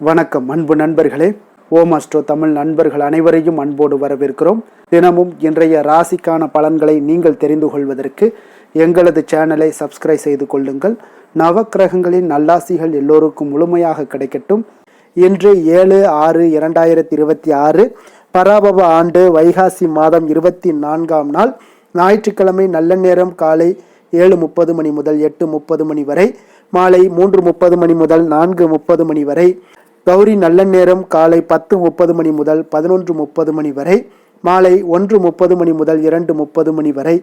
வணக்கம் அன்பு நண்பர்களே. ஓம் அஸ்ட்ரோ தமிழ் நண்பர்கள் அனைவரையும் அன்போடு வரவேற்கிறோம். தினமும் இன்றைய ராசிக்கான பலன்களை நீங்கள் தெரிந்து கொள்வதற்கு எங்களது சேனலை சப்ஸ்கிரைப் செய்து கொள்ளுங்கள். நவக்கிரகங்களின் நல்லாசிகள் எல்லோருக்கும் முழுமையாக கிடைக்கட்டும். இன்று 7/6/2026 பராபவ ஆண்டு வைகாசி மாதம் 24ஆம் நாள் ஞாயிற்றுக்கிழமை. நல்ல நேரம் காலை 7:30 மணி முதல் 8:30 மணி வரை, மாலை 3:30 மணி முதல் 4:30 மணி வரை. கௌரி நல்ல நேரம் காலை 10:30 மணி முதல் 11:30 மணி வரை, மாலை 1:30 மணி முதல் 2:30 மணி வரை.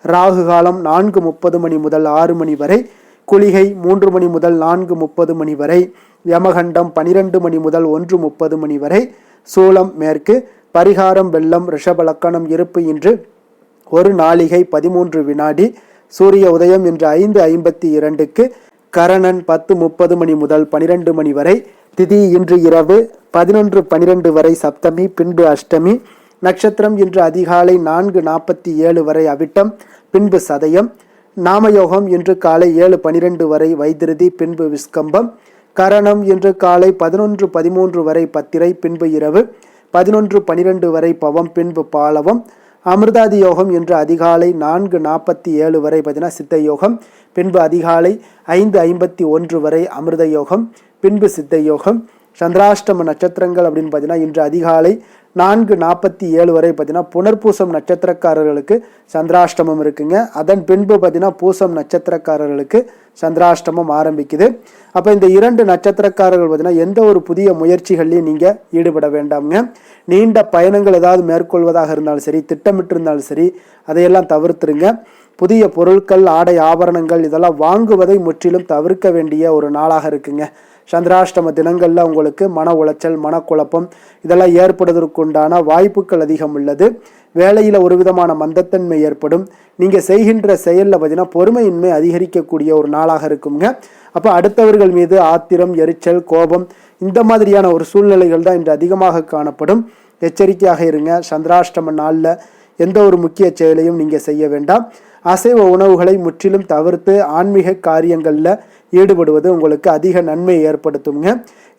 ராகு காலம் 4:30 மணி முதல் 6 மணி வரை, குளிகை 3 மணி முதல் 4:30 மணி வரை, யமகண்டம் 12 மணி முதல் 1:30 மணி வரை. சூலம் மேற்கு. பரிகாரம் வெள்ளம். ரிஷப லக்கணம். இருப்பு இன்று 1 நாளிகை 13 வினாடி. சூரிய உதயம் இன்று 5:52க்கு. கரணன் 10:30 மணி முதல் 12 மணி வரை. திதி இன்று இரவு 11:12 வரை சப்தமி, பின்பு அஷ்டமி. நட்சத்திரம் இன்று அதிகாலை 4:47 வரை அவிட்டம், பின்பு சதயம். நாமயோகம் இன்று காலை 7:12 வரை வைத்திருதி, பின்பு விஸ்கம்பம். கரணம் இன்று காலை 11:13 வரை பத்திரை, பின்பு இரவு 11:12 வரை பவம், பின்பு பாலவம். அமிர்தாதி யோகம் இன்று அதிகாலை 4:47 வரை சித்த யோகம், பின்பு அதிகாலை 5:51 வரை அமிர்த யோகம், பின்பு சித்த யோகம். சந்திராஷ்டம நட்சத்திரங்கள் அப்படின்னு இன்று அதிகாலை 4:47 வரை புனர்பூசம் நட்சத்திரக்காரர்களுக்கு சந்திராஷ்டமம் இருக்குங்க. அதன் பின்பு பூசம் நட்சத்திரக்காரர்களுக்கு சந்திராஷ்டமம் ஆரம்பிக்குது. அப்போ இந்த 2 நட்சத்திரக்காரர்கள் எந்த ஒரு புதிய முயற்சிகள்லையும் நீங்கள் ஈடுபட வேண்டாம்ங்க. நீண்ட பயணங்கள் ஏதாவது மேற்கொள்வதாக இருந்தாலும் சரி, திட்டமிட்டு இருந்தாலும் சரி, அதையெல்லாம் தவிர்த்துருங்க. புதிய பொருட்கள், ஆடை, ஆபரணங்கள் இதெல்லாம் வாங்குவதை முற்றிலும் தவிர்க்க வேண்டிய ஒரு நாளாக இருக்குங்க. சந்திராஷ்டம தினங்களில் உங்களுக்கு மன உளைச்சல், மனக்குழப்பம் இதெல்லாம் ஏற்படுவதற்குண்டான வாய்ப்புகள் அதிகம் உள்ளது. வேலையில் ஒரு விதமான மந்தத்தன்மை ஏற்படும். நீங்கள் செய்கின்ற செயலில் பொறுமையின்மை அதிகரிக்கக்கூடிய ஒரு நாளாக இருக்குங்க. அப்போ அடுத்தவர்கள் மீது ஆத்திரம், எரிச்சல், கோபம் இந்த மாதிரியான ஒரு சூழ்நிலைகள் தான் இன்று அதிகமாக காணப்படும். எச்சரிக்கையாக இருங்க. சந்திராஷ்டம நாளில் எந்த ஒரு முக்கிய செயலையும் நீங்கள் செய்ய வேண்டாம். அசைவ உணவுகளை முற்றிலும் தவிர்த்து ஆன்மீக காரியங்களில் ஈடுபடுவது உங்களுக்கு அதிக நன்மை ஏற்படுத்துங்க.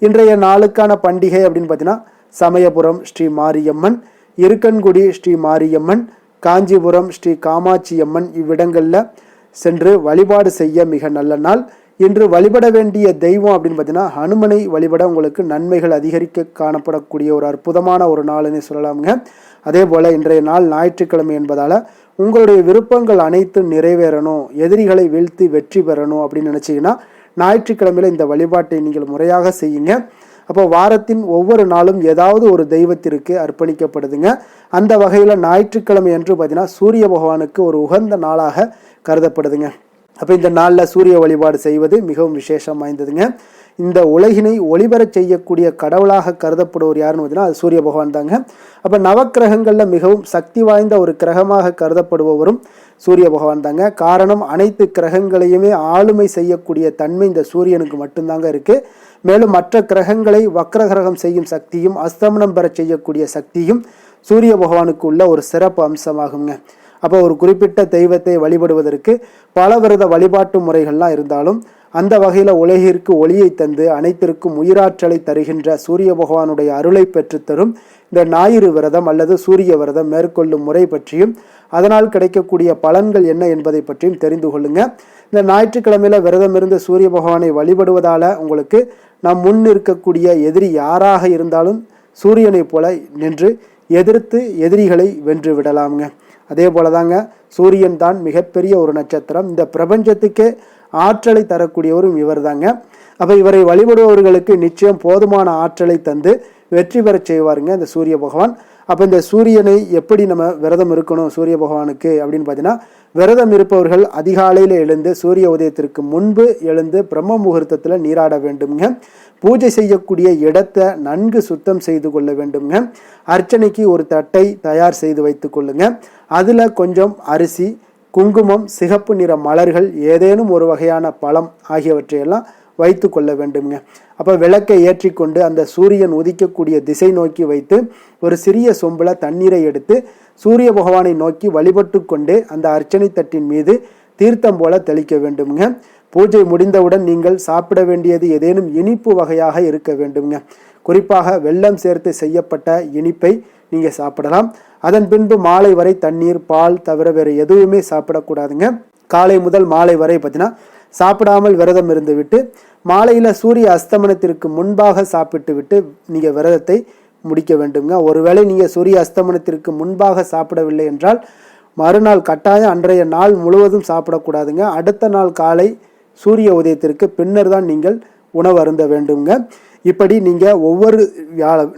இன்றைய நாளுக்கான பண்டிகை அப்படின்னு சமயபுரம் ஸ்ரீ மாரியம்மன், இருக்கன்குடி ஸ்ரீ மாரியம்மன், காஞ்சிபுரம் ஸ்ரீ காமாட்சி அம்மன் இவ்விடங்களில் சென்று வழிபாடு செய்ய மிக நல்ல நாள். இன்று வழிபட வேண்டிய தெய்வம் அப்படின்னு ஹனுமனை வழிபட உங்களுக்கு நன்மைகள் அதிகரிக்க காணப்படக்கூடிய ஒரு அற்புதமான ஒரு நாள்னு சொல்லலாமுங்க. அதே போல் இன்றைய நாள் ஞாயிற்றுக்கிழமை என்பதால் உங்களுடைய விருப்பங்கள் அனைத்தும் நிறைவேறணும், எதிரிகளை வீழ்த்தி வெற்றி பெறணும் அப்படின்னு நினச்சிங்கன்னா ஞாயிற்றுக்கிழமையில் இந்த வழிபாட்டை நீங்கள் முறையாக செய்யுங்க. அப்போ வாரத்தின் ஒவ்வொரு நாளும் ஏதாவது ஒரு தெய்வத்திற்கு அர்ப்பணிக்கப்படுதுங்க. அந்த வகையில் ஞாயிற்றுக்கிழமை என்று சூரிய பகவானுக்கு ஒரு உகந்த நாளாக கருதப்படுதுங்க. அப்போ இந்த நாளில் சூரிய வழிபாடு செய்வது மிகவும் விசேஷம் வாய்ந்ததுங்க. இந்த உலகினை ஒளிபரச் செய்யக்கூடிய கடவுளாக கருதப்படுவர் யாருன்னு அது சூரிய பகவான் தாங்க. அப்போ நவக்கிரகங்களில் மிகவும் சக்தி வாய்ந்த ஒரு கிரகமாக கருதப்படுபவரும் சூரிய பகவான் தாங்க. காரணம், அனைத்து கிரகங்களையுமே ஆளுமை செய்யக்கூடிய தன்மை இந்த சூரியனுக்கு மட்டும்தாங்க இருக்குது. மேலும் மற்ற கிரகங்களை வக்ரகிரகம் செய்யும் சக்தியும் அஸ்தமனம் பெற செய்யக்கூடிய சக்தியும் சூரிய பகவானுக்கு உள்ள ஒரு சிறப்பு அம்சமாகுங்க. அப்போ ஒரு குறிப்பிட்ட தெய்வத்தை வழிபடுவதற்கு பல விரத வழிபாட்டு முறைகள்லாம் இருந்தாலும் அந்த வகையில் உலகிற்கு ஒளியை தந்து அனைத்திற்கும் உயிராற்றலை தருகின்ற சூரிய பகவானுடைய அருளை பெற்றுத்தரும் இந்த ஞாயிறு விரதம் அல்லது சூரிய விரதம் மேற்கொள்ளும் முறை பற்றியும் அதனால் கிடைக்கக்கூடிய பலன்கள் என்ன என்பதை பற்றியும் தெரிந்து கொள்ளுங்க. இந்த ஞாயிற்றுக்கிழமையில விரதம் இருந்து சூரிய பகவானை வழிபடுவதால் உங்களுக்கு நம் முன் இருக்கக்கூடிய எதிரி யாராக இருந்தாலும் சூரியனை போல நின்று எதிர்த்து எதிரிகளை வென்று விடலாமுங்க. அதே போல தாங்க சூரியன் தான் மிகப்பெரிய ஒரு நட்சத்திரம். இந்த பிரபஞ்சத்துக்கே ஆற்றலை தரக்கூடியவரும் இவர் தாங்க. அப்போ இவரை வழிபடுபவர்களுக்கு நிச்சயம் போதுமான ஆற்றலை தந்து வெற்றி பெற செய்வாருங்க இந்த சூரிய பகவான். அப்போ இந்த சூரியனை எப்படி நம்ம விரதம் இருக்கணும் சூரிய பகவானுக்கு அப்படின்னு விரதம் இருப்பவர்கள் அதிகாலையில் எழுந்து சூரிய உதயத்திற்கு முன்பு எழுந்து பிரம்ம முகூர்த்தத்தில் நீராட வேண்டுங்க. பூஜை செய்யக்கூடிய இடத்தை நன்கு சுத்தம் செய்து கொள்ள வேண்டுங்க. அர்ச்சனைக்கு ஒரு தட்டை தயார் செய்து வைத்து கொள்ளுங்க. அதில் கொஞ்சம் அரிசி, குங்குமம், சிகப்பு நிற மலர்கள், ஏதேனும் ஒரு வகையான பழம் ஆகியவற்றையெல்லாம் வைத்து கொள்ள வேண்டுங்க. அப்போ விளக்கை ஏற்றி கொண்டு அந்த சூரியன் உதிக்கக்கூடிய திசை நோக்கி வைத்து ஒரு சிறிய சொம்பில் தண்ணீரை எடுத்து சூரிய பகவானை நோக்கி வழிபட்டு கொண்டு அந்த அர்ச்சனை தட்டின் மீது தீர்த்தம் போல தெளிக்க வேண்டுங்க. பூஜை முடிந்தவுடன் நீங்கள் சாப்பிட வேண்டியது ஏதேனும் இனிப்பு வகையாக இருக்க வேண்டுங்க. குறிப்பாக வெல்லம் சேர்த்து செய்யப்பட்ட இனிப்பை நீங்கள் சாப்பிடலாம். அதன் பின்பு மாலை வரை தண்ணீர், பால் தவிர வேறு எதுவுமே சாப்பிடக்கூடாதுங்க. காலை முதல் மாலை வரை பார்த்தீங்கன்னா சாப்பிடாமல் விரதம் இருந்து விட்டு மாலையில் சூரிய அஸ்தமனத்திற்கு முன்பாக சாப்பிட்டு விட்டு நீங்கள் விரதத்தை முடிக்க வேண்டுங்க. ஒருவேளை நீங்கள் சூரிய அஸ்தமனத்திற்கு முன்பாக சாப்பிடவில்லை என்றால் மறுநாள் கட்டாயம் அன்றைய நாள் முழுவதும் சாப்பிடக்கூடாதுங்க. அடுத்த நாள் காலை சூரிய உதயத்திற்கு பின்னர் தான் நீங்கள் உணவு அருந்த வேண்டுங்க. இப்படி நீங்கள் ஒவ்வொரு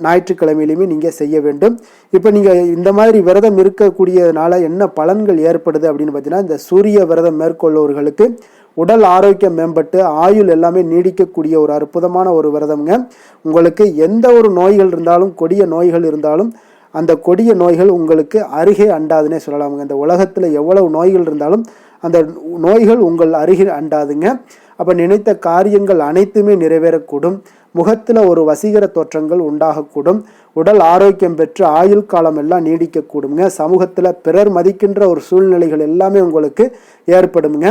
ஞாயிற்றுக்கிழமையிலுமே நீங்கள் செய்ய வேண்டும். இப்போ நீங்கள் இந்த மாதிரி விரதம் இருக்கக்கூடியதுனால என்ன பலன்கள் ஏற்படுது அப்படின்னு பார்த்தீங்கன்னா, இந்த சூரிய விரதம் மேற்கொள்பவர்களுக்கு உடல் ஆரோக்கியம் மேம்பட்டு ஆயுள் எல்லாமே நீடிக்கக்கூடிய ஒரு அற்புதமான ஒரு விரதம்ங்க. உங்களுக்கு எந்த ஒரு நோய்கள் இருந்தாலும், கொடிய நோய்கள் இருந்தாலும் அந்த கொடிய நோய்கள் உங்களுக்கு அருகே அண்டாதுன்னே சொல்லலாமுங்க. இந்த உலகத்தில் எவ்வளவு நோய்கள் இருந்தாலும் அந்த நோய்கள் உங்கள் அருகில் அண்டாதுங்க. அப்போ நினைத்த காரியங்கள் அனைத்துமே நிறைவேறக்கூடும். முகத்தில் ஒரு வசீகர தோற்றங்கள் உண்டாகக்கூடும். உடல் ஆரோக்கியம் பெற்று ஆயுள் காலம் எல்லாம் நீடிக்கக்கூடுங்க. சமூகத்தில் பிறர் மதிக்கின்ற ஒரு சூழ்நிலைகள் எல்லாமே உங்களுக்கு ஏற்படுங்க.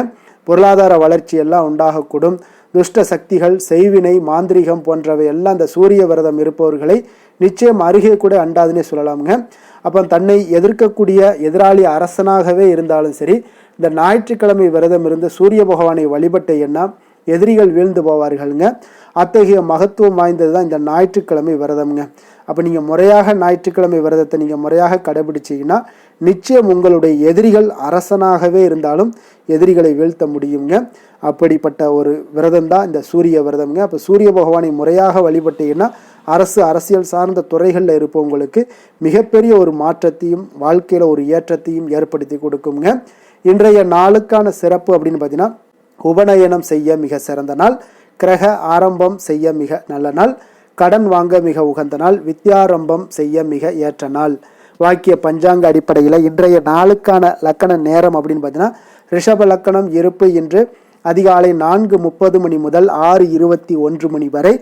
பொருளாதார வளர்ச்சி எல்லாம் உண்டாகக்கூடும். துஷ்ட சக்திகள், செய்வினை, மாந்திரிகம் போன்றவை எல்லாம் இந்த சூரிய விரதம் இருப்பவர்களை நிச்சயம் அருகே கூட அண்டாதுன்னே சொல்லலாமுங்க. அப்போ தன்னை எதிர்க்கக்கூடிய எதிராளி அரசனாகவே இருந்தாலும் சரி, இந்த ஞாயிற்றுக்கிழமை விரதம் இருந்து சூரிய பகவானை வழிபட்ட எண்ணம் எதிரிகள் வீழ்ந்து போவார்களுங்க. அத்தகைய மகத்துவம் வாய்ந்தது தான் இந்த ஞாயிற்றுக்கிழமை விரதம்ங்க. அப்போ நீங்கள் முறையாக ஞாயிற்றுக்கிழமை விரதத்தை நீங்கள் முறையாக கடைபிடிச்சிங்கன்னா நிச்சயம் உங்களுடைய எதிரிகள் அரசனாகவே இருந்தாலும் எதிரிகளை வீழ்த்த முடியுங்க. அப்படிப்பட்ட ஒரு விரதம் தான் இந்த சூரிய விரதம்ங்க. அப்போ சூரிய பகவானை முறையாக வழிபட்டீங்கன்னா அரசியல் சார்ந்த துறைகளில் இருப்பவங்களுக்கு மிகப்பெரிய ஒரு மாற்றத்தையும் வாழ்க்கையில் ஒரு ஏற்றத்தையும் ஏற்படுத்தி கொடுக்குங்க. இன்றைய நாளுக்கான சிறப்பு அப்படின்னு பார்த்தீங்கன்னா, உபநயனம் செய்ய மிக சிறந்த நாள், கிரக ஆரம்பம் செய்ய மிக நல்ல நாள், கடன் வாங்க மிக உகந்த நாள், வித்யாரம்பம் செய்ய மிக ஏற்ற நாள். வாக்கிய பஞ்சாங்க அடிப்படையில் இன்றைய நாளுக்கான லக்கண நேரம் அப்படின்னு பார்த்தீங்கன்னா, ரிஷப லக்கணம் இருப்பு இன்று அதிகாலை 4:30 மணி முதல் 6:21 மணி வரை,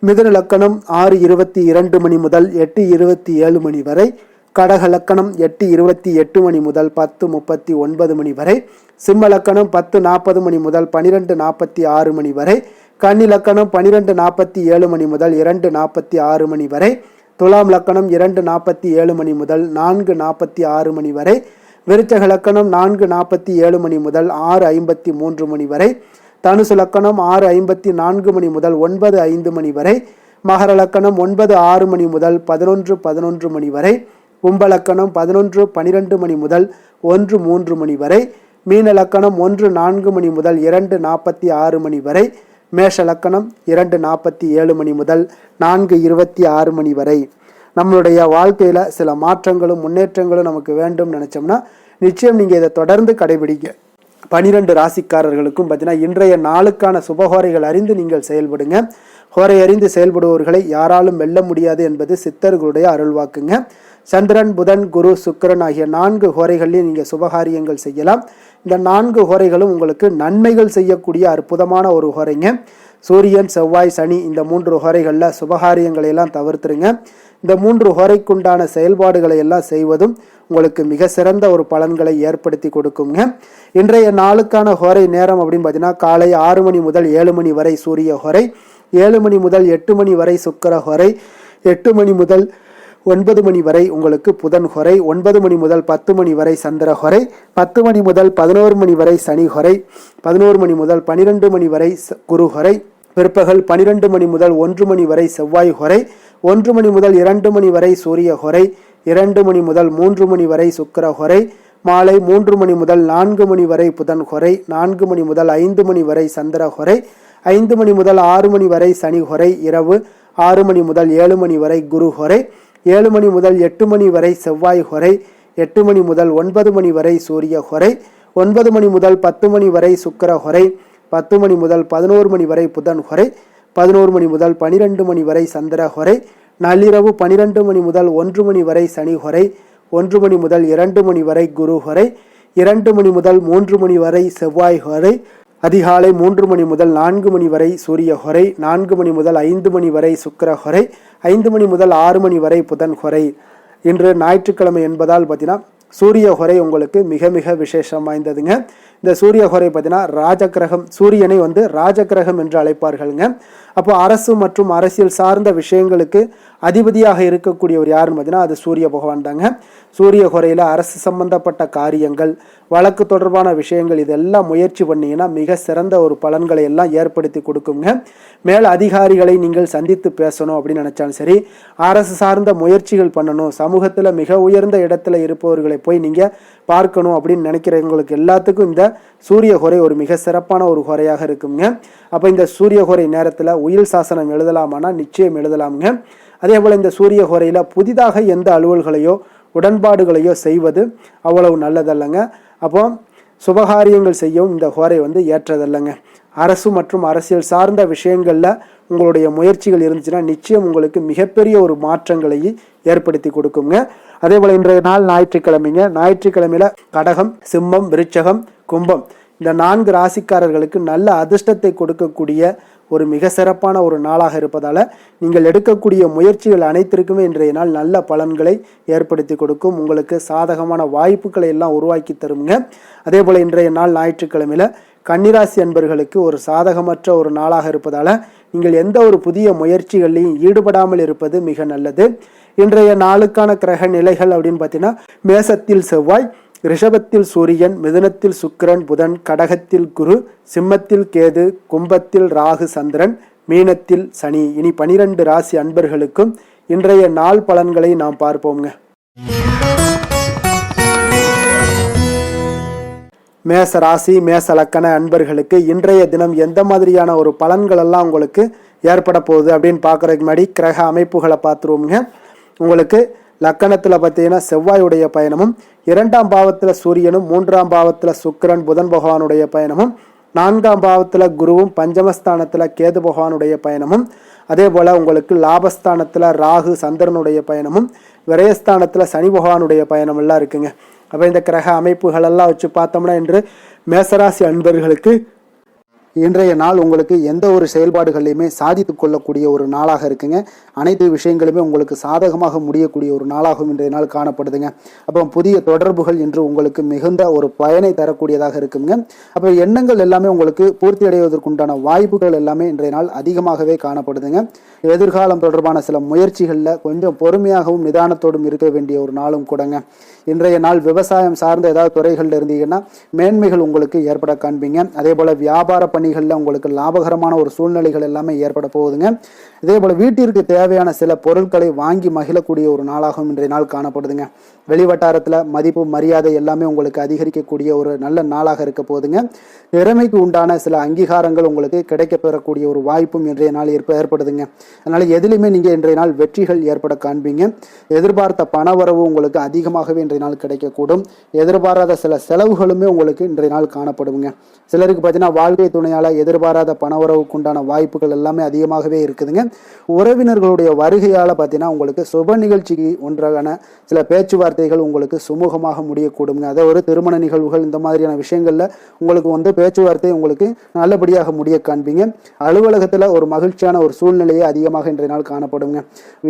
மிதுன லக்கணம் 6:22 மணி முதல் 8:27 மணி வரை, கடக லக்கணம் 8:28 மணி முதல் 10:39 மணி வரை, சிம்ம லக்கணம் 10:40 மணி முதல் 12:46 மணி வரை, கன்னி லக்கணம் 12:47 மணி முதல் 2:46 மணி வரை, துலாம் லக்கணம் 2:47 மணி முதல் 4:46 மணி வரை, விருச்சக லக்கணம் 4:47 மணி முதல் 6:53 மணி வரை, தனுசு லக்கணம் 6:54 மணி முதல் 9:05 மணி வரை, மகர லக்கணம் 9:06 மணி முதல் 11:11 மணி வரை, கும்பலக்கணம் 11:12 மணி முதல் 1:03 மணி வரை, மீன லக்கணம் 1:04 மணி முதல் 2:46 மணி வரை, மேஷ லக்கணம் 2:47 மணி முதல் 4:26 மணி வரை. நம்மளுடைய வாழ்க்கையில் சில மாற்றங்களும் முன்னேற்றங்களும் நமக்கு வேண்டும் நினச்சோம்னா நிச்சயம் நீங்கள் இதை தொடர்ந்து கடைபிடிங்க. 12 ராசிக்காரர்களுக்கும் பார்த்தீங்கன்னா இன்றைய நாளுக்கான சுபஹோரைகள் அறிந்து நீங்கள் செயல்படுங்க. ஹோரை அறிந்து செயல்படுபவர்களை யாராலும் வெல்ல முடியாது என்பது சித்தர்களுடைய அருள்வாக்குங்க. சந்திரன், புதன், குரு, சுக்கிரன் ஆகிய 4 ஹோரைகளையும் நீங்கள் சுபகாரியங்கள் செய்யலாம். இந்த 4 ஹோரைகளும் உங்களுக்கு நன்மைகள் செய்யக்கூடிய அற்புதமான ஒரு ஹோரைங்க. சூரியன், செவ்வாய், சனி இந்த 3 ஹோரைகளில் சுபகாரியங்களை எல்லாம் தவிர்த்துருங்க. இந்த 3 ஹோரைக்குண்டான செயல்பாடுகளை எல்லாம் செய்வதும் உங்களுக்கு மிக சிறந்த ஒரு பலன்களை ஏற்படுத்தி கொடுக்குங்க. இன்றைய நாளுக்கான ஹோரை நேரம் அப்படின்னு பார்த்தீங்கன்னா, காலை 6 மணி முதல் 7 மணி வரை சூரிய ஹோரை, 7 மணி முதல் 8 மணி வரை சுக்கிர ஹோரை, 8 மணி முதல் 9 மணி வரை உங்களுக்கு புதன் ஹோரை, 9 மணி முதல் 10 மணி வரை சந்திர ஹோரை, 10 மணி முதல் 11 மணி வரை சனி ஹோரை, 11 மணி முதல் 12 மணி வரை குரு ஹோரை, பிற்பகல் 12 மணி முதல் 1 மணி வரை செவ்வாய் ஹோரை, 1 மணி முதல் 2 மணி வரை சூரிய ஹோரை, 2 மணி முதல் 3 மணி வரை சுக்கிர ஹோரை, மாலை 3 மணி முதல் 4 மணி வரை புதன் ஹோரை, 4 மணி முதல் 5 மணி வரை சந்திர ஹோரை, 5 மணி முதல் 6 மணி வரை சனி ஹோரை, இரவு 6 மணி முதல் 7 மணி வரை குரு ஹோரை, 7 மணி முதல் 8 மணி வரை செவ்வாய் ஹோரை, 8 மணி முதல் 9 மணி வரை சூரிய ஹோரை, 9 மணி முதல் 10 மணி வரை சுக்கிர ஹோரை, 10 மணி முதல் 11 மணி வரை புதன் ஹோரை, 11 மணி முதல் 12 மணி வரை சந்திர ஹோரை, நள்ளிரவு 12 மணி முதல் 1 மணி வரை சனி ஹோரை, 1 மணி முதல் 2 மணி வரை குரு ஹோரை, 2 மணி முதல் 3 மணி வரை செவ்வாய் ஹோரை, அதிகாலை 3 மணி முதல் 4 மணி வரை சூரிய ஹோரை, 4 மணி முதல் 5 மணி வரை சுக்கிர ஹோரை, 5 மணி முதல் 6 மணி வரை புதன் ஹோரை. இன்று ஞாயிற்றுக்கிழமை என்பதால் பார்த்தீங்கன்னா சூரிய ஹொரை உங்களுக்கு மிக மிக விசேஷம் வாய்ந்ததுங்க. இந்த சூரிய ஹொரை பார்த்தீங்கன்னா ராஜகிரகம், சூரியனை ராஜகிரகம் என்று அழைப்பார்களுங்க. அப்போ அரசு மற்றும் அரசியல் சார்ந்த விஷயங்களுக்கு அதிபதியாக இருக்கக்கூடியவர் யாருன்னு பார்த்தீங்கன்னா அது சூரிய பகவான் தாங்க. சூரிய ஹொரையில் அரசு சம்பந்தப்பட்ட காரியங்கள், வழக்கு தொடர்பான விஷயங்கள் இதெல்லாம் முயற்சி பண்ணீங்கன்னா மிக சிறந்த ஒரு பலன்களை எல்லாம் ஏற்படுத்தி கொடுக்குங்க. மேல் அதிகாரிகளை நீங்கள் சந்தித்து பேசணும் அப்படின்னு நினைச்சாலும் சரி, அரசு சார்ந்த முயற்சிகள் பண்ணணும், சமூகத்தில் மிக உயர்ந்த இடத்துல இருப்பவர்களை போய் நீங்கள் பார்க்கணும் அப்படின்னு நினைக்கிறவங்களுக்கு எல்லாத்துக்கும் இந்த சூரிய ஹொரை ஒரு மிக சிறப்பான ஒரு ஹொரையாக இருக்குங்க. அப்போ இந்த சூரிய ஹொரை நேரத்தில் உயில் சாசனம் எழுதலாமானா நிச்சயம் எழுதலாமுங்க. அதே போல் இந்த சூரிய ஹொரையில் புதிதாக எந்த அலுவல்களையோ உடன்பாடுகளையோ செய்வது அவ்வளவு நல்லதல்லங்க. அப்போ சுபகாரியங்கள் செய்யவும் இந்த ஹோரை ஏற்றதல்லங்க. அரசு மற்றும் அரசியல் சார்ந்த விஷயங்களில் உங்களுடைய முயற்சிகள் இருந்துச்சுன்னா நிச்சயம் உங்களுக்கு மிகப்பெரிய ஒரு மாற்றங்களை ஏற்படுத்தி கொடுக்குங்க. அதே போல் இன்றைய நாள் ஞாயிற்றுக்கிழமைங்க. ஞாயிற்றுக்கிழமையில கடகம், சிம்மம், விருச்சகம், கும்பம் இந்த 4 ராசிக்காரர்களுக்கு நல்ல அதிர்ஷ்டத்தை கொடுக்கக்கூடிய ஒரு மிக சிறப்பான ஒரு நாளாக இருப்பதால் நீங்கள் எடுக்கக்கூடிய முயற்சிகள் அனைத்திற்குமே இன்றைய நாள் நல்ல பலன்களை ஏற்படுத்தி கொடுக்கும். உங்களுக்கு சாதகமான வாய்ப்புகளை எல்லாம் உருவாக்கி தருங்க. அதே போல் இன்றைய நாள் ஞாயிற்றுக்கிழமையில கன்னிராசி அன்பர்களுக்கு ஒரு சாதகமற்ற ஒரு நாளாக இருப்பதால் நீங்கள் எந்த ஒரு புதிய முயற்சிகளையும் ஈடுபடாமல் இருப்பது மிக நல்லது. இன்றைய நாளுக்கான கிரக நிலைகள் அப்படின்னு பார்த்தீங்கன்னா மேசத்தில் செவ்வாய், ரிஷபத்தில் சூரியன், மிதுனத்தில் சுக்கிரன், புதன், கடகத்தில் குரு, சிம்மத்தில் கேது, கும்பத்தில் ராகு சந்திரன், மீனத்தில் சனி. இனி 12 ராசி அன்பர்களுக்கும் இன்றைய நாள் பலன்களை நாம் பார்ப்போங்க. மேச ராசி மேச லக்கண அன்பர்களுக்கு இன்றைய தினம் எந்த மாதிரியான ஒரு பலன்கள் எல்லாம் உங்களுக்கு ஏற்பட போகுது அப்படின்னு பார்க்கறதுக்கு முன்னாடி கிரக அமைப்புகளை பார்த்துருவோங்க. உங்களுக்கு லக்கணத்தில் பார்த்தீங்கன்னா செவ்வாயுடைய பயணமும், 2ஆம் பாவத்தில் சூரியனும், 3ஆம் பாவத்தில் சுக்கிரன் புதன் பகவானுடைய பயணமும், 4ஆம் பாவத்தில் குருவும், பஞ்சமஸ்தானத்தில் கேது பகவானுடைய பயணமும், அதே போல் உங்களுக்கு லாபஸ்தானத்தில் ராகு சந்திரனுடைய பயணமும், விரயஸ்தானத்தில் சனி பகவானுடைய பயணம் எல்லாம் இருக்குங்க. அப்போ இந்த கிரக அமைப்புகள் எல்லாம் வச்சு பார்த்தோம்னா இன்று மேசராசி அன்பர்களுக்கு இன்றைய நாள் உங்களுக்கு எந்த ஒரு செயல்பாடுகளையுமே சாதித்து கொள்ளக்கூடிய ஒரு நாளாக இருக்குங்க. அனைத்து விஷயங்களுமே உங்களுக்கு சாதகமாக முடியக்கூடிய ஒரு நாளாகவும் இன்றைய நாள் காணப்படுதுங்க. அப்போ புதிய தொடர்புகள் இன்று உங்களுக்கு மிகுந்த ஒரு பயனை தரக்கூடியதாக இருக்குங்க. அப்போ எண்ணங்கள் எல்லாமே உங்களுக்கு பூர்த்தி அடைவதற்குண்டான வாய்ப்புகள் எல்லாமே இன்றைய நாள் அதிகமாகவே காணப்படுதுங்க. எதிர்காலம் தொடர்பான சில முயற்சிகளில் கொஞ்சம் பொறுமையாகவும் நிதானத்தோடும் இருக்க வேண்டிய ஒரு நாளும் கூடங்க. இன்றைய நாள் விவசாயம் சார்ந்த ஏதாவது துறைகளில் இருந்தீங்கன்னா மேன்மைகள் உங்களுக்கு ஏற்பட காண்பீங்க. அதே போல் வியாபார பணிகளில் உங்களுக்கு லாபகரமான ஒரு சூழ்நிலைகள் எல்லாமே ஏற்பட போகுதுங்க. இதே போல் வீட்டிற்கு தேவையான சில பொருட்களை வாங்கி மகிழக்கூடிய ஒரு நாளாகவும் இன்றைய நாள் காணப்படுதுங்க. வெளிவட்டாரத்தில் மதிப்பு மரியாதை எல்லாமே உங்களுக்கு அதிகரிக்கக்கூடிய ஒரு நல்ல நாளாக இருக்க போகுதுங்க. திறமைக்கு உண்டான சில அங்கீகாரங்கள் உங்களுக்கு கிடைக்க பெறக்கூடிய ஒரு வாய்ப்பும் இன்றைய நாள் ஏற்படுதுங்க. அதனால எதிலுமே நீங்கள் இன்றைய நாள் வெற்றிகள் ஏற்பட காண்பீங்க. எதிர்பார்த்த பணவரவு உங்களுக்கு அதிகமாகவே இன்றைய நாள் கிடைக்கக்கூடும். எதிர்பாராத சில செலவுகளுமே உங்களுக்கு இன்றைய நாள் காணப்படுங்க. சிலருக்கு பார்த்தீங்கன்னா வாழ்க்கை துணையால் எதிர்பாராத பணவரவுக்கு உண்டான வாய்ப்புகள் எல்லாமே அதிகமாகவே இருக்குதுங்க. உறவினர்களுடைய வருகையால் பார்த்தீங்கன்னா உங்களுக்கு சுப நிகழ்ச்சிக்கு ஒன்றான சில பேச்சுவார்த்தைகள் உங்களுக்கு சுமூகமாக முடியக்கூடுங்க. அதை ஒரு திருமண நிகழ்வுகள் இந்த மாதிரியான விஷயங்கள்ல உங்களுக்கு பேச்சுவார்த்தை உங்களுக்கு நல்லபடியாக முடிய காண்பீங்க. அலுவலகத்தில் ஒரு மகிழ்ச்சியான ஒரு சூழ்நிலையே அதிகமாக இன்றைய நாள் காணப்படுங்க.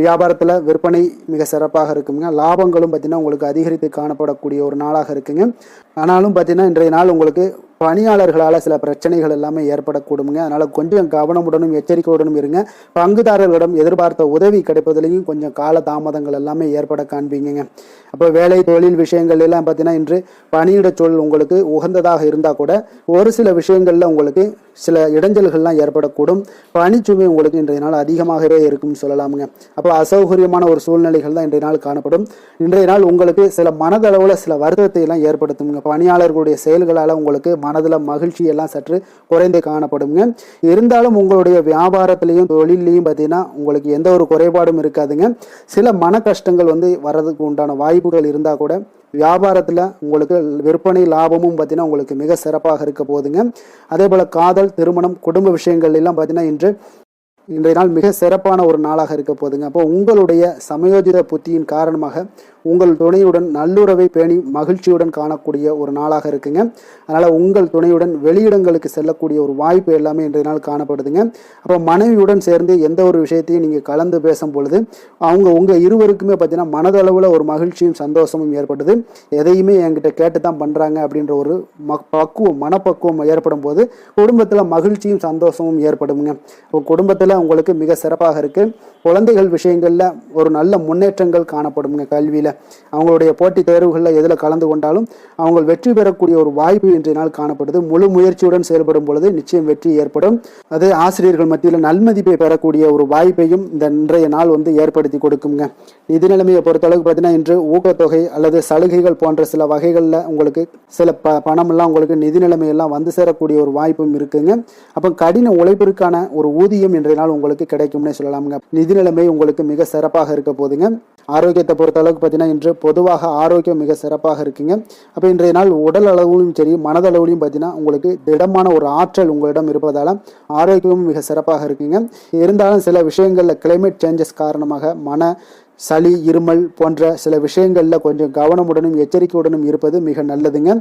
வியாபாரத்தில் விற்பனை மிக சிறப்பாக இருக்குங்க. லாபங்களும் பார்த்தீங்கன்னா உங்களுக்கு அதிகரித்து காணப்படக்கூடிய ஒரு நாளாக இருக்குங்க. ஆனாலும் பார்த்தீங்கன்னா இன்றைய நாள் உங்களுக்கு பணியாளர்களால் சில பிரச்சனைகள் எல்லாமே ஏற்படக்கூடுங்க. அதனால் கொஞ்சம் கவனமுடனும் எச்சரிக்கையுடனும் இருங்க. பங்குதாரர்களிடம் எதிர்பார்த்த உதவி கிடைப்பதிலையும் கொஞ்சம் கால தாமதங்கள் எல்லாமே ஏற்பட காண்பீங்க. அப்போ வேலை தொழில் விஷயங்கள் எல்லாம் பார்த்தீங்கன்னா இன்று பணியிட சூழல் உங்களுக்கு உகந்ததாக இருந்தால் கூட ஒரு சில விஷயங்களில் உங்களுக்கு சில இடைஞ்சல்கள்லாம் ஏற்படக்கூடும். பணிச்சுமை உங்களுக்கு இன்றைய நாள் அதிகமாகவே இருக்கும்னு சொல்லலாமுங்க. அப்போ அசௌகரியமான ஒரு சூழ்நிலைகள் தான் இன்றைய நாள் காணப்படும். இன்றைய நாள் உங்களுக்கு சில மனதளவில் சில வருத்தத்தை எல்லாம் ஏற்படுத்துங்க. பணியாளர்களுடைய செயல்களால் உங்களுக்கு மனதில் மகிழ்ச்சி எல்லாம் சற்று குறைந்து காணப்படுங்க. இருந்தாலும் உங்களுடைய வியாபாரத்திலையும் தொழிலையும் பார்த்தீங்கன்னா உங்களுக்கு எந்த ஒரு குறைபாடும் இருக்காதுங்க. சில மன கஷ்டங்கள் வர்றதுக்கு உண்டான வாய்ப்புகள் இருந்தால் கூட வியாபாரத்தில் உங்களுக்கு விற்பனை லாபமும் பார்த்தீங்கன்னா உங்களுக்கு மிக சிறப்பாக இருக்க போகுதுங்க. அதே போல் காதல், திருமணம், குடும்ப விஷயங்கள் எல்லாம் பார்த்தீங்கன்னா இன்று இன்றைய நாள் மிக சிறப்பான ஒரு நாளாக இருக்க போதுங்க. அப்போ உங்களுடைய சமயோஜித புத்தியின் காரணமாக உங்கள் துணையுடன் நல்லுறவை பேணி மகிழ்ச்சியுடன் காணக்கூடிய ஒரு நாளாக இருக்குங்க. அதனால் உங்கள் துணையுடன் வெளியிடங்களுக்கு செல்லக்கூடிய ஒரு வாய்ப்பு எல்லாமே இன்றைய நாள் காணப்படுதுங்க. அப்போ மனைவியுடன் சேர்ந்து எந்த ஒரு விஷயத்தையும் நீங்கள் கலந்து பேசும் பொழுது உங்கள் இருவருக்குமே பார்த்தீங்கன்னா மனதளவில் ஒரு மகிழ்ச்சியும் சந்தோஷமும் ஏற்படுது. எதையுமே என்கிட்ட கேட்டு தான் பண்ணுறாங்க அப்படின்ற ஒரு மனப்பக்குவம் ஏற்படும் போது குடும்பத்தில் மகிழ்ச்சியும் சந்தோஷமும் ஏற்படுங்க. இப்போ குடும்பத்தில் உங்களுக்கு மிக சிறப்பாக இருக்குது. குழந்தைகள் விஷயங்களில் ஒரு நல்ல முன்னேற்றங்கள் காணப்படுங்க. கல்வியில் அவங்களுடைய போட்டித் தேர்வுகளில் எதில் கலந்து கொண்டாலும் அவங்க வெற்றி பெறக்கூடிய ஒரு வாய்ப்பு இன்றைய நாள் காணப்படுது. முழு முயற்சியுடன் செயல்படும் பொழுது நிச்சயம் வெற்றி ஏற்படும். அது ஆசிரியர்கள் மத்தியில் நல்மதிப்பை பெறக்கூடிய ஒரு வாய்ப்பையும் இந்த இன்றைய நாள் ஏற்படுத்தி கொடுக்குங்க. நிதி நிலைமையை பொறுத்தளவுக்கு பார்த்தீங்கன்னா இன்று ஊக்கத்தொகை அல்லது சலுகைகள் போன்ற சில வகைகளில் உங்களுக்கு சில பணமெல்லாம் உங்களுக்கு நிதி நிலைமையெல்லாம் வந்து சேரக்கூடிய ஒரு வாய்ப்பும் இருக்குங்க. அப்போ கடின உழைப்பிற்கான ஒரு ஊதியம் இன்றைய நாள் உங்களுக்கு கிடைக்கும்னே சொல்லலாமுங்க. நிதி நிலைமை உங்களுக்கு மிக சிறப்பாக இருக்க போதுங்க. ஆரோக்கியத்தை பொறுத்தளவுக்கு பார்த்தீங்கன்னா இன்று பொதுவாக ஆரோக்கியம் மிக சிறப்பாக இருக்குங்க. அப்போ இன்றைய நாள் உடல் அளவிலும் சரி மனதளவிலும் பார்த்தீங்கன்னா உங்களுக்கு திடமான ஒரு ஆற்றல் உங்களிடம் இருப்பதால் ஆரோக்கியமும் மிக சிறப்பாக இருக்குங்க. இருந்தாலும் சில விஷயங்களில் கிளைமேட் சேஞ்சஸ் காரணமாக சளி இருமல் போன்ற சில விஷயங்களில் கொஞ்சம் கவனமுடனும் எச்சரிக்கையுடனும் இருப்பது மிக நல்லதுங்க.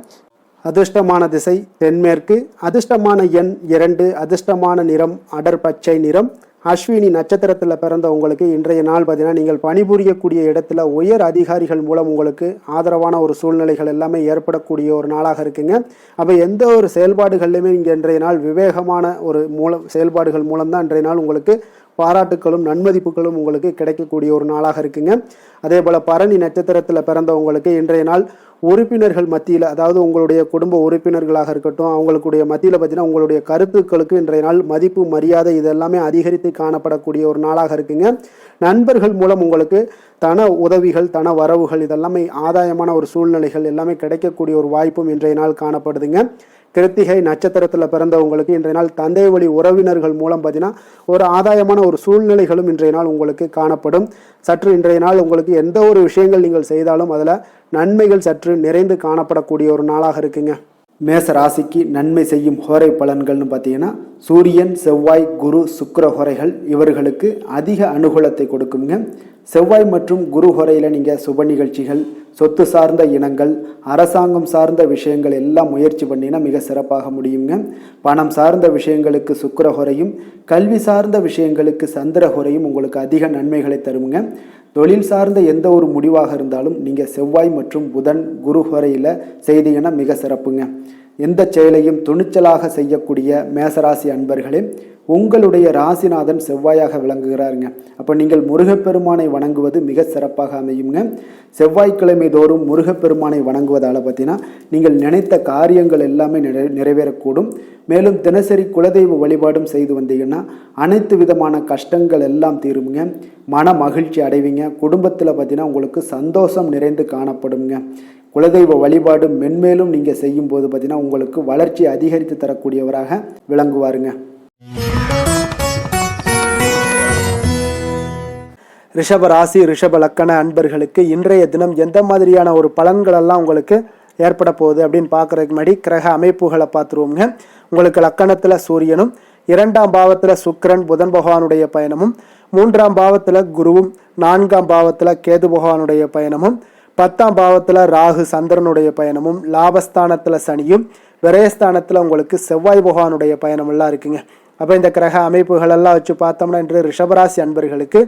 அதிர்ஷ்டமான திசை தென்மேற்கு, அதிர்ஷ்டமான எண் 2, அதிர்ஷ்டமான நிறம் அடர் பச்சை நிறம். அஸ்வினி நட்சத்திரத்தில் பிறந்த உங்களுக்கு இன்றைய நாள் பார்த்தீங்கன்னா நீங்கள் பணிபுரியக்கூடிய இடத்துல உயர் அதிகாரிகள் மூலம் உங்களுக்கு ஆதரவான ஒரு சூழ்நிலைகள் எல்லாமே ஏற்படக்கூடிய ஒரு நாளாக இருக்குங்க. அப்போ எந்த ஒரு செயல்பாடுகள்லையுமே இங்கே இன்றைய நாள் விவேகமான ஒரு செயல்பாடுகள் மூலம்தான் இன்றைய நாள் உங்களுக்கு பாராட்டுக்களும் நன்மதிப்புகளும் உங்களுக்கு கிடைக்கக்கூடிய ஒரு நாளாக இருக்குங்க. அதே போல் பரணி நட்சத்திரத்தில் பிறந்தவங்களுக்கு இன்றைய நாள் உறுப்பினர்கள் மத்தியில், அதாவது உங்களுடைய குடும்ப உறுப்பினர்களாக இருக்கட்டும் அவங்களுடைய மத்தியில் பார்த்தீங்கன்னா உங்களுடைய கருத்துக்களுக்கு இன்றைய நாள் மதிப்பு மரியாதை இதெல்லாமே அதிகரித்து காணப்படக்கூடிய ஒரு நாளாக இருக்குங்க. நண்பர்கள் மூலம் உங்களுக்கு தன உதவிகள் தன வரவுகள் இதெல்லாமே ஆதாயமான ஒரு சூழ்நிலைகள் எல்லாமே கிடைக்கக்கூடிய ஒரு வாய்ப்பும் இன்றைய நாள் காணப்படுதுங்க. கிருத்திகை நட்சத்திரத்தில் பிறந்தவங்களுக்கு இன்றைய நாள் தந்தை வழி உறவினர்கள் மூலம் பார்த்தீங்கன்னா ஒரு ஆதாயமான ஒரு சூழ்நிலைகளும் இன்றைய நாள் உங்களுக்கு காணப்படும். சற்று இன்றைய நாள் உங்களுக்கு எந்த ஒரு விஷயங்கள் நீங்கள் செய்தாலும் அதில் நன்மைகள் சற்று நிறைந்து காணப்படக்கூடிய ஒரு நாளாக இருக்குங்க. மேச ராசிக்கு நன்மை செய்யும் ஹோரை பலன்கள்னு பார்த்தீங்கன்னா சூரியன் செவ்வாய் குரு சுக்கிர ஹோரைகள் இவர்களுக்கு அதிக அனுகூலத்தை கொடுக்குங்க. செவ்வாய் மற்றும் குரு ஹோரையில் நீங்கள் சுப நிகழ்ச்சிகள் சொத்து சார்ந்த இனங்கள் அரசாங்கம் சார்ந்த விஷயங்கள் எல்லாம் முயற்சி பண்ணினா மிக சிறப்பாக முடியுங்க. பணம் சார்ந்த விஷயங்களுக்கு சுக்கிர ஹோரையும் கல்வி சார்ந்த விஷயங்களுக்கு சந்திர ஹோரையும் உங்களுக்கு அதிக நன்மைகளை தருங்க. தொழில் சார்ந்த எந்த ஒரு முடிவாக இருந்தாலும் நீங்கள் செவ்வாய் மற்றும் புதன் குரு ஹோரையில் செய்தீங்கன்னா மிக சிறப்புங்க. எந்த செயலையும் துணிச்சலாக செய்யக்கூடிய மேசராசி அன்பர்களே, உங்களுடைய ராசிநாதன் செவ்வாயாக விளங்குகிறாருங்க. அப்போ நீங்கள் முருகப்பெருமானை வணங்குவது மிக சிறப்பாக அமையுங்க. செவ்வாய்க்கிழமை தோறும் முருகப்பெருமானை வணங்குவதால் பார்த்தீங்கன்னா நீங்கள் நினைத்த காரியங்கள் எல்லாமே நிறைவேறக்கூடும். மேலும் தினசரி குலதெய்வ வழிபாடும் செய்து வந்தீங்கன்னா அனைத்து விதமான கஷ்டங்கள் எல்லாம் தீருங்க. மன மகிழ்ச்சி அடைவீங்க. குடும்பத்தில் பார்த்தீங்கன்னா உங்களுக்கு சந்தோஷம் நிறைந்து காணப்படுங்க. குலதெய்வ வழிபாடு மென்மேலும் நீங்கள் செய்யும்போது பார்த்தீங்கன்னா உங்களுக்கு வளர்ச்சி அதிகரித்து தரக்கூடியவராக விளங்குவாருங்க. ரிஷப ராசி ரிஷப லக்கண அன்பர்களுக்கு இன்றைய தினம் எந்த மாதிரியான ஒரு பலன்கள் எல்லாம் உங்களுக்கு ஏற்பட போகுது அப்படின்னு பார்க்குறதுக்கு முன்னாடி கிரக அமைப்புகளை பார்த்துருவோங்க. உங்களுக்கு லக்கணத்தில் சூரியனும், 2ஆம் பாவத்தில் சுக்கிரன் புதன் பகவானுடைய பயணமும், 3ஆம் பாவத்தில் குருவும், 4ஆம் பாவத்தில் கேது பகவானுடைய பயணமும், 10ஆம் பாவத்தில் ராகு சந்திரனுடைய பயணமும், லாபஸ்தானத்தில் சனியும், விரயஸ்தானத்தில் உங்களுக்கு செவ்வாய் பகவானுடைய பயணமெல்லாம் இருக்குங்க. அப்போ இந்த கிரக அமைப்புகளெல்லாம் வச்சு பார்த்தோம்னா இன்று ரிஷபராசி அன்பர்களுக்கு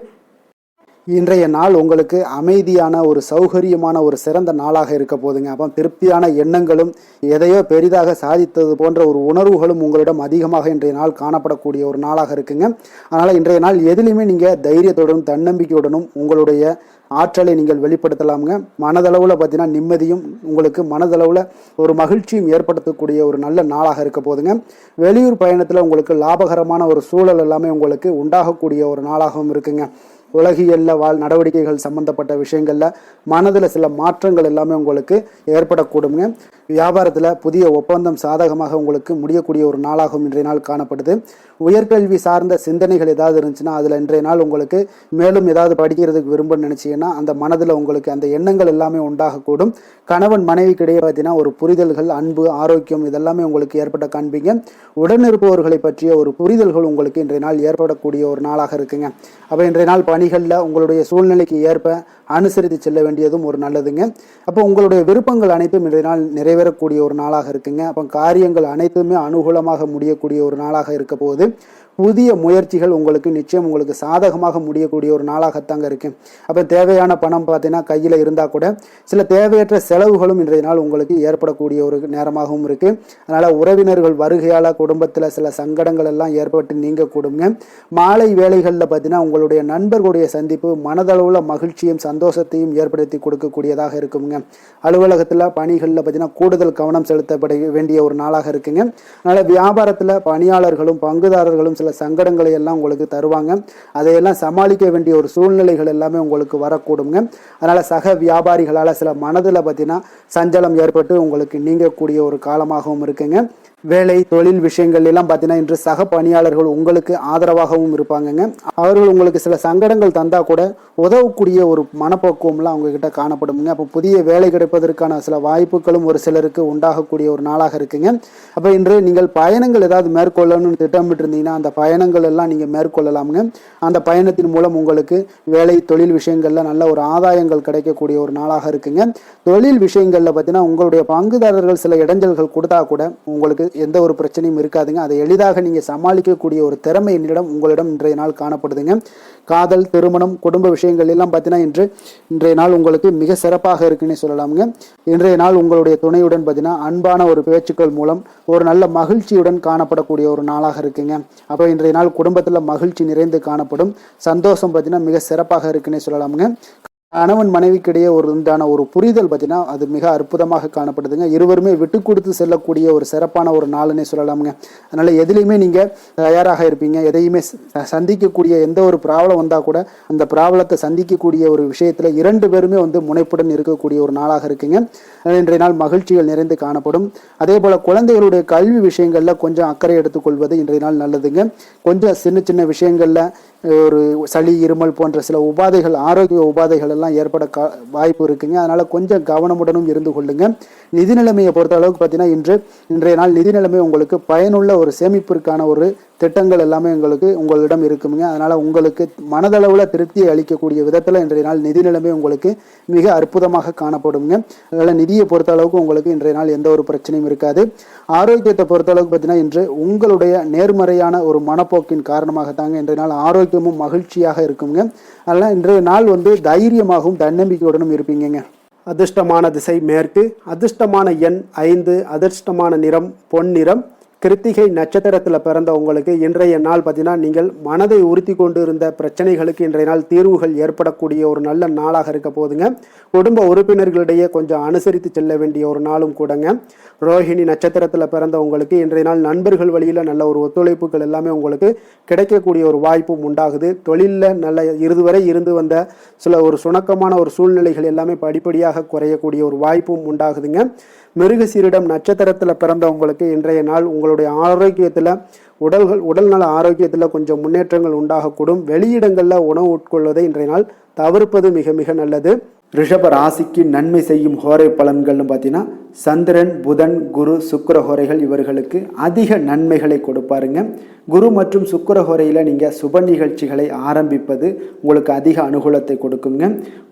இன்றைய நாள் உங்களுக்கு அமைதியான ஒரு சௌகரியமான ஒரு சிறந்த நாளாக இருக்க போதுங்க. அப்போ திருப்தியான எண்ணங்களும் எதையோ பெரிதாக சாதித்தது போன்ற ஒரு உணர்வுகளும் உங்களிடம் அதிகமாக இன்றைய நாள் காணப்படக்கூடிய ஒரு நாளாக இருக்குங்க. அதனால் இன்றைய நாள் எதிலையுமே நீங்கள் தைரியத்துடனும் தன்னம்பிக்கையுடனும் உங்களுடைய ஆற்றலை நீங்கள் வெளிப்படுத்தலாமுங்க. மனதளவில் பார்த்தீங்கன்னா நிம்மதியும் உங்களுக்கு மனதளவில் ஒரு மகிழ்ச்சியும் ஏற்படுத்தக்கூடிய ஒரு நல்ல நாளாக இருக்க போதுங்க. வெளியூர் பயணத்தில் உங்களுக்கு லாபகரமான ஒரு சூழல் எல்லாமே உங்களுக்கு உண்டாகக்கூடிய ஒரு நாளாகவும் இருக்குங்க. உலகியல்ல நடவடிக்கைகள் சம்பந்தப்பட்ட விஷயங்கள்ல மனதில் சில மாற்றங்கள் எல்லாமே உங்களுக்கு ஏற்படக்கூடுங்க. வியாபாரத்தில் புதிய ஒப்பந்தம் சாதகமாக உங்களுக்கு முடியக்கூடிய ஒரு நாளாகவும் இன்றைய நாள் காணப்படுது. உயர்கல்வி சார்ந்த சிந்தனைகள் ஏதாவது இருந்துச்சுன்னா அதில் இன்றைய நாள் உங்களுக்கு மேலும் ஏதாவது படிக்கிறதுக்கு விரும்புன்னு நினச்சிங்கன்னா அந்த மனதில் உங்களுக்கு அந்த எண்ணங்கள் எல்லாமே உண்டாகக்கூடும். கணவன் மனைவிக்கு இடையே பார்த்தீங்கன்னா ஒரு புரிதல்கள், அன்பு, ஆரோக்கியம் இதெல்லாமே உங்களுக்கு ஏற்பட்ட காண்பீங்க. உடனிருப்பவர்களை பற்றிய ஒரு புரிதல்கள் உங்களுக்கு இன்றைய நாள் ஏற்படக்கூடிய ஒரு நாளாக இருக்குங்க. அப்போ இன்றைய நாள் பணிகளில் உங்களுடைய சூழ்நிலைக்கு ஏற்ப அனுசரித்து செல்ல வேண்டியதும் ஒரு நல்லதுங்க. அப்போ உங்களுடைய விருப்பங்கள் அனைத்தும் இன்றைய நாள் நிறைவேறக்கூடிய ஒரு நாளாக இருக்குங்க. அப்போ காரியங்கள் அனைத்துமே அனுகூலமாக முடியக்கூடிய ஒரு நாளாக இருக்க போகுது. புதிய முயற்சிகள் உங்களுக்கு நிச்சயம் உங்களுக்கு சாதகமாக முடியக்கூடிய ஒரு நாளாகத்தாங்க இருக்கு. அப்போ தேவையான பணம் பார்த்தீங்கன்னா கையில் இருந்தால் கூட சில தேவையற்ற செலவுகளும் இன்றைய நாள் உங்களுக்கு ஏற்படக்கூடிய ஒரு நேரமாகவும் இருக்கு. அதனால உறவினர்கள் வருகையால் குடும்பத்தில் சில சங்கடங்கள் எல்லாம் ஏற்பட்டு நீங்கக்கூடுங்க. மாலை வேளைகளில் பார்த்தீங்கன்னா உங்களுடைய நண்பர்களுடைய சந்திப்பு மனதளவுல மகிழ்ச்சியும் சந்தோஷத்தையும் ஏற்படுத்தி கொடுக்கக்கூடியதாக இருக்குங்க. அலுவலகத்தில் பணிகளில் பார்த்தீங்கன்னா கூடுதல் கவனம் செலுத்தப்பட வேண்டிய ஒரு நாளாக இருக்குங்க. அதனால வியாபாரத்தில் பணியாளர்களும் பங்குதாரர்களும் சில சங்கடங்களை எல்லாம் உங்களுக்கு தருவாங்க. அதையெல்லாம் சமாளிக்க வேண்டிய ஒரு சூழ்நிலைகள் எல்லாமே உங்களுக்கு வரக்கூடுங்க. அதனால சக வியாபாரிகளால் சில மனதில் பார்த்தீங்கன்னா சஞ்சலம் ஏற்பட்டு உங்களுக்கு நீங்கக்கூடிய ஒரு காலமாகவும் இருக்குங்க. வேலை தொழில் விஷயங்கள் எல்லாம் பார்த்தீங்கன்னா இன்று சக பணியாளர்கள் உங்களுக்கு ஆதரவாகவும் இருப்பாங்கங்க. அவர்கள் உங்களுக்கு சில சங்கடங்கள் தந்தா கூட உதவக்கூடிய ஒரு மனப்போக்குவம்லாம் அவங்க கிட்ட காணப்படுங்க. அப்போ புதிய வேலை கிடைப்பதற்கான சில வாய்ப்புகளும் ஒரு சிலருக்கு உண்டாகக்கூடிய ஒரு நாளாக இருக்குங்க. அப்போ இன்று நீங்கள் பயணங்கள் ஏதாவது மேற்கொள்ளணும்னு திட்டமிட்டு இருந்தீங்கன்னா அந்த பயணங்கள் எல்லாம் நீங்கள் மேற்கொள்ளலாமுங்க. அந்த பயணத்தின் மூலம் உங்களுக்கு வேலை தொழில் விஷயங்கள்ல நல்ல ஒரு ஆதாயங்கள் கிடைக்கக்கூடிய ஒரு நாளாக இருக்குங்க. தொழில் விஷயங்கள்ல பார்த்தீங்கன்னா உங்களுடைய பங்குதாரர்கள் சில இடைஞ்சல்கள் கொடுத்தா கூட உங்களுக்கு எந்த ஒரு பிரச்சனையும் இருக்காதுங்க. அதை எளிதாக நீங்க சமாளிக்கக்கூடிய ஒரு திறமை உங்களிடம் இன்றைய நாள் காணப்படுதுங்க. காதல், திருமணம், குடும்ப விஷயங்கள் எல்லாம் பார்த்தீங்கன்னா இன்றைய நாள் உங்களுக்கு மிக சிறப்பாக இருக்குன்னு சொல்லலாமுங்க. இன்றைய நாள் உங்களுடைய துணையுடன் பார்த்தீங்கன்னா அன்பான ஒரு பேச்சுக்கள் மூலம் ஒரு நல்ல மகிழ்ச்சியுடன் காணப்படக்கூடிய ஒரு நாளாக இருக்குங்க. அப்போ இன்றைய நாள் குடும்பத்தில் மகிழ்ச்சி நிறைந்து காணப்படும். சந்தோஷம் பார்த்தீங்கன்னா மிக சிறப்பாக இருக்குன்னு சொல்லலாமுங்க. கணவன் மனைவிக்கு இடையே உண்டான ஒரு புரிதல் பார்த்தீங்கன்னா அது மிக அற்புதமாக காணப்படுதுங்க. இருவருமே விட்டு கொடுத்து செல்லக்கூடிய ஒரு சிறப்பான ஒரு நாளுன்னே சொல்லலாமுங்க. அதனால எதுலையுமே நீங்க தயாராக இருப்பீங்க. எதையுமே சந்திக்கக்கூடிய எந்த ஒரு ப்ராப்ளம் வந்தா கூட அந்த ப்ராப்ளத்தை சந்திக்கக்கூடிய ஒரு விஷயத்துல இரண்டு பேருமே முனைப்புடன் இருக்கக்கூடிய ஒரு நாளாக இருக்குங்க. இன்றைய நாள் மகிழ்ச்சிகள் நிறைந்து காணப்படும். அதே போல குழந்தைகளுடைய கல்வி விஷயங்கள்ல கொஞ்சம் அக்கறை எடுத்துக்கொள்வது இன்றைய நாள் நல்லதுங்க. கொஞ்சம் சின்ன சின்ன விஷயங்கள்ல ஒரு சளி, இருமல் போன்ற சில உபாதைகள், ஆரோக்கிய உபாதைகள் எல்லாம் ஏற்பட வாய்ப்பு இருக்குங்க. அதனால கொஞ்சம் கவனமுடனும் இருந்து கொள்ளுங்க. நிதி நிலைமையை பொறுத்த அளவுக்கு பார்த்தீங்கன்னா இன்றைய நாள் நிதி நிலைமை உங்களுக்கு பயனுள்ள ஒரு சேமிப்பிற்கான ஒரு திட்டங்கள் எல்லாமே உங்களிடம் இருக்குங்க. அதனால உங்களுக்கு மனதளவுல திருப்தியை அளிக்கக்கூடிய விதத்துல இன்றைய நாள் நிதி நிலைமை உங்களுக்கு மிக அற்புதமாக காணப்படுங்க. அதனால நிதியை பொறுத்த அளவுக்கு உங்களுக்கு இன்றைய நாள் எந்த ஒரு பிரச்சனையும் இருக்காது. ஆரோக்கியத்தை பொறுத்த அளவுக்கு பார்த்தீங்கன்னா இன்று உங்களுடைய நேர்மறையான ஒரு மனப்போக்கின் காரணமாகத்தாங்க இன்றைய நாள் ஆரோக்கியமும் மகிழ்ச்சியாக இருக்குங்க. அதனால இன்றைய நாள் தைரியமாகவும் தன்னம்பிக்கையுடனும் இருப்பீங்க. அதிர்ஷ்டமான திசை மேற்கு, அதிர்ஷ்டமான எண் 5, அதிர்ஷ்டமான நிறம் பொன்னிறம். கிருத்திகை நட்சத்திரத்தில் பிறந்த உங்களுக்கு இன்றைய நாள் பார்த்தீங்கன்னா நீங்கள் மனதை உறுத்தி கொண்டு இருந்த பிரச்சனைகளுக்கு இன்றைய நாள் தீர்வுகள் ஏற்படக்கூடிய ஒரு நல்ல நாளாக இருக்க போதுங்க. குடும்ப உறுப்பினர்களிடையே கொஞ்சம் அனுசரித்து செல்ல வேண்டிய ஒரு நாளும் கூடங்க. ரோஹிணி நட்சத்திரத்தில் பிறந்த உங்களுக்கு இன்றைய நாள் நண்பர்கள் வழியில் நல்ல ஒரு ஒத்துழைப்புகள் எல்லாமே உங்களுக்கு கிடைக்கக்கூடிய ஒரு வாய்ப்பும் உண்டாகுது. தொழிலில் நல்ல இதுவரை இருந்து வந்த சில ஒரு சுணக்கமான ஒரு சூழ்நிலைகள் எல்லாமே படிப்படியாக குறையக்கூடிய ஒரு வாய்ப்பும் உண்டாகுதுங்க. மிருகசீரிடம் நட்சத்திரத்தில் பிறந்தவங்களுக்கு இன்றைய நாள் உங்களுடைய ஆரோக்கியத்தில் உடல்நல ஆரோக்கியத்தில் கொஞ்சம் முன்னேற்றங்கள் உண்டாகக்கூடும். வெளியிடங்களில் உணவு உட்கொள்வதை இன்றைய நாள் தவிர்ப்பது மிக மிக நல்லது. ரிஷப ராசிக்கு நன்மை செய்யும் ஹோரை பலன்கள்னு பார்த்தீங்கன்னா சந்திரன், புதன், குரு, சுக்கிர ஹோரைகள் இவர்களுக்கு அதிக நன்மைகளை கொடுப்பாருங்க. குரு மற்றும் சுக்கிர ஹோரையில் நீங்கள் சுப நிகழ்ச்சிகளை ஆரம்பிப்பது உங்களுக்கு அதிக அனுகூலத்தை கொடுக்குங்க.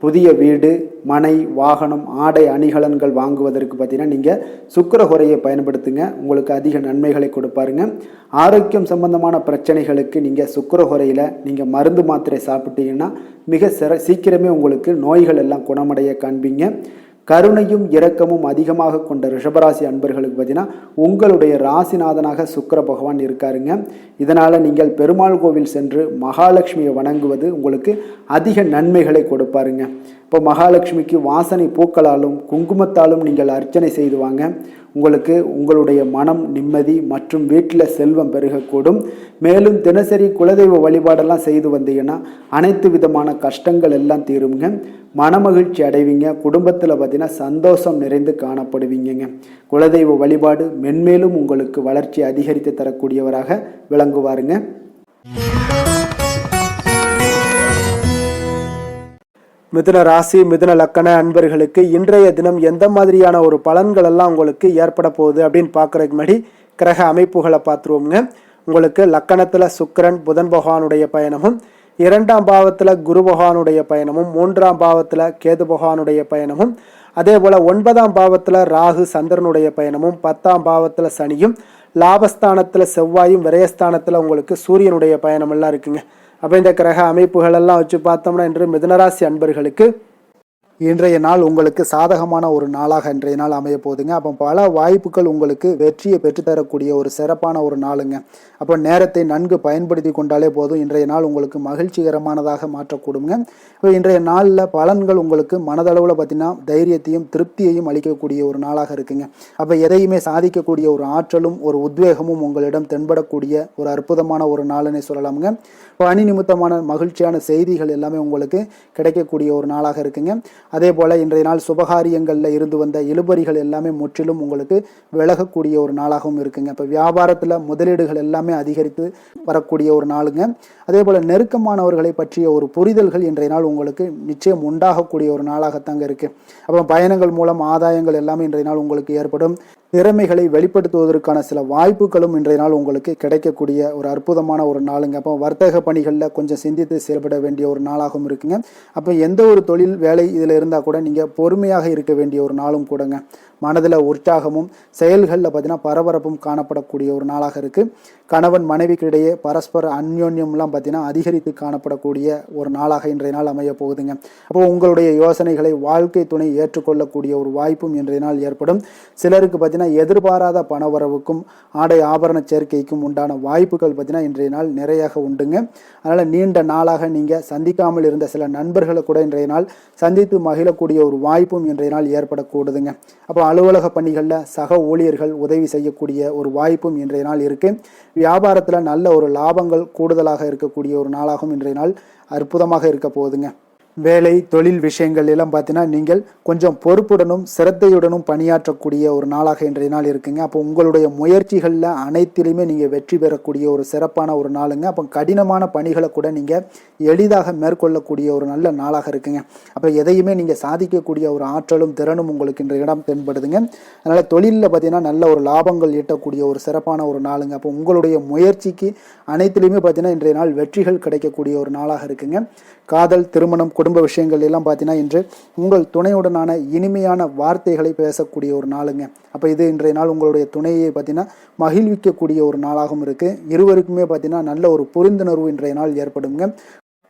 புதிய வீடு, மனை, வாகனம், ஆடை அணிகலன்கள் வாங்குவதற்கு பார்த்தீங்கன்னா நீங்கள் சுக்கிர ஹோரையை பயன்படுத்துங்க. உங்களுக்கு அதிக நன்மைகளை கொடுப்பாருங்க. ஆரோக்கியம் சம்பந்தமான பிரச்சனைகளுக்கு நீங்கள் சுக்கிர ஹோரையில் நீங்கள் மருந்து மாத்திரை சாப்பிட்டீங்கன்னா மிக சீக்கிரமே உங்களுக்கு நோய்கள் எல்லாம் குணமடைய காண்பீங்க. கருணையும் இரக்கமும் அதிகமாக கொண்ட ரிஷபராசி அன்பர்களுக்கு பார்த்தீங்கன்னா உங்களுடைய ராசிநாதனாக சுக்கிர பகவான் இருக்காருங்க. இதனால் நீங்கள் பெருமாள் கோவில் சென்று மகாலட்சுமியை வணங்குவது உங்களுக்கு அதிக நன்மைகளை கொடுப்பாருங்க. இப்போ மகாலட்சுமிக்கு வாசனை பூக்களாலும் குங்குமத்தாலும் நீங்கள் அர்ச்சனை செய்து வாங்க. உங்களுக்கு உங்களுடைய மனம் நிம்மதி மற்றும் வீட்டில் செல்வம் பெருகக்கூடும். மேலும் தினசரி குலதெய்வ வழிபாடெல்லாம் செய்து வந்தீங்கன்னா அனைத்து விதமான கஷ்டங்கள் எல்லாம் தீருங்க. மனமகிழ்ச்சி அடைவீங்க. குடும்பத்தில் பார்த்தீங்கன்னா சந்தோஷம் நிறைந்து காணப்படுவீங்க. குலதெய்வ வழிபாடு மென்மேலும் உங்களுக்கு வளர்ச்சி அதிகரித்து தரக்கூடியவராக விளங்குவாருங்க. மிதுன ராசி மிதுன லக்கண அன்பர்களுக்கு இன்றைய தினம் எந்த மாதிரியான ஒரு பலன்கள் எல்லாம் உங்களுக்கு ஏற்பட போகுது அப்படின்னு பார்க்குறதுக்கு முன்னாடி கிரக அமைப்புகளை பார்த்துருவோங்க. உங்களுக்கு லக்கணத்தில் சுக்கிரன் புதன் பகவானுடைய பயணமும், 2ஆம் பாவத்தில் குரு பகவானுடைய பயணமும், 3ஆம் பாவத்தில் கேது பகவானுடைய பயணமும், அதே போல் 9ஆம் பாவத்தில் ராகு சந்திரனுடைய பயணமும், 10ஆம் பாவத்தில் சனியும், லாபஸ்தானத்தில் செவ்வாயும், விரயஸ்தானத்தில் உங்களுக்கு சூரியனுடைய பயணம் எல்லாம் இருக்குங்க. அப்போ இந்த கிரக அமைப்புகள் எல்லாம் வச்சு பார்த்தோம்னா இன்று மிதுனராசி அன்பர்களுக்கு இன்றைய நாள் உங்களுக்கு சாதகமான ஒரு நாளாக இன்றைய நாள் அமைய போகுதுங்க. அப்போ பல வாய்ப்புகள் உங்களுக்கு வெற்றியை பெற்றுத்தரக்கூடிய ஒரு சிறப்பான ஒரு நாளுங்க. அப்போ நேரத்தை நன்கு பயன்படுத்தி கொண்டாலே போதும், இன்றைய நாள் உங்களுக்கு மகிழ்ச்சிகரமானதாக மாற்றக்கூடுங்க. இப்போ இன்றைய நாளில் பலன்கள் உங்களுக்கு மனதளவில் பார்த்தீங்கன்னா தைரியத்தையும் திருப்தியையும் அளிக்கக்கூடிய ஒரு நாளாக இருக்குங்க. அப்போ எதையுமே சாதிக்கக்கூடிய ஒரு ஆற்றலும் ஒரு உத்வேகமும் உங்களிடம் தென்படக்கூடிய ஒரு அற்புதமான ஒரு நாளுன்னே சொல்லலாமுங்க. பணி நிமித்தமான மகிழ்ச்சியான செய்திகள் எல்லாமே உங்களுக்கு கிடைக்கக்கூடிய ஒரு நாளாக இருக்குங்க. அதே போல் இன்றைய நாள் சுபகாரியங்களில் இருந்து வந்த இழுபறிகள் எல்லாமே முற்றிலும் உங்களுக்கு விலகக்கூடிய ஒரு நாளாகவும் இருக்குங்க. இப்போ வியாபாரத்தில் முதலீடுகள் எல்லாமே அதிகரித்து வரக்கூடிய ஒரு நாளுங்க. அதே போல் நெருக்கமானவர்களை பற்றிய ஒரு புரிதல்கள் இன்றைய நாள் உங்களுக்கு நிச்சயம் உண்டாகக்கூடிய ஒரு நாளாகத்தாங்க இருக்குது. அப்போ பயணங்கள் மூலம் ஆதாயங்கள் எல்லாமே இன்றைய நாள் உங்களுக்கு ஏற்படும். திறமைகளை வெளிப்படுத்துவதற்கான சில வாய்ப்புகளும் இன்றைய நாள் உங்களுக்கு கிடைக்கக்கூடிய ஒரு அற்புதமான ஒரு நாளுங்க. அப்போ வர்த்தக பணிகளில் கொஞ்சம் சிந்தித்து செயல்பட வேண்டிய ஒரு நாளாகவும் இருக்குங்க. அப்போ எந்த ஒரு தொழில் வேலை இதில் இருந்தால் கூட நீங்கள் பொறுமையாக இருக்க வேண்டிய ஒரு நாளும் கூடங்க. மனதில் உற்சாகமும் செயல்களில் பார்த்தீங்கன்னா பரபரப்பும் காணப்படக்கூடிய ஒரு நாளாக இருக்குது. கணவன் மனைவிக்கிடையே பரஸ்பர அந்யோன்யம்லாம் பார்த்தீங்கன்னா அதிகரித்து காணப்படக்கூடிய ஒரு நாளாக இன்றைய நாள் அமைய போகுதுங்க. அப்போ உங்களுடைய யோசனைகளை வாழ்க்கை துணை ஏற்றுக்கொள்ளக்கூடிய ஒரு வாய்ப்பும் இன்றைய நாள் ஏற்படும். சிலருக்கு பார்த்தீங்கன்னா எதிர்பாராத பணவரவுக்கும் ஆடை ஆபரண சேர்க்கைக்கும் உண்டான வாய்ப்புகள் பார்த்தீங்கன்னா இன்றைய நாள் நிறையாக உண்டுங்க. அதனால் நீண்ட நாளாக நீங்கள் சந்திக்காமல் இருந்த சில நண்பர்களை கூட இன்றைய நாள் சந்தித்து மகிழக்கூடிய ஒரு வாய்ப்பும் இன்றைய நாள் ஏற்படக்கூடுதுங்க. அப்போ அலுவலக பணிகளில் சக ஊழியர்கள் உதவி செய்யக்கூடிய ஒரு வாய்ப்பும் இன்றைய நாள் இருக்குது. வியாபாரத்தில் நல்ல ஒரு லாபங்கள் கூடுதலாக இருக்கக்கூடிய ஒரு நாளாகவும் இன்றைய நாள் அற்புதமாக இருக்க போகுதுங்க. வேலை தொழில் விஷயங்கள் எல்லாம் பார்த்தீங்கன்னா நீங்கள் கொஞ்சம் பொறுப்புடனும் சிரத்தையுடனும் பணியாற்றக்கூடிய ஒரு நாளாக இன்றைய நாள் இருக்குங்க. அப்போ உங்களுடைய முயற்சிகளில் அனைத்திலுமே நீங்கள் வெற்றி பெறக்கூடிய ஒரு சிறப்பான ஒரு நாளுங்க. அப்போ கடினமான பணிகளை கூட நீங்கள் எளிதாக மேற்கொள்ளக்கூடிய ஒரு நல்ல நாளாக இருக்குங்க. அப்போ எதையுமே நீங்கள் சாதிக்கக்கூடிய ஒரு ஆற்றலும் திறனும் உங்களுக்கு இன்றைய இடம் தென்படுதுங்க. அதனால் தொழிலில் பார்த்தீங்கன்னா நல்ல ஒரு லாபங்கள் ஈட்டக்கூடிய ஒரு சிறப்பான ஒரு நாளுங்க. அப்போ உங்களுடைய முயற்சிக்கு அனைத்திலுமே பார்த்தீங்கன்னா இன்றைய நாள் வெற்றிகள் கிடைக்கக்கூடிய ஒரு நாளாக இருக்குங்க. காதல் திருமணம் குடும்ப விஷயங்கள் எல்லாம் பார்த்தீங்கன்னா இன்று உங்கள் துணையுடனான இனிமையான வார்த்தைகளை பேசக்கூடிய ஒரு நாளுங்க. அப்போ இது இன்றைய நாள் உங்களுடைய துணையை பார்த்தீங்கன்னா மகிழ்விக்கக்கூடிய ஒரு நாளாகவும் இருக்குது. இருவருக்குமே பார்த்தீங்கன்னா நல்ல ஒரு புரிந்துணர்வு இன்றைய நாள் ஏற்படுங்க.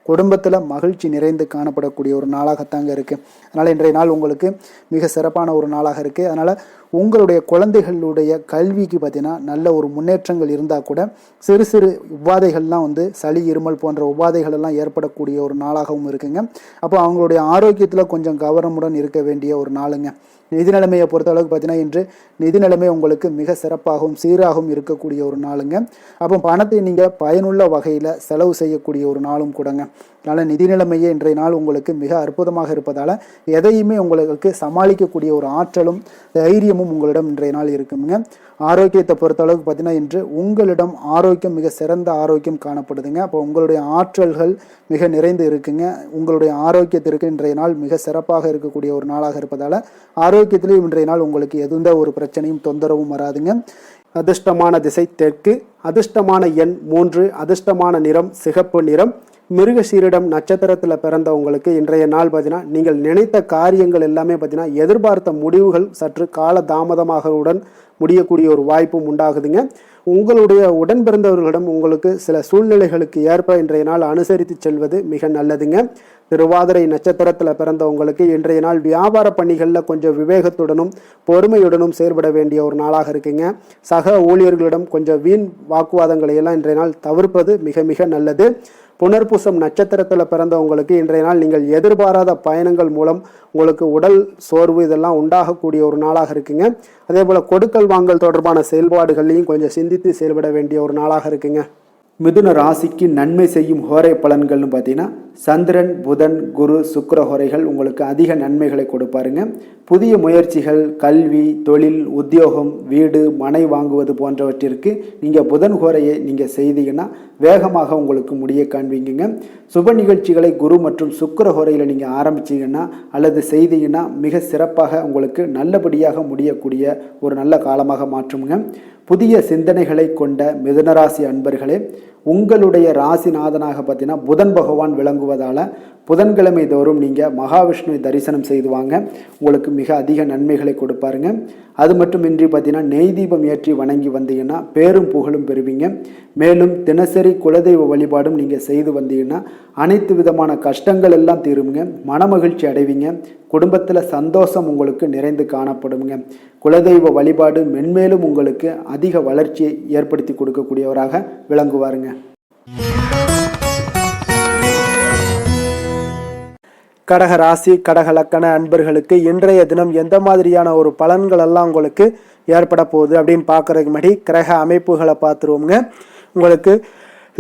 குடும்பத்தில் மகிழ்ச்சி நிறைந்து காணப்படக்கூடிய ஒரு நாளாகத்தாங்க இருக்குது. அதனால் இன்றைய நாள் உங்களுக்கு மிக சிறப்பான ஒரு நாளாக இருக்குது. அதனால் உங்களுடைய குழந்தைகளுடைய கல்விக்கு பார்த்தீங்கன்னா நல்ல ஒரு முன்னேற்றங்கள் இருந்தால் கூட சிறு சிறு உபாதைகள்லாம் சளி இருமல் போன்ற உபாதைகள் எல்லாம் ஏற்படக்கூடிய ஒரு நாளாகவும் இருக்குங்க. அப்போ அவங்களுடைய ஆரோக்கியத்தில் கொஞ்சம் கவனமுடன் இருக்க வேண்டிய ஒரு நாளுங்க. நிதி நிலைமையை பொறுத்த அளவுக்கு பார்த்தீங்கன்னா இன்று நிதி நிலைமை உங்களுக்கு மிக சிறப்பாகவும் சீராகவும் இருக்கக்கூடிய ஒரு நாளுங்க. அப்போ பணத்தை நீங்கள் பயனுள்ள வகையில் செலவு செய்யக்கூடிய ஒரு நாளும் கூடங்க. அதனால் நிதி நிலைமையே இன்றைய நாள் உங்களுக்கு மிக அற்புதமாக இருப்பதால் எதையுமே உங்களுக்கு சமாளிக்கக்கூடிய ஒரு ஆற்றலும் தைரியமும் உங்களிடம் இன்றைய நாள் இருக்குங்க. ஆரோக்கியத்தை பொறுத்த அளவுக்கு பார்த்தீங்கன்னா இன்று உங்களிடம் ஆரோக்கியம் மிக சிறந்த ஆரோக்கியம் காணப்படுதுங்க. அப்போ உங்களுடைய ஆற்றல்கள் மிக நிறைந்து இருக்குங்க. உங்களுடைய ஆரோக்கியத்திற்கு இன்றைய நாள் மிக சிறப்பாக இருக்கக்கூடிய ஒரு நாளாக இருப்பதால் ஆரோக்கியத்திலேயும் இன்றைய நாள் உங்களுக்கு எந்த ஒரு பிரச்சனையும் தொந்தரவும் வராதுங்க. அதிர்ஷ்டமான திசை தெற்கு, அதிர்ஷ்டமான எண் 3, அதிர்ஷ்டமான நிறம் சிகப்பு நிறம். மிருகசீரிடம் நட்சத்திரத்தில் பிறந்தவங்களுக்கு இன்றைய நாள் பார்த்தீங்கன்னா நீங்கள் நினைத்த காரியங்கள் எல்லாமே பார்த்தீங்கன்னா எதிர்பார்த்த முடிவுகள் சற்று கால தாமதமாகவுடன் முடியக்கூடிய ஒரு வாய்ப்பும் உண்டாகுதுங்க. உங்களுடைய உடன் பிறந்தவர்களிடம் உங்களுக்கு சில சூழ்நிலைகளுக்கு ஏற்ப இன்றைய நாள் அனுசரித்து செல்வது மிக நல்லதுங்க. திருவாதிரை நட்சத்திரத்தில் பிறந்தவங்களுக்கு இன்றைய நாள் வியாபார பணிகளில் கொஞ்சம் விவேகத்துடனும் பொறுமையுடனும் செயல்பட வேண்டிய ஒரு நாளாக இருக்குங்க. சக ஊழியர்களிடம் கொஞ்சம் வீண் வாக்குவாதங்களை எல்லாம் இன்றைய நாள் தவிர்ப்பது மிக மிக நல்லது. புனர்பூசம் நட்சத்திரத்தில் பிறந்தவங்களுக்கு இன்றைய நாள் நீங்கள் எதிர்பாராத பயணங்கள் மூலம் உங்களுக்கு உடல் சோர்வு இதெல்லாம் உண்டாகக்கூடிய ஒரு நாளாக இருக்குங்க. அதே போல் கொடுக்கல் வாங்கல் தொடர்பான செயல்பாடுகளையும் கொஞ்சம் சிந்தித்து செயல்பட வேண்டிய ஒரு நாளாக இருக்குங்க. மிதுன ராசிக்கு நன்மை செய்யும் ஹோரை பலன்கள்னு பார்த்தீங்கன்னா சந்திரன், புதன், குரு, சுக்கிர ஹோரைகள் உங்களுக்கு அதிக நன்மைகளை கொடுப்பாருங்க. புதிய முயற்சிகள், கல்வி, தொழில், உத்தியோகம், வீடு, மனை வாங்குவது போன்றவற்றிற்கு நீங்கள் புதன் ஹோரையை நீங்கள் செய்தீங்கன்னா வேகமாக உங்களுக்கு முடிய காண்பீங்க. சுப நிகழ்ச்சிகளை குரு மற்றும் சுக்கிர ஹோரையில் நீங்கள் ஆரம்பிச்சிங்கன்னா அல்லது செய்தீங்கன்னா மிக சிறப்பாக உங்களுக்கு நல்லபடியாக முடியக்கூடிய ஒரு நல்ல காலமாக மாற்றுங்க. புதிய சிந்தனைகளை கொண்ட மிதுனராசி அன்பர்களே, உங்களுடைய ராசிநாதனாக பார்த்தீங்கன்னா புதன் பகவான் விளங்குவதால் புதன்கிழமை தோறும் நீங்கள் மகாவிஷ்ணுவை தரிசனம் செய்து வாங்க, உங்களுக்கு மிக அதிக நன்மைகளை கொடுப்பாருங்க. அது மட்டுமின்றி பார்த்தீங்கன்னா நெய் தீபம் ஏற்றி வணங்கி வந்தீங்கன்னா பேரும் புகழும் பெறுவீங்க. மேலும் தினசரி குலதெய்வ வழிபாடும் நீங்கள் செய்து வந்தீங்கன்னா அனைத்து விதமான கஷ்டங்கள் எல்லாம் தீருங்க, மனமகிழ்ச்சி அடைவீங்க, குடும்பத்தில் சந்தோஷம் உங்களுக்கு நிறைந்து காணப்படுங்க. குலதெய்வ வழிபாடு மென்மேலும் உங்களுக்கு அதிக வளர்ச்சியை ஏற்படுத்தி கொடுக்கக்கூடியவராக விளங்குவாருங்க. கடக ராசி கடக லக்கண அன்பர்களுக்கு இன்றைய தினம் எந்த மாதிரியான ஒரு பலன்கள் எல்லாம் உங்களுக்கு ஏற்பட போகுது அப்படின்னு பார்க்கறதுக்கு முன்னாடி கிரக அமைப்புகளை பார்த்துருவோங்க. உங்களுக்கு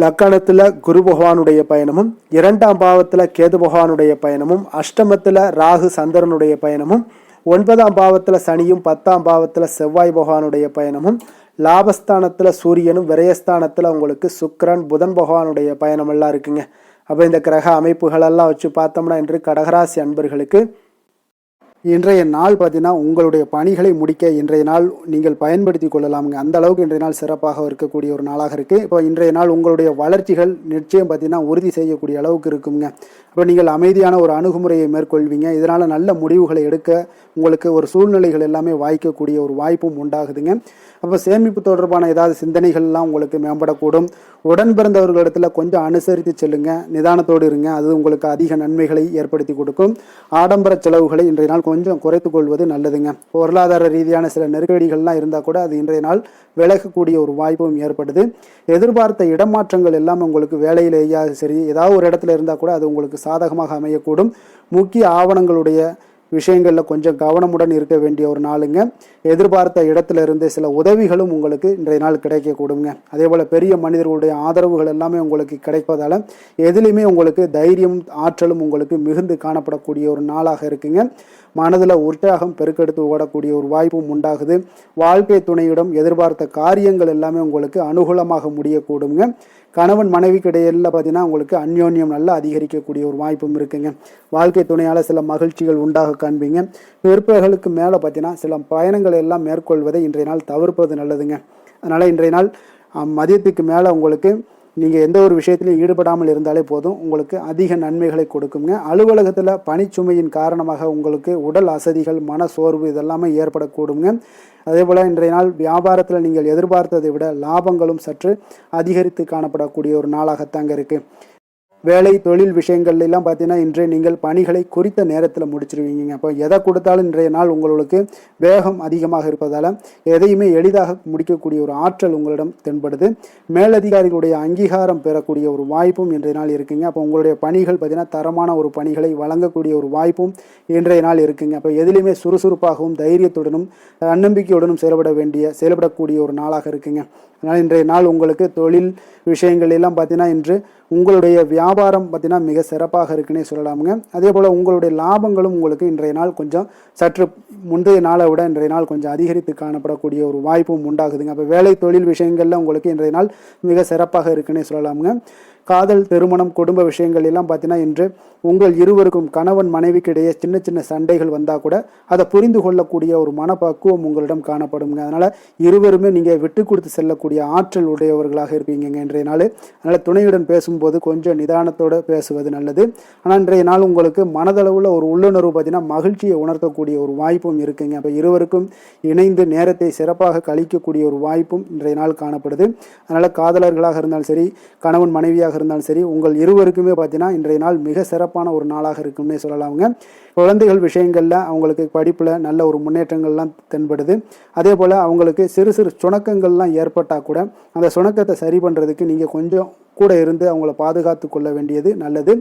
லக்கணத்தில் குரு பகவானுடைய பயணமும், 2ஆம் பாவத்தில் கேது பகவானுடைய பயணமும், அஷ்டமத்தில் ராகு சந்திரனுடைய பயணமும், 9ஆம் பாவத்தில் சனியும், 10ஆம் பாவத்தில் செவ்வாய் பகவானுடைய பயணமும், லாபஸ்தானத்தில் சூரியனும், விரயஸ்தானத்தில் உங்களுக்கு சுக்கிரன் புதன் பகவானுடைய பயணமெல்லாம் இருக்குங்க. அப்போ இந்த கிரக அமைப்புகளெல்லாம் வச்சு பார்த்தோம்னா இன்று கடகராசி அன்பர்களுக்கு இன்றைய நாள் பார்த்தீங்கன்னா உங்களுடைய பணிகளை முடிக்க இன்றைய நாள் நீங்கள் பயன்படுத்தி கொள்ளலாமுங்க. அந்த அளவுக்கு இன்றைய நாள் சிறப்பாக இருக்கக்கூடிய ஒரு நாளாக இருக்குது. இப்போ இன்றைய நாள் உங்களுடைய வளர்ச்சிகள் நிச்சயம் பார்த்தீங்கன்னா உறுதி செய்யக்கூடிய அளவுக்கு இருக்குங்க. இப்போ நீங்கள் அமைதியான ஒரு அணுகுமுறையை மேற்கொள்வீங்க. இதனால் நல்ல முடிவுகளை எடுக்க உங்களுக்கு ஒரு சூழ்நிலைகள் எல்லாமே வாய்க்கக்கூடிய ஒரு வாய்ப்பும் உண்டாகுதுங்க. அப்போ சேமிப்பு தொடர்பான ஏதாவது சிந்தனைகள்லாம் உங்களுக்கு மேம்படக்கூடும். உடன் பிறந்தவர்களிடத்தில் கொஞ்சம் அனுசரித்து செல்லுங்க, நிதானத்தோடு இருங்க, அது உங்களுக்கு அதிக நன்மைகளை ஏற்படுத்தி கொடுக்கும். ஆடம்பர செலவுகளை இன்றைய நாள் கொஞ்சம் குறைத்து கொள்வது நல்லதுங்க. பொருளாதார ரீதியான சில நெருக்கடிகள்லாம் இருந்தால் கூட அது இன்றைய நாள் விலகக்கூடிய ஒரு வாய்ப்பும் ஏற்படுது. எதிர்பார்த்த இடமாற்றங்கள் எல்லாம் உங்களுக்கு வேலையிலேயா சரி ஏதாவது ஒரு இடத்துல இருந்தால் கூட அது உங்களுக்கு சாதகமாக அமையக்கூடும். முக்கிய ஆவணங்களுடைய விஷயங்களில் கொஞ்சம் கவனமுடன் இருக்க வேண்டிய ஒரு நாளுங்க. எதிர்பார்த்த இடத்துல இருந்து சில உதவிகளும் உங்களுக்கு இன்றைய நாள் கிடைக்கக்கூடுங்க. அதே போல் பெரிய மனிதர்களுடைய ஆதரவுகள் எல்லாமே உங்களுக்கு கிடைப்பதால் எதுலேயுமே உங்களுக்கு தைரியம் ஆற்றலும் உங்களுக்கு மிகுந்து காணப்படக்கூடிய ஒரு நாளாக இருக்குங்க. மனதில் உற்சாகம் பெருக்கெடுத்து ஓடக்கூடிய ஒரு வாய்ப்பும் உண்டாகுது. வாழ்க்கை துணையிடம் எதிர்பார்த்த காரியங்கள் எல்லாமே உங்களுக்கு அனுகூலமாக முடியக்கூடுங்க. கணவன் மனைவிக்கு இடையில பார்த்தீங்கன்னா உங்களுக்கு அந்யோன்யம் நல்லா அதிகரிக்கக்கூடிய ஒரு வாய்ப்பும் இருக்குங்க. வாழ்க்கை துணையால் சில மகிழ்ச்சிகள் உண்டாக காண்பீங்க. பிற்பகலுக்கு மேலே பார்த்தீங்கன்னா சில பயணங்கள் எல்லாம் மேற்கொள்வதை இன்றைய நாள் தவிர்ப்பது நல்லதுங்க. அதனால் இன்றைய நாள் மதியத்துக்கு மேலே உங்களுக்கு நீங்கள் எந்த ஒரு விஷயத்திலையும் ஈடுபடாமல் இருந்தாலே போதும், உங்களுக்கு அதிக நன்மைகளை கொடுக்குங்க. அலுவலகத்தில் பணிச்சுமையின் காரணமாக உங்களுக்கு உடல் அசதிகள், மன சோர்வு இதெல்லாமே ஏற்படக்கூடுங்க. அதே போல் இன்றைய நாள் வியாபாரத்தில் நீங்கள் எதிர்பார்த்ததை விட லாபங்களும் சற்று அதிகரித்து காணப்படக்கூடிய ஒரு நாளாகத்தாங்க இருக்குது. வேலை தொழில் விஷயங்கள்லாம் பார்த்தீங்கன்னா இன்று நீங்கள் பணிகளை குறித்த நேரத்தில் முடிச்சிருவீங்க. அப்போ எதை கொடுத்தாலும் இன்றைய நாள் உங்களுக்கு வேகம் அதிகமாக இருப்பதால் எதையுமே எளிதாக முடிக்கக்கூடிய ஒரு ஆற்றல் உங்களிடம் தென்படுது. மேலதிகாரிகளுடைய அங்கீகாரம் பெறக்கூடிய ஒரு வாய்ப்பும் இன்றைய நாள் இருக்குங்க. அப்போ உங்களுடைய பணிகள் பார்த்தீங்கன்னா தரமான ஒரு பணிகளை வழங்கக்கூடிய ஒரு வாய்ப்பும் இன்றைய நாள் இருக்குங்க. அப்போ எதிலையுமே சுறுசுறுப்பாகவும் தைரியத்துடனும் தன்னம்பிக்கையுடனும் செயல்படக்கூடிய ஒரு நாளாக இருக்குங்க. அதனால் இன்றைய நாள் உங்களுக்கு தொழில் விஷயங்கள் எல்லாம் பார்த்தீங்கன்னா இன்று உங்களுடைய வியாபாரம் பார்த்தீங்கன்னா மிக சிறப்பாக இருக்குன்னே சொல்லலாமுங்க. அதே போல் உங்களுடைய லாபங்களும் உங்களுக்கு இன்றைய நாள் கொஞ்சம் சற்று முந்தைய நாளை விட இன்றைய நாள் கொஞ்சம் அதிகரித்து காணப்படக்கூடிய ஒரு வாய்ப்பும் உண்டாகுதுங்க. அப்போ வேலை தொழில் விஷயங்களில் உங்களுக்கு இன்றைய நாள் மிக சிறப்பாக இருக்குன்னே சொல்லலாமுங்க. காதல், திருமணம், குடும்ப விஷயங்கள் எல்லாம் பார்த்தீங்கன்னா இன்று உங்கள் இருவருக்கும் கணவன் மனைவிக்கு இடையே சின்ன சின்ன சண்டைகள் வந்தால் கூட அதை புரிந்து கொள்ளக்கூடிய ஒரு மனப்பக்குவம் உங்களிடம் காணப்படுங்க. அதனால் இருவருமே நீங்கள் விட்டு கொடுத்து செல்லக்கூடிய ஆற்றல் உடையவர்களாக இருப்பீங்க இன்றைய நாள். அதனால் துணையுடன் பேசும்போது கொஞ்சம் நிதானத்தோடு பேசுவது நல்லது. ஆனால் இன்றைய நாள் உங்களுக்கு மனதளவில் ஒரு உள்ளுணர்வு பார்த்தீங்கன்னா மகிழ்ச்சியை உணர்த்தக்கூடிய ஒரு வாய்ப்பும் இருக்குங்க. அப்போ இருவருக்கும் இணைந்து நேரத்தை சிறப்பாக கழிக்கக்கூடிய ஒரு வாய்ப்பும் இன்றைய நாள் காணப்படுது. அதனால் காதலர்களாக இருந்தாலும் சரி, கணவன் மனைவியாக இருந்தாலும் சரி, உங்கள் இருவருக்குமே பார்த்தீங்கன்னா இன்றைய நாள் மிக சிறப்பான ஒரு நாளாக இருக்கும்னே சொல்லலாமுங்க. குழந்தைகள் விஷயங்களில் அவங்களுக்கு படிப்பில் நல்ல ஒரு முன்னேற்றங்கள்லாம் தென்படுது. அதே போல் அவங்களுக்கு சிறு சிறு சுணக்கங்கள்லாம் ஏற்பட்டால் கூட அந்த சுணக்கத்தை சரி பண்ணுறதுக்கு நீங்கள் கொஞ்சம் கூட இருந்து அவங்கள பாதுகாத்து கொள்ள வேண்டியது நல்லது.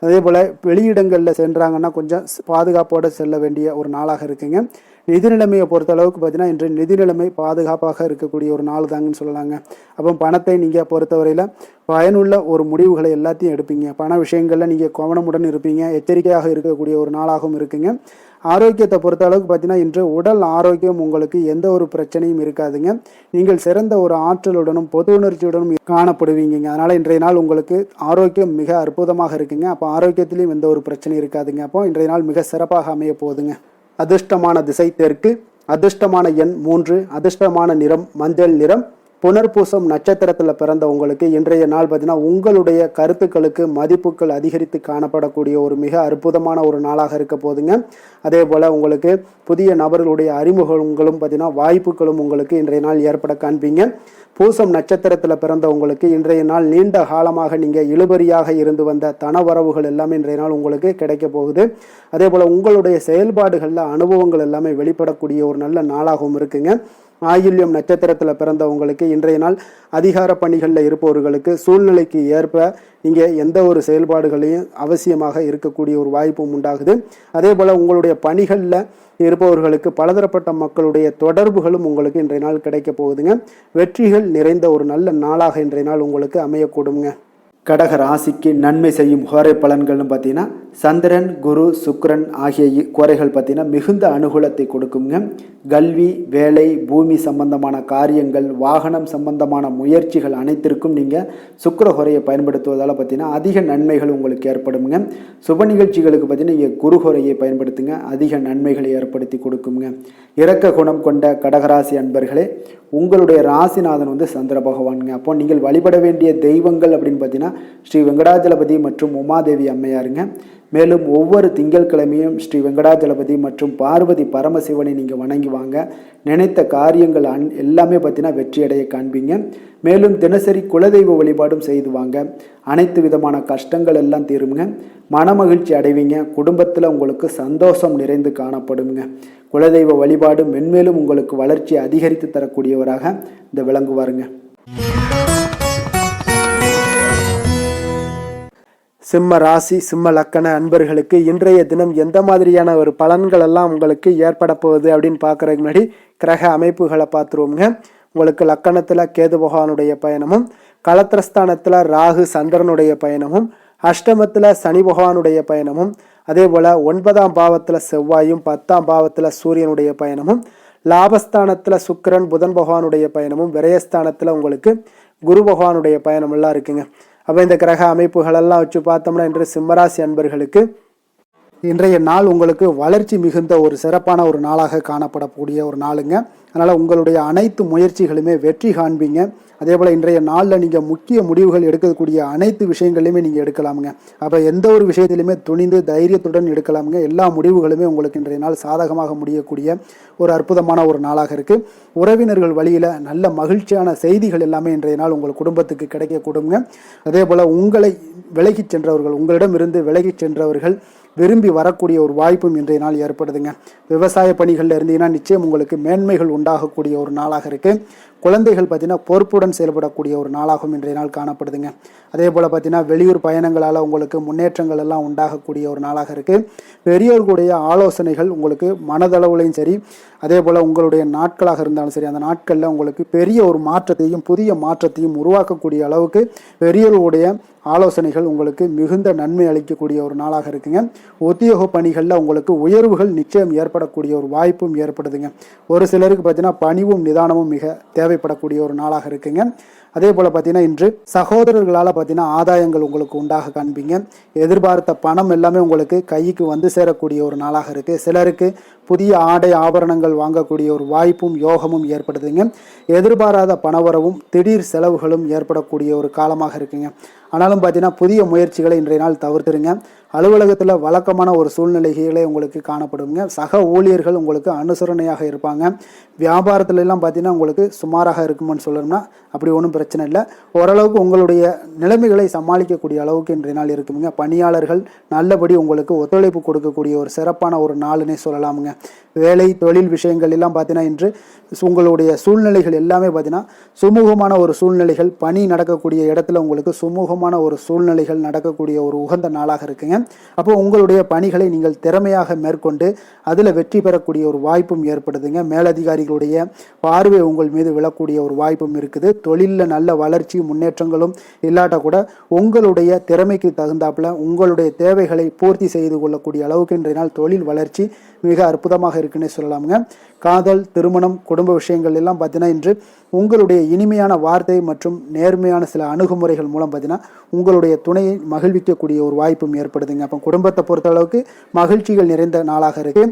அதே போல் வெளியிடங்களில் சென்றாங்கன்னா கொஞ்சம் பாதுகாப்போடு செல்ல வேண்டிய ஒரு நாளாக இருக்குங்க. நிதி நிலைமையை பொறுத்த அளவுக்கு பார்த்தீங்கன்னா இன்று நிதி நிலைமை பாதுகாப்பாக இருக்கக்கூடிய ஒரு நாள் தாங்கன்னு சொல்லலாங்க. அப்போ பணத்தை நீங்கள் பொறுத்தவரையில் பயனுள்ள ஒரு முடிவுகளை எல்லாத்தையும் எடுப்பீங்க. பண விஷயங்களில் நீங்கள் கவனமுடன் இருப்பீங்க. எச்சரிக்கையாக இருக்கக்கூடிய ஒரு நாளாகவும் இருக்குங்க. ஆரோக்கியத்தை பொறுத்த அளவுக்கு பார்த்தீங்கன்னா இன்று உடல் ஆரோக்கியம் உங்களுக்கு எந்த ஒரு பிரச்சனையும் இருக்காதுங்க. நீங்கள் சிறந்த ஒரு ஆற்றலுடனும் பொது உணர்ச்சியுடனும் காணப்படுவீங்க. அதனால் இன்றைய நாள் உங்களுக்கு ஆரோக்கியம் மிக அற்புதமாக இருக்குங்க. அப்போ ஆரோக்கியத்திலையும் எந்த ஒரு பிரச்சனையும் இருக்காதுங்க. அப்போ இன்றைய நாள் மிக சிறப்பாக அமைய போகுதுங்க. அதிர்ஷ்டமான திசை தெற்கு, அதிர்ஷ்டமான எண் 3, அதிர்ஷ்டமான நிறம் மஞ்சள் நிறம். புனர்பூசம் நட்சத்திரத்தில் பிறந்த உங்களுக்கு இன்றைய நாள் பார்த்தீங்கன்னா உங்களுடைய கருத்துக்களுக்கு மதிப்புகள் அதிகரித்து காணப்படக்கூடிய ஒரு மிக அற்புதமான ஒரு நாளாக இருக்க போதுங்க. அதே போல் உங்களுக்கு புதிய நபர்களுடைய அறிமுகங்களும் பார்த்தீங்கன்னா வாய்ப்புகளும் உங்களுக்கு இன்றைய நாள் ஏற்பட காண்பீங்க. பூசம் நட்சத்திரத்தில் பிறந்த உங்களுக்கு இன்றைய நாள் நீண்ட காலமாக நீங்கள் இழுபறியாக இருந்து வந்த தனவரவுகள் எல்லாமே இன்றைய நாள் உங்களுக்கு கிடைக்க போகுது. அதே போல் உங்களுடைய செயல்பாடுகளில் அனுபவங்கள் எல்லாமே வெளிப்படக்கூடிய ஒரு நல்ல நாளாகவும் இருக்குங்க. ஆயில்யம் நட்சத்திரத்தில் பிறந்தவங்களுக்கு இன்றைய நாள் அதிகார பணிகளில் இருப்பவர்களுக்கு சூழ்நிலைக்கு ஏற்ப நீங்கள் எந்த ஒரு செயல்பாடுகளையும் அவசியமாக இருக்கக்கூடிய ஒரு வாய்ப்பும் உண்டாகுது. அதே போல் உங்களுடைய பணிகளில் இருப்பவர்களுக்கு பலதரப்பட்ட மக்களுடைய தொடர்புகளும் உங்களுக்கு இன்றைய நாள் கிடைக்க போகுதுங்க. வெற்றிகள் நிறைந்த ஒரு நல்ல நாளாக இன்றைய நாள் உங்களுக்கு அமையக்கூடுங்க. கடக ராசிக்கு நன்மை செய்யும் ஹோரை பலன்கள்னு பார்த்தீங்கன்னா சந்திரன், குரு, சுக்கிரன் ஆகிய குறைகள் பார்த்தீங்கன்னா மிகுந்த அனுகூலத்தை கொடுக்குங்க. கல்வி, வேலை, பூமி சம்பந்தமான காரியங்கள், வாகனம் சம்பந்தமான முயற்சிகள் அனைத்திற்கும் நீங்கள் சுக்கிர ஹோரையை பயன்படுத்துவதால் பார்த்தீங்கன்னா அதிக நன்மைகள் உங்களுக்கு ஏற்படுங்க. சுப நிகழ்ச்சிகளுக்கு பார்த்தீங்கன்னா நீங்கள் குரு ஹோரையை பயன்படுத்துங்க, அதிக நன்மைகளை ஏற்படுத்தி கொடுக்குங்க. இரக்க குணம் கொண்ட கடகராசி அன்பர்களே, உங்களுடைய ராசிநாதன் சந்திர பகவானுங்க. அப்போ நீங்கள் வழிபட வேண்டிய தெய்வங்கள் அப்படின்னு பார்த்தீங்கன்னா ஸ்ரீ வெங்கடாஜலபதி மற்றும் உமாதேவி அம்மையாருங்க. மேலும் ஒவ்வொரு திங்கட்கிழமையும் ஸ்ரீ வெங்கடாஜலபதி மற்றும் பார்வதி பரமசிவனை நீங்கள் வணங்கி வாங்க. நினைத்த காரியங்கள் எல்லாமே பார்த்தீங்கன்னா வெற்றியடைய காண்பீங்க. மேலும் தினசரி குலதெய்வ வழிபாடும் செய்து வாங்க. அனைத்து விதமான கஷ்டங்கள் எல்லாம் தீருங்க. மனமகிழ்ச்சி அடைவீங்க. குடும்பத்தில் உங்களுக்கு சந்தோஷம் நிறைந்து காணப்படுங்க. குலதெய்வ வழிபாடு மென்மேலும் உங்களுக்கு வளர்ச்சி அதிகரித்து தரக்கூடியவராக இந்த விளங்குவாருங்க. சிம்ம ராசி, சிம்ம லக்கண அன்பர்களுக்கு இன்றைய தினம் எந்த மாதிரியான ஒரு பலன்கள் எல்லாம் உங்களுக்கு ஏற்பட போகுது அப்படின்னு பார்க்குறதுக்கு முன்னாடி கிரக அமைப்புகளை பார்த்துருவோங்க. உங்களுக்கு லக்கணத்தில் கேது பகவானுடைய பயணமும், களத்திரஸ்தானத்தில் ராகு சந்திரனுடைய பயணமும், அஷ்டமத்தில் சனி பகவானுடைய பயணமும், அதே போல் 9ஆம் பாவத்தில் செவ்வாயும் 10ஆம் பாவத்தில் சூரியனுடைய பயணமும், லாபஸ்தானத்தில் சுக்கிரன் புதன் பகவானுடைய பயணமும், விரயஸ்தானத்தில் உங்களுக்கு குரு பகவானுடைய பயணமெல்லாம் இருக்குங்க. அப்போ இந்த கிரக அமைப்புகளெல்லாம் வச்சு பார்த்தோம்னா இன்று சிம்மராசி அன்பர்களுக்கு இன்றைய நாள் உங்களுக்கு வளர்ச்சி மிகுந்த ஒரு சிறப்பான ஒரு நாளாக காணப்படக்கூடிய ஒரு நாளுங்க. அதனால் உங்களுடைய அனைத்து முயற்சிகளுமே வெற்றி காண்பீங்க. அதே போல் இன்றைய நாளில் நீங்கள் முக்கிய முடிவுகள் எடுக்கக்கூடிய அனைத்து விஷயங்களையுமே நீங்கள் எடுக்கலாமுங்க. அப்போ எந்த ஒரு விஷயத்திலுமே துணிந்து தைரியத்துடன் எடுக்கலாமுங்க. எல்லா முடிவுகளுமே உங்களுக்கு இன்றைய நாள் சாதகமாக முடியக்கூடிய ஒரு அற்புதமான ஒரு நாளாக இருக்குது. உறவினர்கள் வழியில் நல்ல மகிழ்ச்சியான செய்திகள் எல்லாமே இன்றைய நாள் உங்கள் குடும்பத்துக்கு கிடைக்க கொடுங்க. அதே போல் உங்களை விலகிச் சென்றவர்கள், உங்களிடமிருந்து விலகிச் சென்றவர்கள் விரும்பி வரக்கூடிய ஒரு வாய்ப்பும் இன்றைய நாள் ஏற்படுதுங்க. விவசாய பணிகளில் இருந்தீங்கன்னா நிச்சயம் உங்களுக்கு மேன்மைகள் உண்டாகக்கூடிய ஒரு நாளாக இருக்குது. குழந்தைகள் பார்த்தீங்கன்னா பொறுப்புடன் செயல்படக்கூடிய ஒரு நாளாகவும் இன்றைய நாள் காணப்படுதுங்க. அதே போல் பார்த்தீங்கன்னா வெளியூர் பயணங்களால் உங்களுக்கு முன்னேற்றங்கள் எல்லாம் உண்டாகக்கூடிய ஒரு நாளாக இருக்குது. பெரியோர்களுடைய ஆலோசனைகள் உங்களுக்கு மனதளவுலையும் சரி, அதே போல் உங்களுடைய நாட்களாக இருந்தாலும் சரி, அந்த நாட்களில் உங்களுக்கு பெரிய ஒரு மாற்றத்தையும் புதிய மாற்றத்தையும் உருவாக்கக்கூடிய அளவுக்கு பெரியோர்களுடைய ஆலோசனைகள் உங்களுக்கு மிகுந்த நன்மை அளிக்கக்கூடிய ஒரு நாளாக இருக்குங்க. உத்தியோக பணிகளில் உங்களுக்கு உயர்வுகள் நிச்சயம் ஏற்படக்கூடிய ஒரு வாய்ப்பும் ஏற்படுதுங்க. ஒரு சிலருக்கு பார்த்தீங்கன்னா பணிவும் நிதானமும் மிக தேவைப்படக்கூடிய ஒரு நாளாக இருக்குங்க. அதே போல் பார்த்தீங்கன்னா இன்று சகோதரர்களால் பார்த்தீங்கன்னா ஆதாயங்கள் உங்களுக்கு உண்டாக காண்பீங்க. எதிர்பார்த்த பணம் எல்லாமே உங்களுக்கு கைக்கு வந்து சேரக்கூடிய ஒரு நாளாக இருக்குது. சிலருக்கு புதிய ஆடை ஆபரணங்கள் வாங்கக்கூடிய ஒரு வாய்ப்பும் யோகமும் ஏற்படுதுங்க. எதிர்பாராத பணவரவும் திடீர் செலவுகளும் ஏற்படக்கூடிய ஒரு காலமாக இருக்குங்க. ஆனாலும் பார்த்தீங்கன்னா புதிய முயற்சிகளை இன்றைய நாள் தவிர்த்துருங்க. அலுவலகத்தில் வழக்கமான ஒரு சூழ்நிலைகளே உங்களுக்கு காணப்படுங்க. சக ஊழியர்கள் உங்களுக்கு அனுசரணையாக இருப்பாங்க. வியாபாரத்துல எல்லாம் பார்த்தீங்கன்னா உங்களுக்கு சுமாராக இருக்குமென்னு சொல்லணும்னா அப்படி ஒன்றும் பிரச்சனை இல்லை. ஓரளவுக்கு உங்களுடைய நிலைமைகளை சமாளிக்கக்கூடிய அளவுக்கு இன்றைய நாள் இருக்குங்க. பணியாளர்கள் நல்லபடி உங்களுக்கு ஒத்துழைப்பு கொடுக்கக்கூடிய ஒரு சிறப்பான ஒரு நாளுன்னே சொல்லலாமுங்க. வேலை தொழில் விஷயங்கள் எல்லாம் பார்த்தீங்கன்னா இன்று உங்களுடைய சூழ்நிலைகள் எல்லாமே பார்த்தீங்கன்னா சுமூகமான ஒரு சூழ்நிலைகள், பணி நடக்கக்கூடிய இடத்துல உங்களுக்கு சுமூகமான ஒரு சூழ்நிலைகள் நடக்கக்கூடிய ஒரு உகந்த நாளாக இருக்குங்க. அப்போ உங்களுடைய பணிகளை நீங்கள் திறமையாக மேற்கொண்டு அதில் வெற்றி பெறக்கூடிய ஒரு வாய்ப்பும் ஏற்படுதுங்க. மேலதிகாரிகளுடைய பார்வை உங்கள் மீது விழக்கூடிய ஒரு வாய்ப்பும் இருக்குது. தொழிலில் நல்ல வளர்ச்சி முன்னேற்றங்களும் இல்லாட்ட கூட உங்களுடைய திறமைக்கு தகுந்தாப்புல உங்களுடைய தேவைகளை பூர்த்தி செய்து கொள்ளக்கூடிய அளவுக்கு இன்றைய நாள் தொழில் வளர்ச்சி மிக அற்புதமாக இருக்குன்னே சொல்லலாமுங்க. காதல், திருமணம், குடும்ப விஷயங்கள் எல்லாம் பார்த்தீங்கன்னா இன்று உங்களுடைய இனிமையான வார்த்தை மற்றும் நேர்மையான சில அணுகுமுறைகள் மூலம் பார்த்தீங்கன்னா உங்களுடைய துணையை மகிழ்விக்கக்கூடிய ஒரு வாய்ப்பும் ஏற்படுதுங்க. அப்போ குடும்பத்தை பொறுத்த அளவுக்கு மகிழ்ச்சிகள் நிறைந்த நாளாக இருக்கு.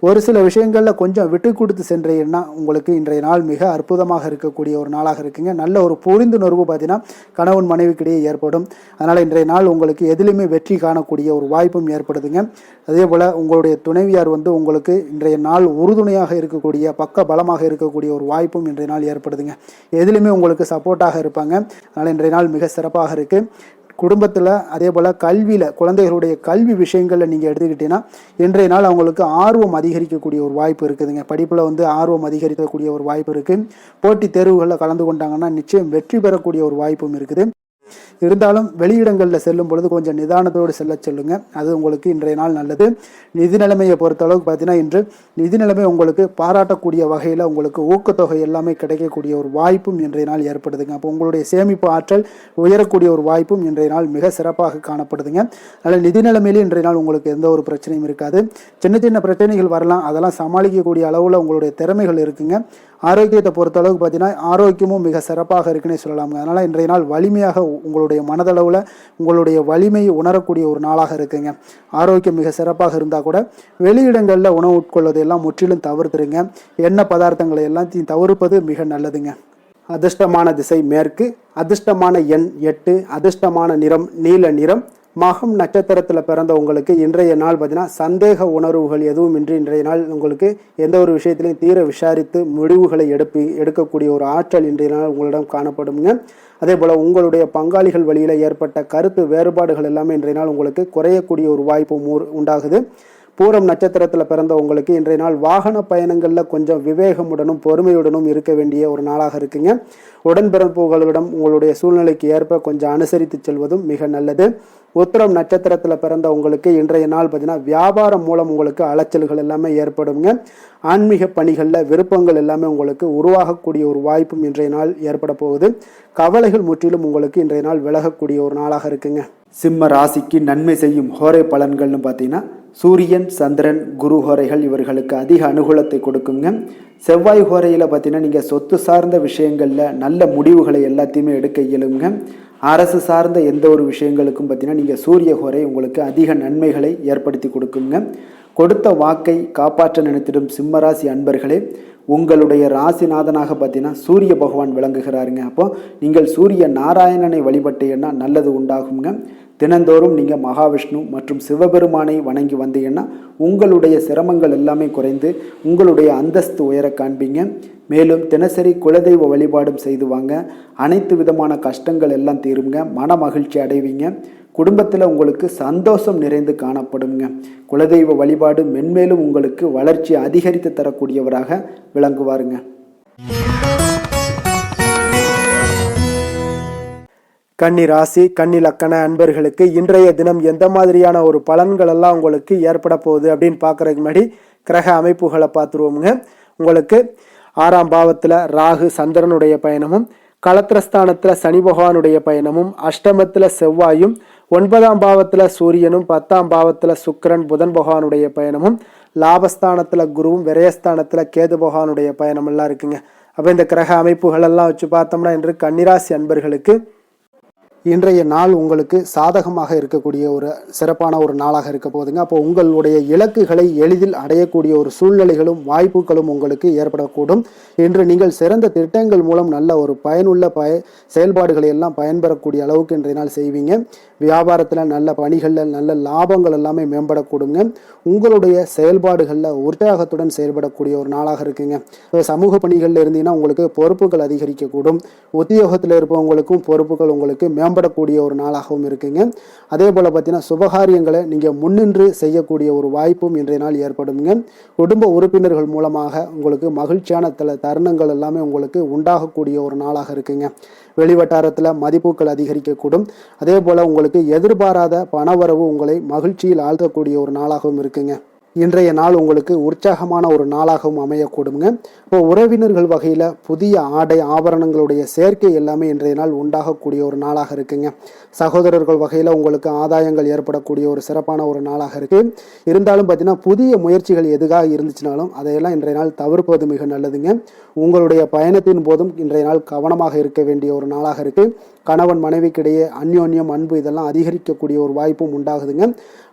ஒரு சில விஷயங்களில் கொஞ்சம் விட்டு கொடுத்து சென்றீங்கன்னா உங்களுக்கு இன்றைய நாள் மிக அற்புதமாக இருக்கக்கூடிய ஒரு நாளாக இருக்குங்க. நல்ல ஒரு புரிந்துணர்வு பார்த்தீங்கன்னா கணவன் மனைவிக்கிடையே ஏற்படும். அதனால் இன்றைய நாள் உங்களுக்கு எதிலுமே வெற்றி காணக்கூடிய ஒரு வாய்ப்பும் ஏற்படுதுங்க. அதே போல் உங்களுடைய துணைவியார் உங்களுக்கு இன்றைய நாள் உறுதுணையாக இருக்கக்கூடிய பக்க பலமாக இருக்கக்கூடிய ஒரு வாய்ப்பும் இன்றைய நாள் ஏற்படுதுங்க. எதிலுமே உங்களுக்கு சப்போர்ட்டாக இருப்பாங்க. அதனால் இன்றைய நாள் மிக சிறப்பாக இருக்கு. குடும்பத்தில் அதே போல் கல்வியில் குழந்தைகளுடைய கல்வி விஷயங்களில் நீங்கள் எடுத்துக்கிட்டீங்கன்னா இன்றைய நாள் அவங்களுக்கு ஆர்வம் அதிகரிக்கக்கூடிய ஒரு வாய்ப்பு இருக்குதுங்க. படிப்பில் ஆர்வம் அதிகரிக்கக்கூடிய ஒரு வாய்ப்பு இருக்குது. போட்டித் தேர்வுகளில் கலந்து கொண்டாங்கன்னா நிச்சயம் வெற்றி பெறக்கூடிய ஒரு வாய்ப்பும் இருக்குது. இருந்தாலும் வெளியிடங்களில் செல்லும் பொழுது கொஞ்சம் நிதானத்தோடு செல்ல சொல்லுங்க. அது உங்களுக்கு இன்றைய நாள் நல்லது. நிதி நிலைமையை பொறுத்த அளவுக்கு பார்த்தீங்கன்னா இன்று நிதி நிலைமை உங்களுக்கு பாராட்டக்கூடிய வகையில் உங்களுக்கு ஊக்கத்தொகை எல்லாமே கிடைக்கக்கூடிய ஒரு வாய்ப்பும் இன்றைய நாள் ஏற்படுதுங்க. அப்போ உங்களுடைய சேமிப்பு ஆற்றல் உயரக்கூடிய ஒரு வாய்ப்பும் இன்றைய நாள் மிக சிறப்பாக காணப்படுதுங்க. அதனால் நிதி நிலைமையிலே இன்றைய நாள் உங்களுக்கு எந்த ஒரு பிரச்சனையும் இருக்காது. சின்ன சின்ன பிரச்சனைகள் வரலாம், அதெல்லாம் சமாளிக்கக்கூடிய அளவில் உங்களுடைய திறமைகள் இருக்குங்க. ஆரோக்கியத்தை பொறுத்த அளவுக்கு பார்த்தீங்கன்னா ஆரோக்கியமும் மிக சிறப்பாக இருக்குன்னே சொல்லலாமுங்க. அதனால் இன்றைய நாள் வலிமையாக உங்களுடைய மனதளவில் உங்களுடைய வலிமையை உணரக்கூடிய ஒரு நாளாக இருக்குங்க. ஆரோக்கியம் மிக சிறப்பாக இருந்தால் கூட வெளியிடங்களில் உணவு உட்கொள்வதை எல்லாம் முற்றிலும் தவிர்த்துருங்க. எண்ணெய் பதார்த்தங்களை எல்லாத்தையும் தவிர்ப்பது மிக நல்லதுங்க. அதிர்ஷ்டமான திசை மேற்கு, அதிர்ஷ்டமான எண் 8, அதிர்ஷ்டமான நிறம் நீல நிறம். மகம் நட்சத்திரத்தில் பிறந்த உங்களுக்கு இன்றைய நாள் பார்த்தீங்கன்னா சந்தேக உணர்வுகள் எதுவும் இன்றி இன்றைய நாள் உங்களுக்கு எந்த ஒரு விஷயத்திலையும் தீர விசாரித்து முடிவுகளை எடுக்கக்கூடிய ஒரு ஆற்றல் இன்றைய நாள் உங்களிடம் காணப்படுங்க. அதே போல் உங்களுடைய பங்காளிகள் வழியில் ஏற்பட்ட கருத்து வேறுபாடுகள் எல்லாமே இன்றைய நாள் உங்களுக்கு குறையக்கூடிய ஒரு வாய்ப்பு உண்டாகுது. பூரம் நட்சத்திரத்தில் பிறந்த உங்களுக்கு இன்றைய நாள் வாகன பயணங்களில் கொஞ்சம் விவேகமுடனும் பொறுமையுடனும் இருக்க வேண்டிய ஒரு நாளாக இருக்குங்க. உடன்பிறப்புகளிடம் உங்களுடைய சூழ்நிலைக்கு ஏற்ப கொஞ்சம் அனுசரித்து செல்வதும் மிக நல்லது. உத்திரம் நட்சத்திரத்தில் பிறந்த உங்களுக்கு இன்றைய நாள் பார்த்தீங்கன்னா வியாபாரம் மூலம் உங்களுக்கு அலைச்சல்கள் எல்லாமே ஏற்படுங்க. ஆன்மீக பணிகளில் விருப்பங்கள் எல்லாமே உங்களுக்கு உருவாகக்கூடிய ஒரு வாய்ப்பும் இன்றைய நாள் ஏற்பட போகுது. கவலைகள் முற்றிலும் உங்களுக்கு இன்றைய நாள் விலகக்கூடிய ஒரு நாளாக இருக்குங்க. சிம்ம ராசிக்கு நன்மை செய்யும் ஹோரை பலன்கள்னு பார்த்தீங்கன்னா சூரியன், சந்திரன், குரு ஹோரைகள் இவர்களுக்கு அதிக அனுகூலத்தை கொடுக்குங்க. செவ்வாய் ஹோரையில் பார்த்தீங்கன்னா நீங்கள் சொத்து சார்ந்த விஷயங்களில் நல்ல முடிவுகளை எல்லாத்தையுமே எடுக்க இயலுங்க. அரசு சார்ந்த எந்த ஒரு விஷயங்களுக்கும் பார்த்தீங்கன்னா நீங்கள் சூரிய ஹோரை உங்களுக்கு அதிக நன்மைகளை ஏற்படுத்தி கொடுக்குங்க. கொடுத்த வாக்கை காப்பாற்ற நினைத்திடும் சிம்மராசி அன்பர்களே, உங்களுடைய ராசிநாதனாக பார்த்தீங்கன்னா சூரிய பகவான் விளங்குகிறாருங்க. அப்போ நீங்கள் சூரிய நாராயணனை வழிபட்டீங்கன்னா நல்லது உண்டாகுங்க. தினந்தோறும் நீங்கள் மகாவிஷ்ணு மற்றும் சிவபெருமானை வணங்கி வந்தீங்கன்னா உங்களுடைய சிரமங்கள் எல்லாமே குறைந்து உங்களுடைய அந்தஸ்து உயர காண்பீங்க. மேலும் தினசரி குலதெய்வ வழிபாடும் செய்து வாங்க. அனைத்து விதமான கஷ்டங்கள் எல்லாம் தீருங்க. மன மகிழ்ச்சி அடைவீங்க. குடும்பத்தில் உங்களுக்கு சந்தோஷம் நிறைந்து காணப்படுங்க. குலதெய்வ வழிபாடு மென்மேலும் உங்களுக்கு வளர்ச்சி அதிகரித்து தரக்கூடியவராக விளங்குவாருங்க. கன்னி ராசி, கன்னி லக்கண அன்பர்களுக்கு இன்றைய தினம் எந்த மாதிரியான ஒரு பலன்கள் எல்லாம் உங்களுக்கு ஏற்பட போகுது அப்படின்னு பார்க்கறதுக்கு முன்னாடி கிரக அமைப்புகளை பார்த்துருவோமுங்க. உங்களுக்கு 6ஆம் பாவத்தில் ராகு சந்திரனுடைய பயணமும், களத்திரஸ்தானத்தில் சனி பகவானுடைய பயணமும், அஷ்டமத்தில் செவ்வாயும், 9ஆம் பாவத்தில் சூரியனும், 10ஆம் பாவத்தில் சுக்கிரன் புதன் பகவானுடைய பயணமும், லாபஸ்தானத்தில் குருவும், விரயஸ்தானத்தில் கேது பகவானுடைய பயணம் எல்லாம் இருக்குங்க. அப்போ இந்த கிரக அமைப்புகள் எல்லாம் வச்சு பார்த்தோம்னா இன்று கன்னிராசி அன்பர்களுக்கு இன்றைய நாள் உங்களுக்கு சாதகமாக இருக்கக்கூடிய ஒரு சிறப்பான ஒரு நாளாக இருக்க போகுதுங்க. அப்போ உங்களுடைய இலக்குகளை எளிதில் அடையக்கூடிய ஒரு சூழ்நிலைகளும் வாய்ப்புகளும் உங்களுக்கு ஏற்படக்கூடும். இன்று நீங்கள் சிறந்த திட்டங்கள் மூலம் நல்ல ஒரு பயனுள்ள செயல்பாடுகளை எல்லாம் பயன்பெறக்கூடிய அளவுக்கு இன்றைய நாள் செய்வீங்க. வியாபாரத்தில் நல்ல பணிகளில் நல்ல லாபங்கள் எல்லாமே மேம்படக்கூடுங்க. உங்களுடைய செயல்பாடுகளில் உற்சாகத்துடன் செயல்படக்கூடிய ஒரு நாளாக இருக்குங்க. சமூக பணிகளில் இருந்தீங்கன்னா உங்களுக்கு பொறுப்புகள் அதிகரிக்கக்கூடும். உத்தியோகத்தில் இருப்பவங்களுக்கும் பொறுப்புகள் உங்களுக்கு மேம்படக்கூடிய ஒரு நாளாகவும் இருக்குங்க. அதே போல் பார்த்தீங்கன்னா சுபகாரியங்களை நீங்கள் முன்னின்று செய்யக்கூடிய ஒரு வாய்ப்பும் இன்றைய நாள் ஏற்படுங்க. குடும்ப உறுப்பினர்கள் மூலமாக உங்களுக்கு மகிழ்ச்சியான தருணங்கள் எல்லாமே உங்களுக்கு உண்டாகக்கூடிய ஒரு நாளாக இருக்குங்க. வெளிவட்டாரத்தில் மதிப்புகள் அதிகரிக்கக்கூடும். அதே போல் உங்களுக்கு எதிர்பாராத பணவரவு உங்களை மகிழ்ச்சியில் ஆழ்த்தக்கூடிய ஒரு நாளாகவும் இருக்குங்க. இன்றைய நாள் உங்களுக்கு உற்சாகமான ஒரு நாளாகவும் அமையக்கூடுங்க. இப்போ உறவினர்கள் வகையில் புதிய ஆடை ஆபரணங்களுடைய சேர்க்கை எல்லாமே இன்றைய நாள் உண்டாகக்கூடிய ஒரு நாளாக இருக்குங்க. சகோதரர்கள் வகையில் உங்களுக்கு ஆதாயங்கள் ஏற்படக்கூடிய ஒரு சிறப்பான ஒரு நாளாக இருக்கு. இருந்தாலும் பார்த்தீங்கன்னா புதிய முயற்சிகள் எதுக்காக இருந்துச்சுனாலும் அதையெல்லாம் இன்றைய நாள் தவிர்ப்பது மிக நல்லதுங்க. உங்களுடைய பயணத்தின் போதும் இன்றைய நாள் கவனமாக இருக்க வேண்டிய ஒரு நாளாக இருக்கு. கணவன் மனைவிக்கிடையே அந்யோன்யம் அன்பு இதெல்லாம் அதிகரிக்கக்கூடிய ஒரு வாய்ப்பும் உண்டாகுதுங்க.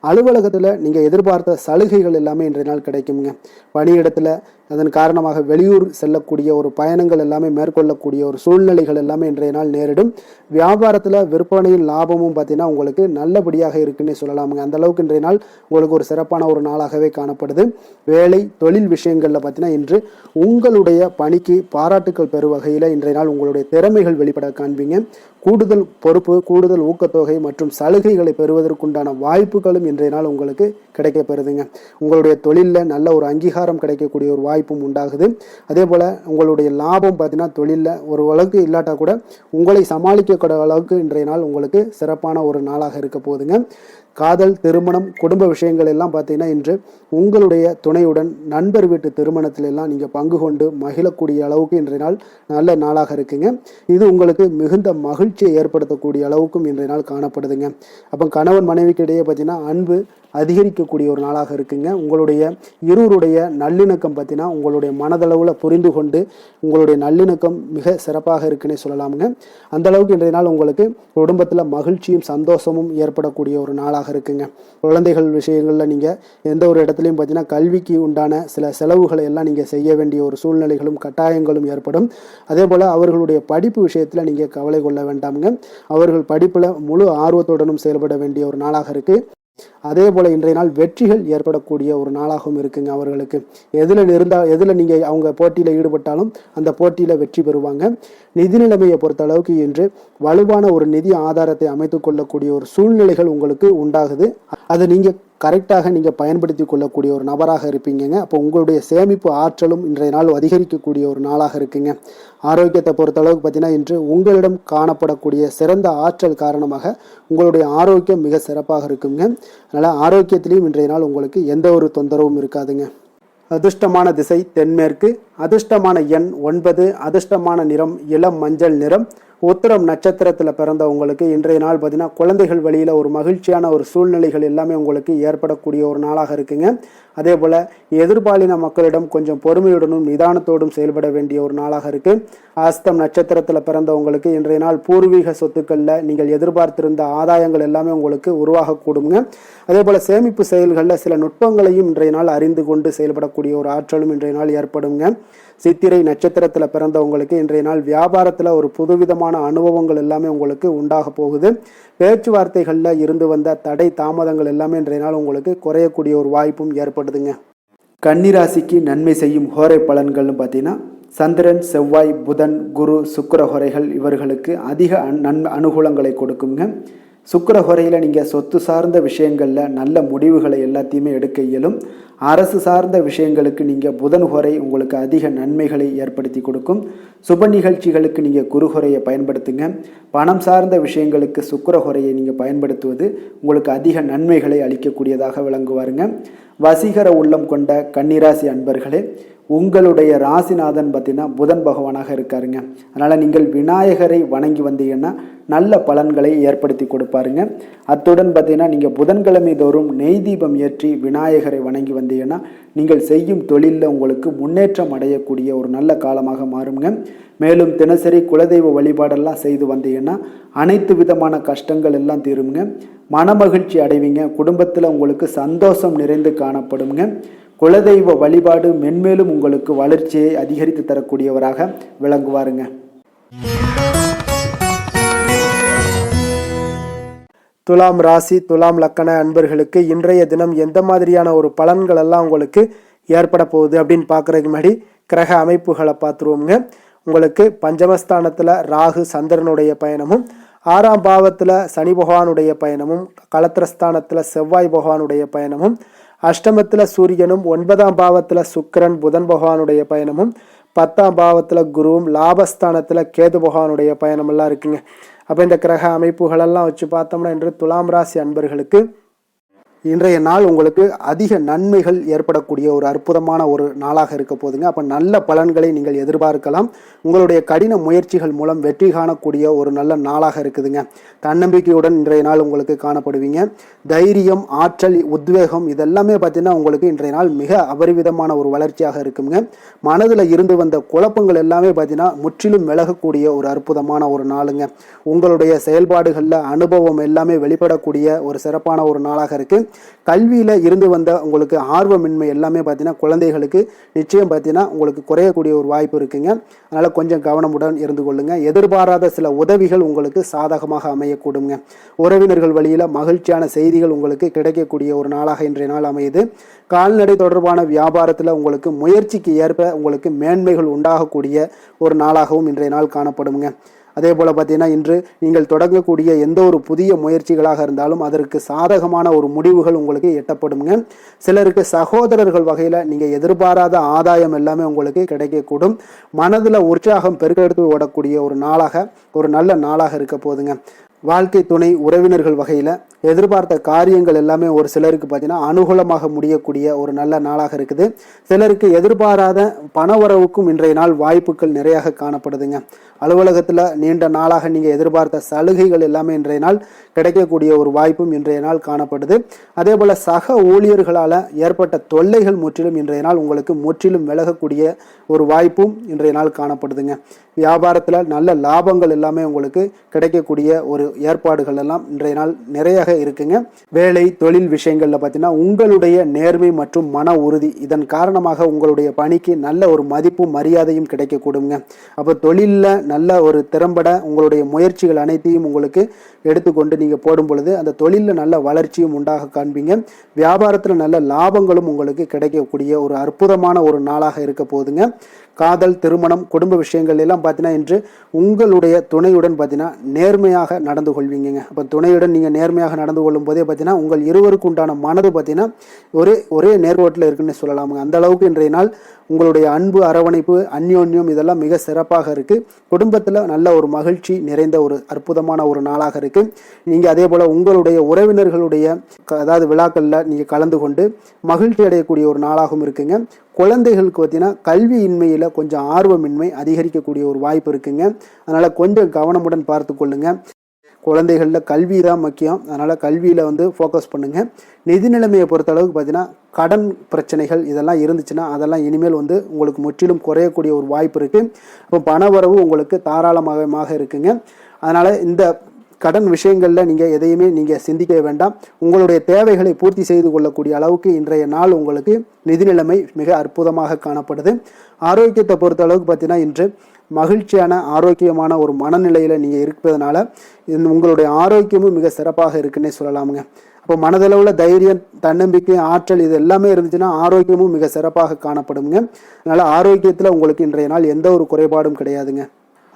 அலுவலகத்தில் நீங்கள் எதிர்பார்த்த சலுகைகள் எல்லாமே இன்றைய நாள் கிடைக்குங்க. பணியிடத்தில் அதன் காரணமாக வெளியூர் செல்லக்கூடிய ஒரு பயணங்கள் எல்லாமே மேற்கொள்ளக்கூடிய ஒரு சூழ்நிலைகள் எல்லாமே இன்றைய நாள் நேரிடும். வியாபாரத்தில் விற்பனையின் லாபமும் பார்த்தீங்கன்னா உங்களுக்கு நல்லபடியாக இருக்குன்னே சொல்லலாமுங்க. அந்த அளவுக்கு இன்றைய நாள் உங்களுக்கு ஒரு சிறப்பான ஒரு நாளாகவே காணப்படுது. வேலை தொழில் விஷயங்களில் பார்த்தீங்கன்னா இன்று உங்களுடைய பணிக்கு பாராட்டுக்கள் பெறும் வகையில் இன்றைய நாள் உங்களுடைய திறமைகள் வெளிப்பட காண்பீங்க. கூடுதல் பொறுப்பு, கூடுதல் ஊக்கத்தொகை மற்றும் சலுகைகளை பெறுவதற்குண்டான வாய்ப்புகளும் இன்றைய நாள் உங்களுக்கு கிடைக்கப்பெறுதுங்க. உங்களுடைய தொழிலில் நல்ல ஒரு அங்கீகாரம் கிடைக்கக்கூடிய ஒரு வாய்ப்பும் உண்டாகுது. அதே போல் உங்களுடைய லாபம் பார்த்தீங்கன்னா தொழிலில் ஒரு அளவுக்கு இல்லாட்டா கூட உங்களை சமாளிக்கக்கூடிய அளவுக்கு இன்றைய நாள் உங்களுக்கு சிறப்பான ஒரு நாளாக இருக்க போகுதுங்க. காதல், திருமணம், குடும்ப விஷயங்கள் எல்லாம் பார்த்தீங்கன்னா இன்று உங்களுடைய துணையுடன் நண்பர் வீட்டு திருமணத்தில் எல்லாம் நீங்கள் பங்கு கொண்டு மகிழக்கூடிய அளவுக்கு இன்றைய நாள் நல்ல நாளாக இருக்குங்க. இது உங்களுக்கு மிகுந்த மகிழ்ச்சியை ஏற்படுத்தக்கூடிய அளவுக்கும் இன்றைய நாள் காணப்படுதுங்க. அப்போ கணவன் மனைவிக்கு இடையே பார்த்தீங்கன்னா அன்பு அதிகரிக்கக்கூடிய ஒரு நாளாக இருக்குங்க. உங்களுடைய இருவருடைய நல்லிணக்கம் பார்த்தீங்கன்னா உங்களுடைய மனதளவில் புரிந்து கொண்டு உங்களுடைய நல்லிணக்கம் மிக சிறப்பாக இருக்குன்னே சொல்லலாமுங்க. அந்த அளவுக்கு இன்றைய நாள் உங்களுக்கு குடும்பத்தில் மகிழ்ச்சியும் சந்தோஷமும் ஏற்படக்கூடிய ஒரு நாளாக இருக்குங்க. குழந்தைகள் விஷயங்களில் நீங்கள் எந்த ஒரு இடத்துலையும் பார்த்தீங்கன்னா கல்விக்கு உண்டான சில செலவுகளை எல்லாம் நீங்கள் செய்ய வேண்டிய ஒரு சூழ்நிலைகளும் கட்டாயங்களும் ஏற்படும். அதே போல் அவர்களுடைய படிப்பு விஷயத்தில் நீங்கள் கவலை கொள்ள வேண்டாமுங்க. அவர்கள் படிப்பில் முழு ஆர்வத்துடனும் செயல்பட வேண்டிய ஒரு நாளாக இருக்குது. அதே போல் இன்றைய நாள் வெற்றிகள் ஏற்படக்கூடிய ஒரு நாளாகவும் இருக்குங்க. அவர்களுக்கு எதில் நீங்கள் அவங்க போட்டியில் ஈடுபட்டாலும் அந்த போட்டியில் வெற்றி பெறுவாங்க. நிதி நிலைமையை பொறுத்த அளவுக்கு இன்று வலுவான ஒரு நிதி ஆதாரத்தை அமைத்து கொள்ளக்கூடிய ஒரு சூழ்நிலைகள் உங்களுக்கு உண்டாகுது. அதை நீங்கள் கரெக்டாக நீங்கள் பயன்படுத்தி கொள்ளக்கூடிய ஒரு நபராக இருப்பீங்க. அப்போ உங்களுடைய சேமிப்பு ஆற்றலும் இன்றைய நாள் அதிகரிக்கக்கூடிய ஒரு நாளாக இருக்குங்க. ஆரோக்கியத்தை பொறுத்த அளவுக்கு பார்த்தீங்கன்னா இன்று உங்களிடம் காணப்படக்கூடிய சிறந்த ஆற்றல் காரணமாக உங்களுடைய ஆரோக்கியம் மிக சிறப்பாக இருக்குங்க. அதனால் ஆரோக்கியத்திலையும் இன்றைய நாள் உங்களுக்கு எந்த ஒரு தொந்தரவும் இருக்காதுங்க. அதிர்ஷ்டமான திசை தென்மேற்கு, அதிர்ஷ்டமான எண் 9, அதிர்ஷ்டமான நிறம் இளம் மஞ்சள் நிறம். உத்திரம் நட்சத்திரத்தில் பிறந்தவங்களுக்கு இன்றைய நாள் பார்த்தீங்கன்னா குழந்தைகள் வழியில் ஒரு மகிழ்ச்சியான ஒரு சூழ்நிலைகள் எல்லாமே உங்களுக்கு ஏற்படக்கூடிய ஒரு நாளாக இருக்குங்க. அதே போல் எதிர்பாலின மக்களிடம் கொஞ்சம் பொறுமையுடனும் நிதானத்தோடும் செயல்பட வேண்டிய ஒரு நாளாக இருக்குது. அஸ்தம் நட்சத்திரத்தில் பிறந்தவங்களுக்கு இன்றைய நாள் பூர்வீக சொத்துக்களில் நீங்கள் எதிர்பார்த்திருந்த ஆதாயங்கள் எல்லாமே உங்களுக்கு உருவாகக்கூடுங்க. அதே போல் சேமிப்பு செயல்களில் சில நுட்பங்களையும் இன்றைய நாள் அறிந்து கொண்டு செயல்படக்கூடிய ஒரு ஆற்றலும் இன்றைய நாள் ஏற்படுங்க. சித்திரை நட்சத்திரத்தில் பிறந்தவங்களுக்கு இன்றைய நாள் வியாபாரத்தில் ஒரு புதுவிதமான அனுபவங்கள் எல்லாமே உங்களுக்கு உண்டாக போகுது. பேச்சுவார்த்தைகளில் இருந்து வந்த தடை தாமதங்கள் எல்லாமே இன்றைய நாள் உங்களுக்கு குறையக்கூடிய ஒரு வாய்ப்பும் ஏற்படுதுங்க. கன்னிராசிக்கு நன்மை செய்யும் ஹோரை பலன்கள்னு பார்த்தீங்கன்னா சந்திரன், செவ்வாய், புதன், குரு, சுக்கிர ஹோரைகள் இவர்களுக்கு அதிக அனுகூலங்களை கொடுக்குங்க. சுக்கிர ஹோரையில் நீங்கள் சொத்து சார்ந்த விஷயங்களில் நல்ல முடிவுகளை எல்லாத்தையுமே எடுக்க இயலும். அரசு சார்ந்த விஷயங்களுக்கு நீங்கள் புதன் ஹோரை உங்களுக்கு அதிக நன்மைகளை ஏற்படுத்தி கொடுக்கும். சுப நிகழ்ச்சிகளுக்கு நீங்கள் குரு ஹோரையை பயன்படுத்துங்க. பணம் சார்ந்த விஷயங்களுக்கு சுக்கிர ஹோரையை நீங்கள் பயன்படுத்துவது உங்களுக்கு அதிக நன்மைகளை அளிக்கக்கூடியதாக விளங்குவாருங்க. வசீகர உள்ளம் கொண்ட கன்னிராசி அன்பர்களே, உங்களுடைய ராசிநாதன் பார்த்தீங்கன்னா புதன் பகவானாக இருக்காருங்க. அதனால் நீங்கள் விநாயகரை வணங்கி வந்தீங்கன்னா நல்ல பலன்களை ஏற்படுத்தி கொடுப்பாருங்க. அத்துடன் பார்த்தீங்கன்னா நீங்கள் புதன்கிழமை தோறும் நெய் தீபம் ஏற்றி விநாயகரை வணங்கி வந்தீங்கன்னா நீங்கள் செய்யும் தொழிலில் உங்களுக்கு முன்னேற்றம் அடையக்கூடிய ஒரு நல்ல காலமாக மாறுங்க. மேலும் தினசரி குலதெய்வ வழிபாடெல்லாம் செய்து வந்தீங்கன்னா அனைத்து விதமான கஷ்டங்கள் எல்லாம் தீருங்க. மனமகிழ்ச்சி அடைவீங்க. குடும்பத்தில் உங்களுக்கு சந்தோஷம் நிறைந்து காணப்படுங்க. குலதெய்வ வழிபாடு மென்மேலும் உங்களுக்கு வளர்ச்சியை அதிகரித்து தரக்கூடியவராக விளங்குவாருங்க. துலாம் ராசி துலாம் லக்கண அன்பர்களுக்கு இன்றைய தினம் எந்த மாதிரியான ஒரு பலன்கள் எல்லாம் உங்களுக்கு ஏற்பட போகுது அப்படின்னு பார்க்குறதுக்கு முன்னாடி கிரக அமைப்புகளை பார்த்துருவோங்க. உங்களுக்கு பஞ்சமஸ்தானத்தில் ராகு சந்திரனுடைய பயணமும், 6ஆம் பாவத்தில் சனி பகவானுடைய பயணமும், களத்திரஸ்தானத்தில் செவ்வாய் பகவானுடைய பயணமும், அஷ்டமத்தில் சூரியனும், 9ஆம் பாவத்தில் சுக்கிரன் புதன் பகவானுடைய பயணமும், 10ஆம் பாவத்தில் குருவும், லாபஸ்தானத்தில் கேது பகவானுடைய பயணமெல்லாம் இருக்குங்க. அப்போ இந்த கிரக அமைப்புகளெல்லாம் வச்சு பார்த்தோம்னா இன்று துலாம் ராசி அன்பர்களுக்கு இன்றைய நாள் உங்களுக்கு அதிக நன்மைகள் ஏற்படக்கூடிய ஒரு அற்புதமான ஒரு நாளாக இருக்க போதுங்க. அப்போ நல்ல பலன்களை நீங்கள் எதிர்பார்க்கலாம். உங்களுடைய கடின முயற்சிகள் மூலம் வெற்றி காணக்கூடிய ஒரு நல்ல நாளாக இருக்குதுங்க. தன்னம்பிக்கையுடன் இன்றைய நாள் உங்களுக்கு காணப்படுவீங்க. தைரியம், ஆற்றல், உத்வேகம் இதெல்லாமே பார்த்தீங்கன்னா உங்களுக்கு இன்றைய நாள் மிக அபரிவிதமான ஒரு வளர்ச்சியாக இருக்குங்க. மனதில் இருந்து வந்த குழப்பங்கள் எல்லாமே பார்த்தீங்கன்னா முற்றிலும் விலகக்கூடிய ஒரு அற்புதமான ஒரு நாளுங்க. உங்களுடைய செயல்பாடுகளில் அனுபவம் எல்லாமே வெளிப்படக்கூடிய ஒரு சிறப்பான ஒரு நாளாக இருக்குது. கல்வியில் இருந்து வந்த உங்களுக்கு ஆர்வமின்மை எல்லாமே பார்த்தீங்கன்னா குழந்தைகளுக்கு நிச்சயம் பார்த்தீங்கன்னா உங்களுக்கு குறையக்கூடிய ஒரு வாய்ப்பு இருக்குங்க. அதனால் கொஞ்சம் கவனமுடன் இருந்து கொள்ளுங்க. எதிர்பாராத சில உதவிகள் உங்களுக்கு சாதகமாக அமையக்கூடுங்க. உறவினர்கள் வழியில் மகிழ்ச்சியான செய்திகள் உங்களுக்கு கிடைக்கக்கூடிய ஒரு நாளாக இன்றைய நாள் அமையுது. கால்நடை தொடர்பான வியாபாரத்தில் உங்களுக்கு முயற்சிக்கு ஏற்ப உங்களுக்கு மேன்மைகள் உண்டாகக்கூடிய ஒரு நாளாகவும் இன்றைய நாள் காணப்படுங்க. அதே போல் பார்த்தீங்கன்னா இன்று நீங்கள் தொடங்கக்கூடிய எந்த ஒரு புதிய முயற்சிகளாக இருந்தாலும் அதற்கு சாதகமான ஒரு முடிவுகள் உங்களுக்கு எட்டப்படுங்க. சிலருக்கு சகோதரர்கள் வகையில் நீங்கள் எதிர்பாராத ஆதாயம் எல்லாமே உங்களுக்கு கிடைக்கக்கூடும். மனதில் உற்சாகம் பெருக்கெடுத்து ஓடக்கூடிய ஒரு நாளாக ஒரு நல்ல நாளாக இருக்க போதுங்க. வாழ்க்கை துணை உறவினர்கள் வகையில் எதிர்பார்த்த காரியங்கள் எல்லாமே ஒரு சிலருக்கு பார்த்தீங்கன்னா அனுகூலமாக முடியக்கூடிய ஒரு நல்ல நாளாக இருக்குது. சிலருக்கு எதிர்பாராத பணவரவுக்கும் இன்றைய நாள் வாய்ப்புகள் நிறையாக காணப்படுதுங்க. அலுவலகத்தில் நீண்ட நாளாக நீங்கள் எதிர்பார்த்த சலுகைகள் எல்லாமே இன்றைய நாள் கிடைக்கக்கூடிய ஒரு வாய்ப்பும் இன்றைய நாள் காணப்படுது. அதே போல் சக ஊழியர்களால் ஏற்பட்ட தொல்லைகள் முற்றிலும் இன்றைய நாள் உங்களுக்கு முற்றிலும் விலகக்கூடிய ஒரு வாய்ப்பும் இன்றைய நாள் காணப்படுதுங்க. வியாபாரத்தில் நல்ல லாபங்கள் எல்லாமே உங்களுக்கு கிடைக்கக்கூடிய ஒரு ஏற்பாடுகள் எல்லாம் இன்றைய நாள் நிறைய இருக்குங்க. வேலை தொழில் விஷயங்கள்ல பார்த்தீங்கன்னா உங்களுடைய நேர்மை மற்றும் மன உறுதி இதன் காரணமாக உங்களுடைய பணிக்கு நல்ல ஒரு மதிப்பும் மரியாதையும் கிடைக்கக்கூடுங்க. அப்போ தொழிலில் நல்ல ஒரு திறம்பட உங்களுடைய முயற்சிகள் அனைத்தையும் உங்களுக்கு எடுத்துக்கொண்டு நீங்கள் போடும் பொழுது அந்த தொழிலில் நல்ல வளர்ச்சியும் உண்டாக காண்பீங்க. வியாபாரத்தில் நல்ல லாபங்களும் உங்களுக்கு கிடைக்கக்கூடிய ஒரு அற்புதமான ஒரு நாளாக இருக்க போகுதுங்க. காதல், திருமணம், குடும்ப விஷயங்கள் எல்லாம் பார்த்தீங்கன்னா இன்று உங்களுடைய துணையுடன் பார்த்தீங்கன்னா நேர்மையாக நடந்து கொள்வீங்க. அப்போ துணையுடன் நீங்கள் நேர்மையாக நடந்து கொள்ளும் போதே பார்த்தீங்கன்னா உங்கள் இருவருக்கு உண்டான மனது பார்த்தீங்கன்னா ஒரே நேர்கோட்டில் இருக்குன்னு சொல்லலாமுங்க. அந்த அளவுக்கு இன்றைய நாள் உங்களுடைய அன்பு, அரவணைப்பு, அந்யோன்யம் இதெல்லாம் மிக சிறப்பாக இருக்குது. குடும்பத்தில் நல்ல ஒரு மகிழ்ச்சி நிறைந்த ஒரு அற்புதமான ஒரு நாளாக இருக்குது. நீங்கள் அதே போல் உங்களுடைய உறவினர்களுடைய அதாவது விழாக்களில் நீங்கள் கலந்து கொண்டு மகிழ்ச்சி அடையக்கூடிய ஒரு நாளாகவும் இருக்குங்க. குழந்தைகளுக்கு பார்த்தீங்கன்னா கல்வியின்மையில் கொஞ்சம் ஆர்வமின்மை அதிகரிக்கக்கூடிய ஒரு வாய்ப்பு இருக்குங்க. அதனால் கொஞ்சம் கவனமுடன் பார்த்து கொள்ளுங்க. குழந்தைகளில் கல்வி தான் முக்கியம். அதனால் கல்வியில் ஃபோக்கஸ் பண்ணுங்கள். நிதி நிலைமையை பொறுத்த அளவுக்கு பார்த்தீங்கன்னா கடன் பிரச்சனைகள் இதெல்லாம் இருந்துச்சுன்னா அதெல்லாம் இனிமேல் உங்களுக்கு முற்றிலும் குறையக்கூடிய ஒரு வாய்ப்பு இருக்குது. அப்போ பணவரவு உங்களுக்கு தாராளமாக இருக்குங்க. அதனால் இந்த கடன் விஷயங்களில் நீங்கள் எதையுமே நீங்கள் சிந்திக்க வேண்டாம். உங்களுடைய தேவைகளை பூர்த்தி செய்து கொள்ளக்கூடிய அளவுக்கு இன்றைய நாள் உங்களுக்கு நிதி நிலைமை மிக அற்புதமாக காணப்படுது. ஆரோக்கியத்தை பொறுத்த அளவுக்கு பார்த்தீங்கன்னா இன்று மகிழ்ச்சியான ஆரோக்கியமான ஒரு மனநிலையில் நீங்கள் இருப்பதனால உங்களுடைய ஆரோக்கியமும் மிக சிறப்பாக இருக்குன்னே சொல்லலாமுங்க. அப்போ மனதளவில் தைரியம், தன்னம்பிக்கை, ஆற்றல் இது எல்லாமே இருந்துச்சுன்னா ஆரோக்கியமும் மிக சிறப்பாக காணப்படுங்க. அதனால் ஆரோக்கியத்தில் உங்களுக்கு இன்றைய நாள் எந்த ஒரு குறைபாடும் கிடையாதுங்க.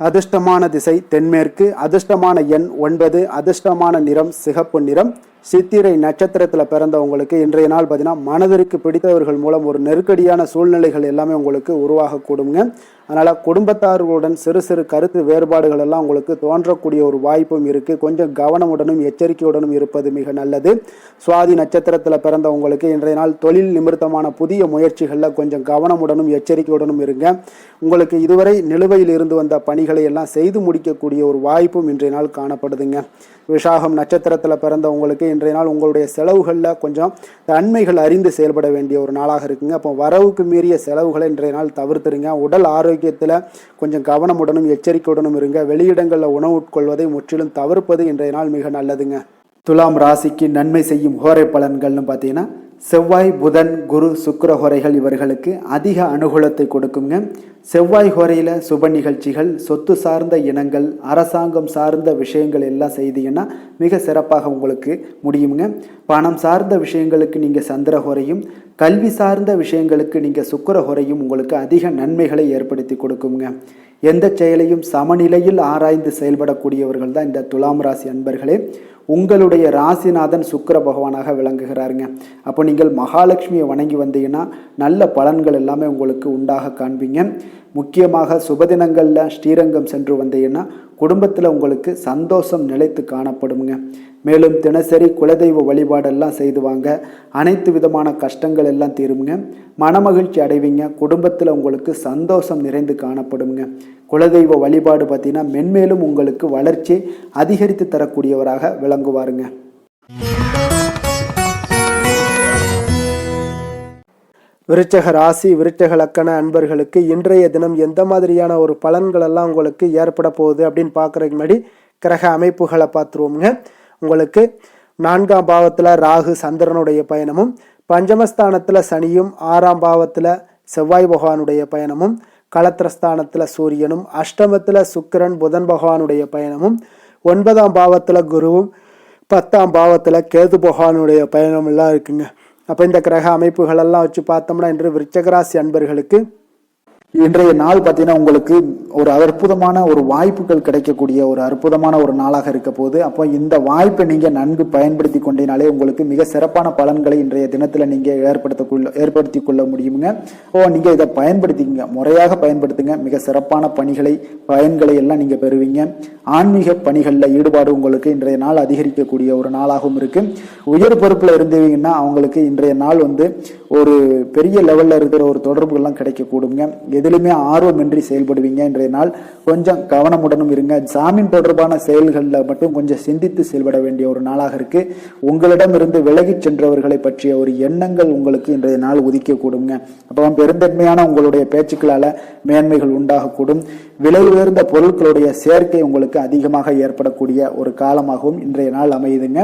அதிர்ஷ்டமான திசை தென்மேற்கு, அதிர்ஷ்டமான எண் 9, அதிர்ஷ்டமான நிறம் சிகப்பு நிறம். சித்திரை நட்சத்திரத்தில் பிறந்தவங்களுக்கு இன்றைய நாள் பார்த்தீங்கன்னா மனதிற்கு பிடித்தவர்கள் மூலம் ஒரு நெருக்கடியான சூழ்நிலைகள் எல்லாமே உங்களுக்கு உருவாகக்கூடுங்க. அதனால் குடும்பத்தார்களுடன் சிறு சிறு கருத்து வேறுபாடுகள் எல்லாம் உங்களுக்கு தோன்றக்கூடிய ஒரு வாய்ப்பும் இருக்குது. கொஞ்சம் கவனமுடனும் எச்சரிக்கையுடனும் இருப்பது மிக நல்லது. சுவாதி நட்சத்திரத்தில் பிறந்த உங்களுக்கு இன்றைய நாள் தொழில் நிமித்தமான புதிய முயற்சிகளில் கொஞ்சம் கவனமுடனும் எச்சரிக்கையுடனும் இருங்க. உங்களுக்கு இதுவரை நிலுவையில் இருந்து வந்த பணிகளை எல்லாம் செய்து முடிக்கக்கூடிய ஒரு வாய்ப்பும் இன்றைய நாள் காணப்படுதுங்க. விசாகம் நட்சத்திரத்தில் பிறந்த உங்களுக்கு இன்றைய நாள் உங்களுடைய செலவுகளில் கொஞ்சம் தன்மைகள் அறிந்து செயல்பட வேண்டிய ஒரு நாளாக இருக்குங்க. அப்போ வரவுக்கு மீறிய செலவுகளை இன்றைய நாள் தவிர்த்துருங்க. உடல் ஆரோக்கியத்தில் கொஞ்சம் கவனமுடனும் எச்சரிக்கையுடனும் இருங்க. வெளியிடங்களில் உணவு உட்கொள்வதை முற்றிலும் தவிர்ப்பது இன்றைய நாள் மிக நல்லதுங்க. துலாம் ராசிக்கு நன்மை செய்யும் ஹோரை பலன்கள்னு பார்த்தீங்கன்னா, செவ்வாய், புதன், குரு, சுக்கிர ஹோரைகள் இவர்களுக்கு அதிக அனுகூலத்தை கொடுக்குங்க. செவ்வாய் ஹோரையில் சுப நிகழ்ச்சிகள், சொத்து சார்ந்த இனங்கள், அரசாங்கம் சார்ந்த விஷயங்கள் எல்லாம் செய்தீங்கன்னா மிக சிறப்பாக உங்களுக்கு முடியுங்க. பணம் சார்ந்த விஷயங்களுக்கு நீங்கள் சந்திர ஹோரையும், கல்வி சார்ந்த விஷயங்களுக்கு நீங்கள் சுக்கிர ஹோரையும் உங்களுக்கு அதிக நன்மைகளை ஏற்படுத்தி கொடுக்குங்க. எந்த செயலையும் சமநிலையில் ஆராய்ந்து செயல்படக்கூடியவர்கள் தான் இந்த துலாம் ராசி அன்பர்களே. உங்களுடைய ராசிநாதன் சுக்கிர பகவானாக விளங்குகிறாருங்க. அப்போ நீங்கள் மகாலட்சுமியை வணங்கி வந்தீங்கன்னா நல்ல பலன்கள் எல்லாமே உங்களுக்கு உண்டாக காண்பீங்க. முக்கியமாக சுபதினங்களில் ஸ்ரீரங்கம் சென்று வந்தீங்கன்னா குடும்பத்தில் உங்களுக்கு சந்தோஷம் நிலைத்து காணப்படுங்க. மேலும் தினசரி குலதெய்வ வழிபாடெல்லாம் செய்து வாங்க. அனைத்து விதமான கஷ்டங்கள் எல்லாம் தீருங்க. மனமகிழ்ச்சி அடைவீங்க. குடும்பத்தில் உங்களுக்கு சந்தோஷம் நிறைந்து காணப்படுங்க. குலதெய்வ வழிபாடு பார்த்தீங்கன்னா மென்மேலும் உங்களுக்கு வளர்ச்சி அதிகரித்து தரக்கூடியவராக விளங்குவாருங்க. விருச்சக ராசி, விருச்சக லக்கண அன்பர்களுக்கு இன்றைய தினம் எந்த மாதிரியான ஒரு பலன்கள் எல்லாம் உங்களுக்கு ஏற்பட போகுது அப்படின்னு பார்க்குறதுக்கு முன்னாடி கிரக அமைப்புகளை பார்த்துருவோமுங்க. உங்களுக்கு 4ஆம் பாவத்தில் ராகு சந்திரனுடைய பயணமும், பஞ்சமஸ்தானத்தில் சனியும், 6ஆம் பாவத்தில் செவ்வாய் பகவானுடைய பயணமும், களத்திரஸ்தானத்தில் சூரியனும், அஷ்டமத்தில் சுக்கிரன் புதன் பகவானுடைய பயணமும், 9ஆம் பாவத்தில் குருவும், 10ஆம் பாவத்தில் கேது பகவானுடைய பயணம் எல்லாம் இருக்குங்க. அப்போ இந்த கிரக அமைப்புகளெல்லாம் வச்சு பார்த்தோம்னா இன்று விருச்சகராசி அன்பர்களுக்கு இன்றைய நாள் பார்த்தீங்கன்னா உங்களுக்கு ஒரு அற்புதமான ஒரு வாய்ப்புகள் கிடைக்கக்கூடிய ஒரு அற்புதமான ஒரு நாளாக இருக்க போகுது. அப்போ இந்த வாய்ப்பை நீங்கள் நன்கு பயன்படுத்தி கொண்டீனாலே உங்களுக்கு மிக சிறப்பான பலன்களை இன்றைய தினத்தில் நீங்கள் ஏற்படுத்தி கொள்ள முடியுங்க. நீங்கள் இதை பயன்படுத்திக்கங்க, முறையாக பயன்படுத்துங்க. மிக சிறப்பான பயன்களை எல்லாம் நீங்கள் பெறுவீங்க. ஆன்மீக பணிகளில் ஈடுபாடு உங்களுக்கு இன்றைய நாள் அதிகரிக்கக்கூடிய ஒரு நாளாகவும் இருக்கு. உயர் பொறுப்பில் இருந்தீங்கன்னா அவங்களுக்கு இன்றைய நாள் ஒரு பெரிய லெவலில் இருக்கிற ஒரு தொடர்புகள்லாம் கிடைக்கக்கூடுங்க. எதிலுமே ஆர்வமின்றி செயல்படுவீங்க. இன்றைய நாள் கொஞ்சம் கவனமுடனும் இருங்க. ஜாமீன் தொடர்பான செயல்களில் மட்டும் கொஞ்சம் சிந்தித்து செயல்பட வேண்டிய ஒரு நாளாக இருக்கு. உங்களிடமிருந்து விலகி சென்றவர்களை பற்றிய ஒரு எண்ணங்கள் உங்களுக்கு இன்றைய நாள் உதிக்கக்கூடுங்க. அப்போ பெருந்தன்மையான உங்களுடைய பேச்சுக்களால் மேன்மைகள் உண்டாகக்கூடும். விலை உயர்ந்த பொருட்களுடைய சேர்க்கை உங்களுக்கு அதிகமாக ஏற்படக்கூடிய ஒரு காலமாகவும் இன்றைய நாள் அமையுதுங்க.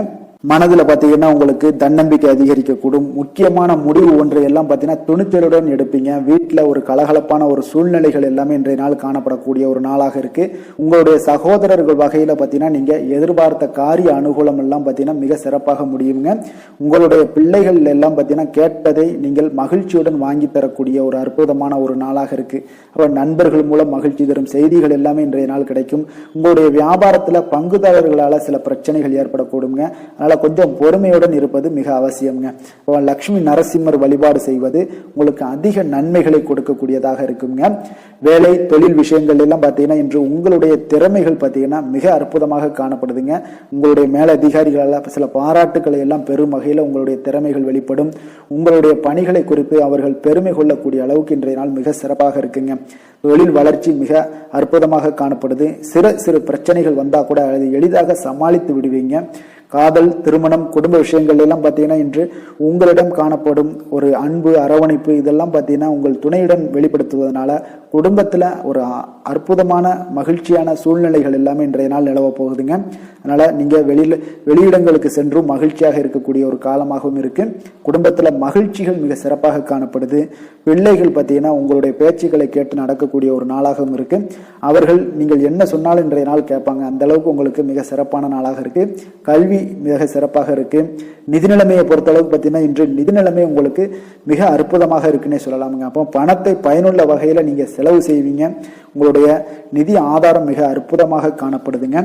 மனதில் பார்த்தீங்கன்னா உங்களுக்கு தன்னம்பிக்கை அதிகரிக்கக்கூடும். முக்கியமான முடிவு ஒன்றை எல்லாம் பார்த்தீங்கன்னா துணிச்சலுடன் எடுப்பீங்க. வீட்டில் ஒரு கலகலப்பான ஒரு சூழ்நிலைகள் எல்லாமே இன்றைய நாள் காணப்படக்கூடிய ஒரு நாளாக இருக்கு. உங்களுடைய சகோதரர்கள் வகையில் பார்த்தீங்கன்னா நீங்கள் எதிர்பார்த்த காரிய அனுகூலம் எல்லாம் பார்த்தீங்கன்னா மிக சிறப்பாக முடியுங்க. உங்களுடைய பிள்ளைகள் எல்லாம் பார்த்தீங்கன்னா கேட்டதை நீங்கள் மகிழ்ச்சியுடன் வாங்கி தரக்கூடிய ஒரு அற்புதமான ஒரு நாளாக இருக்கு. அப்போ நண்பர்கள் மூலம் மகிழ்ச்சி தரும் செய்திகள் எல்லாமே இன்றைய நாள் கிடைக்கும். உங்களுடைய வியாபாரத்தில் பங்குதாரர்களால் சில பிரச்சனைகள் ஏற்படக்கூடுங்க. கொஞ்சம் பொறுமையுடன் இருப்பது மிக அவசியம்ங்க. லட்சுமி நரசிம்மர் வழிபாடு செய்வது உங்களுக்கு அதிக நன்மைகளை கொடுக்கக்கூடியதாக இருக்குங்க. வேலை தொழில் விஷயங்கள் எல்லாம் பார்த்தீங்கன்னா இன்று உங்களுடைய திறமைகள் பார்த்தீங்கன்னா மிக அற்புதமாக காணப்படுதுங்க. உங்களுடைய மேலதிகாரிகளால் சில பாராட்டுக்களை எல்லாம் பெரும் வகையில் உங்களுடைய திறமைகள் வெளிப்படும். உங்களுடைய பணிகளை குறித்து அவர்கள் பெருமை கொள்ளக்கூடிய அளவுக்கு இன்றைய நாள் மிக சிறப்பாக இருக்குங்க. தொழில் வளர்ச்சி மிக அற்புதமாக காணப்படுது. சிறு பிரச்சனைகள் வந்தால் கூட அதை எளிதாக சமாளித்து விடுவீங்க. காதல், திருமணம், குடும்ப விஷயங்கள் எல்லாம் பார்த்தீங்கன்னா இன்று உங்களிடம் காணப்படும் ஒரு அன்பு, அரவணைப்பு இதெல்லாம் பார்த்தீங்கன்னா உங்கள் துணையுடன் வெளிப்படுத்துவதனால குடும்பத்தில் ஒரு அற்புதமான மகிழ்ச்சியான சூழ்நிலைகள் எல்லாமே இன்றைய நாள் நிலவ போகுதுங்க. அதனால் நீங்கள் வெளியிடங்களுக்கு சென்றும் மகிழ்ச்சியாக இருக்கக்கூடிய ஒரு காலமாகவும் இருக்கு. குடும்பத்தில் மகிழ்ச்சிகள் மிக சிறப்பாக காணப்படுது. பிள்ளைகள் பார்த்தீங்கன்னா உங்களுடைய பேச்சுக்களை கேட்டு நடக்கக்கூடிய ஒரு நாளாகவும் இருக்கு. அவர்கள் நீங்கள் என்ன சொன்னாலும் இன்றைய நாள் கேட்பாங்க. அந்த அளவுக்கு உங்களுக்கு மிக சிறப்பான நாளாக இருக்கு. கல்வி மிக சிறப்பாக இருக்கு. நிதி நிலைமையை பொறுத்தளவுக்கு பார்த்தீங்கன்னா இன்று நிதி நிலைமை உங்களுக்கு மிக அற்புதமாக இருக்குன்னே சொல்லலாமுங்க. அப்போ பணத்தை பயனுள்ள வகையில் நீங்கள் செலவு செய்வீங்க. உங்களுடைய நிதி ஆதாரம் மிக அற்புதமாக காணப்படுதுங்க.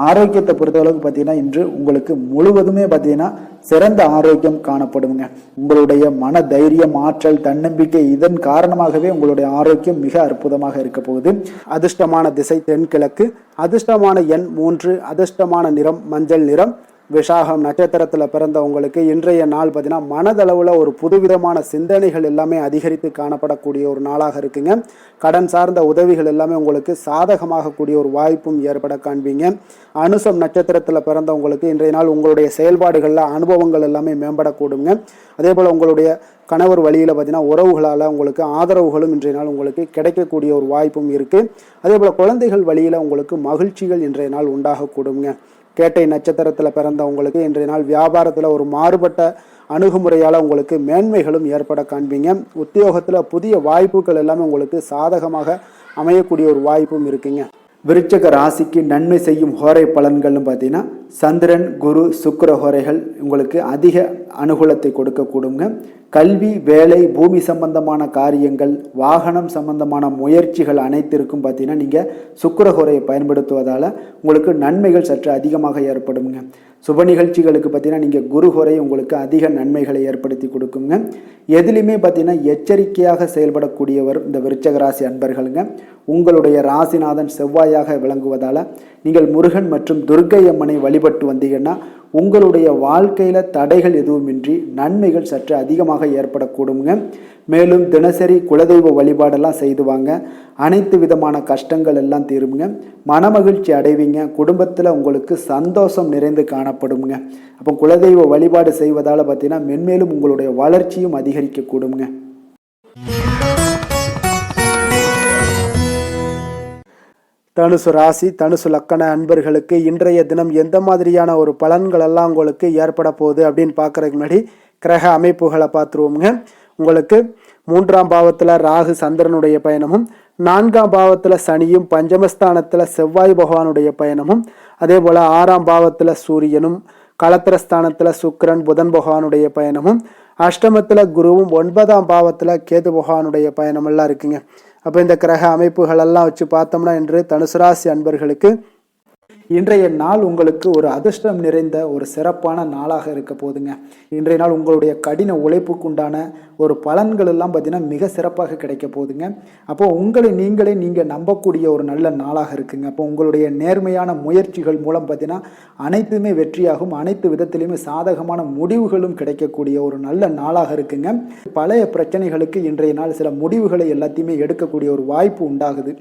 ஆரோக்கியத்தை பொறுத்தளவுக்கு பார்த்தீங்கன்னா இன்று உங்களுக்கு முழுவதுமே பார்த்தீங்கன்னா சிறந்த ஆரோக்கியம் காணப்படுங்க. உங்களுடைய மன தைரியம், ஆற்றல், தன்னம்பிக்கை இதன் காரணமாகவே உங்களுடைய ஆரோக்கியம் மிக அற்புதமாக இருக்க போகுது. அதிர்ஷ்டமான திசை தென்கிழக்கு, அதிர்ஷ்டமான எண் 3, அதிர்ஷ்டமான நிறம் மஞ்சள் நிறம். விஷாகம் நட்சத்திரத்தில் பிறந்தவங்களுக்கு இன்றைய நாள் பார்த்தீங்கன்னா மனதளவில் ஒரு புதுவிதமான சிந்தனைகள் எல்லாமே அதிகரித்து காணப்படக்கூடிய ஒரு நாளாக இருக்குங்க. கடன் சார்ந்த உதவிகள் எல்லாமே உங்களுக்கு சாதகமாக கூடிய ஒரு வாய்ப்பும் ஏற்பட காண்பீங்க. அனுசம் நட்சத்திரத்தில் பிறந்தவங்களுக்கு இன்றைய நாள் உங்களுடைய செயல்பாடுகளில் அனுபவங்கள் எல்லாமே மேம்படக்கூடுங்க. அதே போல் உங்களுடைய கணவர் வழியில் பார்த்தீங்கன்னா உறவுகளால் உங்களுக்கு ஆதரவுகளும் இன்றைய நாள் உங்களுக்கு கிடைக்கக்கூடிய ஒரு வாய்ப்பும் இருக்குது. அதே போல் குழந்தைகள் வழியில் உங்களுக்கு மகிழ்ச்சிகள் இன்றைய நாள் உண்டாகக்கூடுங்க. கேட்டை நட்சத்திரத்தில் பிறந்தவங்களுக்கு இன்றைய நாள் வியாபாரத்தில் ஒரு மாறுபட்ட அணுகுமுறையால் உங்களுக்கு மேன்மைகளும் ஏற்பட காண்பீங்க. உத்தியோகத்தில் புதிய வாய்ப்புகள் எல்லாமே உங்களுக்கு சாதகமாக அமையக்கூடிய ஒரு வாய்ப்பும் இருக்குங்க. விருச்சக ராசிக்கு நன்மை செய்யும் ஹோரை பலன்கள்னு பார்த்தீங்கன்னா சந்திரன், குரு, சுக்கிர ஹோரைகள் உங்களுக்கு அதிக அனுகூலத்தை கொடுக்கக்கூடுங்க. கல்வி, வேலை, பூமி சம்பந்தமான காரியங்கள், வாகனம் சம்பந்தமான முயற்சிகள் அனைத்திற்கும் பார்த்தீங்கன்னா நீங்கள் சுக்கிர ஹோரையை பயன்படுத்துவதால் உங்களுக்கு நன்மைகள் சற்று அதிகமாக ஏற்படுங்க. சுப நிகழ்ச்சிகளுக்கு பார்த்தீங்கன்னா நீங்கள் குரு ஹோரை உங்களுக்கு அதிக நன்மைகளை ஏற்படுத்தி கொடுக்குங்க. எதுலையுமே பார்த்தீங்கன்னா எச்சரிக்கையாக செயல்படக்கூடியவர் இந்த விருச்சக ராசி அன்பர்களுங்க. உங்களுடைய ராசிநாதன் செவ்வாயாக விளங்குவதால் நீங்கள் முருகன் மற்றும் துர்க்கை அம்மனை வழிபட்டு வந்தீங்கன்னா உங்களுடைய வாழ்க்கையில் தடைகள் எதுவுமின்றி நன்மைகள் சற்று அதிகமாக ஏற்படக்கூடுங்க. மேலும் தினசரி குலதெய்வ வழிபாடெல்லாம் செய்து வாங்க. அனைத்து விதமான கஷ்டங்கள் எல்லாம் தீருங்க. மனமகிழ்ச்சி அடைவீங்க. குடும்பத்தில் உங்களுக்கு சந்தோஷம் நிறைந்து காணப்படுங்க. அப்போ குலதெய்வ வழிபாடு செய்வதால் பார்த்தீங்கன்னா மென்மேலும் உங்களுடைய வளர்ச்சியும் அதிகரிக்க கூடுங்க. தனுசு ராசி, தனுசு லக்கண அன்பர்களுக்கு இன்றைய தினம் எந்த மாதிரியான ஒரு பலன்கள் எல்லாம் உங்களுக்கு ஏற்பட போகுது அப்படின்னு பார்க்கறதுக்கு முன்னாடி கிரக அமைப்புகளை பார்த்துருவோங்க. உங்களுக்கு 3ஆம் பாவத்தில் ராகு சந்திரனுடைய பயணமும், 4ஆம் பாவத்தில் சனியும், பஞ்சமஸ்தானத்தில் செவ்வாய் பகவானுடைய பயணமும், அதே போல் 6ஆம் பாவத்தில் சூரியனும், களத்திரஸ்தானத்தில் சுக்கிரன் புதன் பகவானுடைய பயணமும், அஷ்டமத்தில் குருவும், 9ஆம் பாவத்தில் கேது பகவானுடைய பயணமெல்லாம் இருக்குங்க. அப்போ இந்த கிரக அமைப்புகளெல்லாம் வச்சு பார்த்தோம்னா இன்று தனுசு ராசி அன்பர்களுக்கு இன்றைய நாள் உங்களுக்கு ஒரு அதிர்ஷ்டம் நிறைந்த ஒரு சிறப்பான நாளாக இருக்க போதுங்க. இன்றைய நாள் உங்களுடைய கடின உழைப்புக்குண்டான ஒரு பலன்கள் எல்லாம் பார்த்தீங்கன்னா மிக சிறப்பாக கிடைக்க போகுதுங்க. அப்போ உங்களை நீங்கள் நம்பக்கூடிய ஒரு நல்ல நாளாக இருக்குங்க. அப்போ உங்களுடைய நேர்மையான முயற்சிகள் மூலம் பார்த்தீங்கன்னா அனைத்துமே வெற்றியாகும். அனைத்து விதத்திலையுமே சாதகமான முடிவுகளும் கிடைக்கக்கூடிய ஒரு நல்ல நாளாக இருக்குங்க. பழைய பிரச்சனைகளுக்கு இன்றைய நாள் சில முடிவுகளை எல்லாத்தையுமே எடுக்கக்கூடிய ஒரு வாய்ப்பு உண்டாகுது.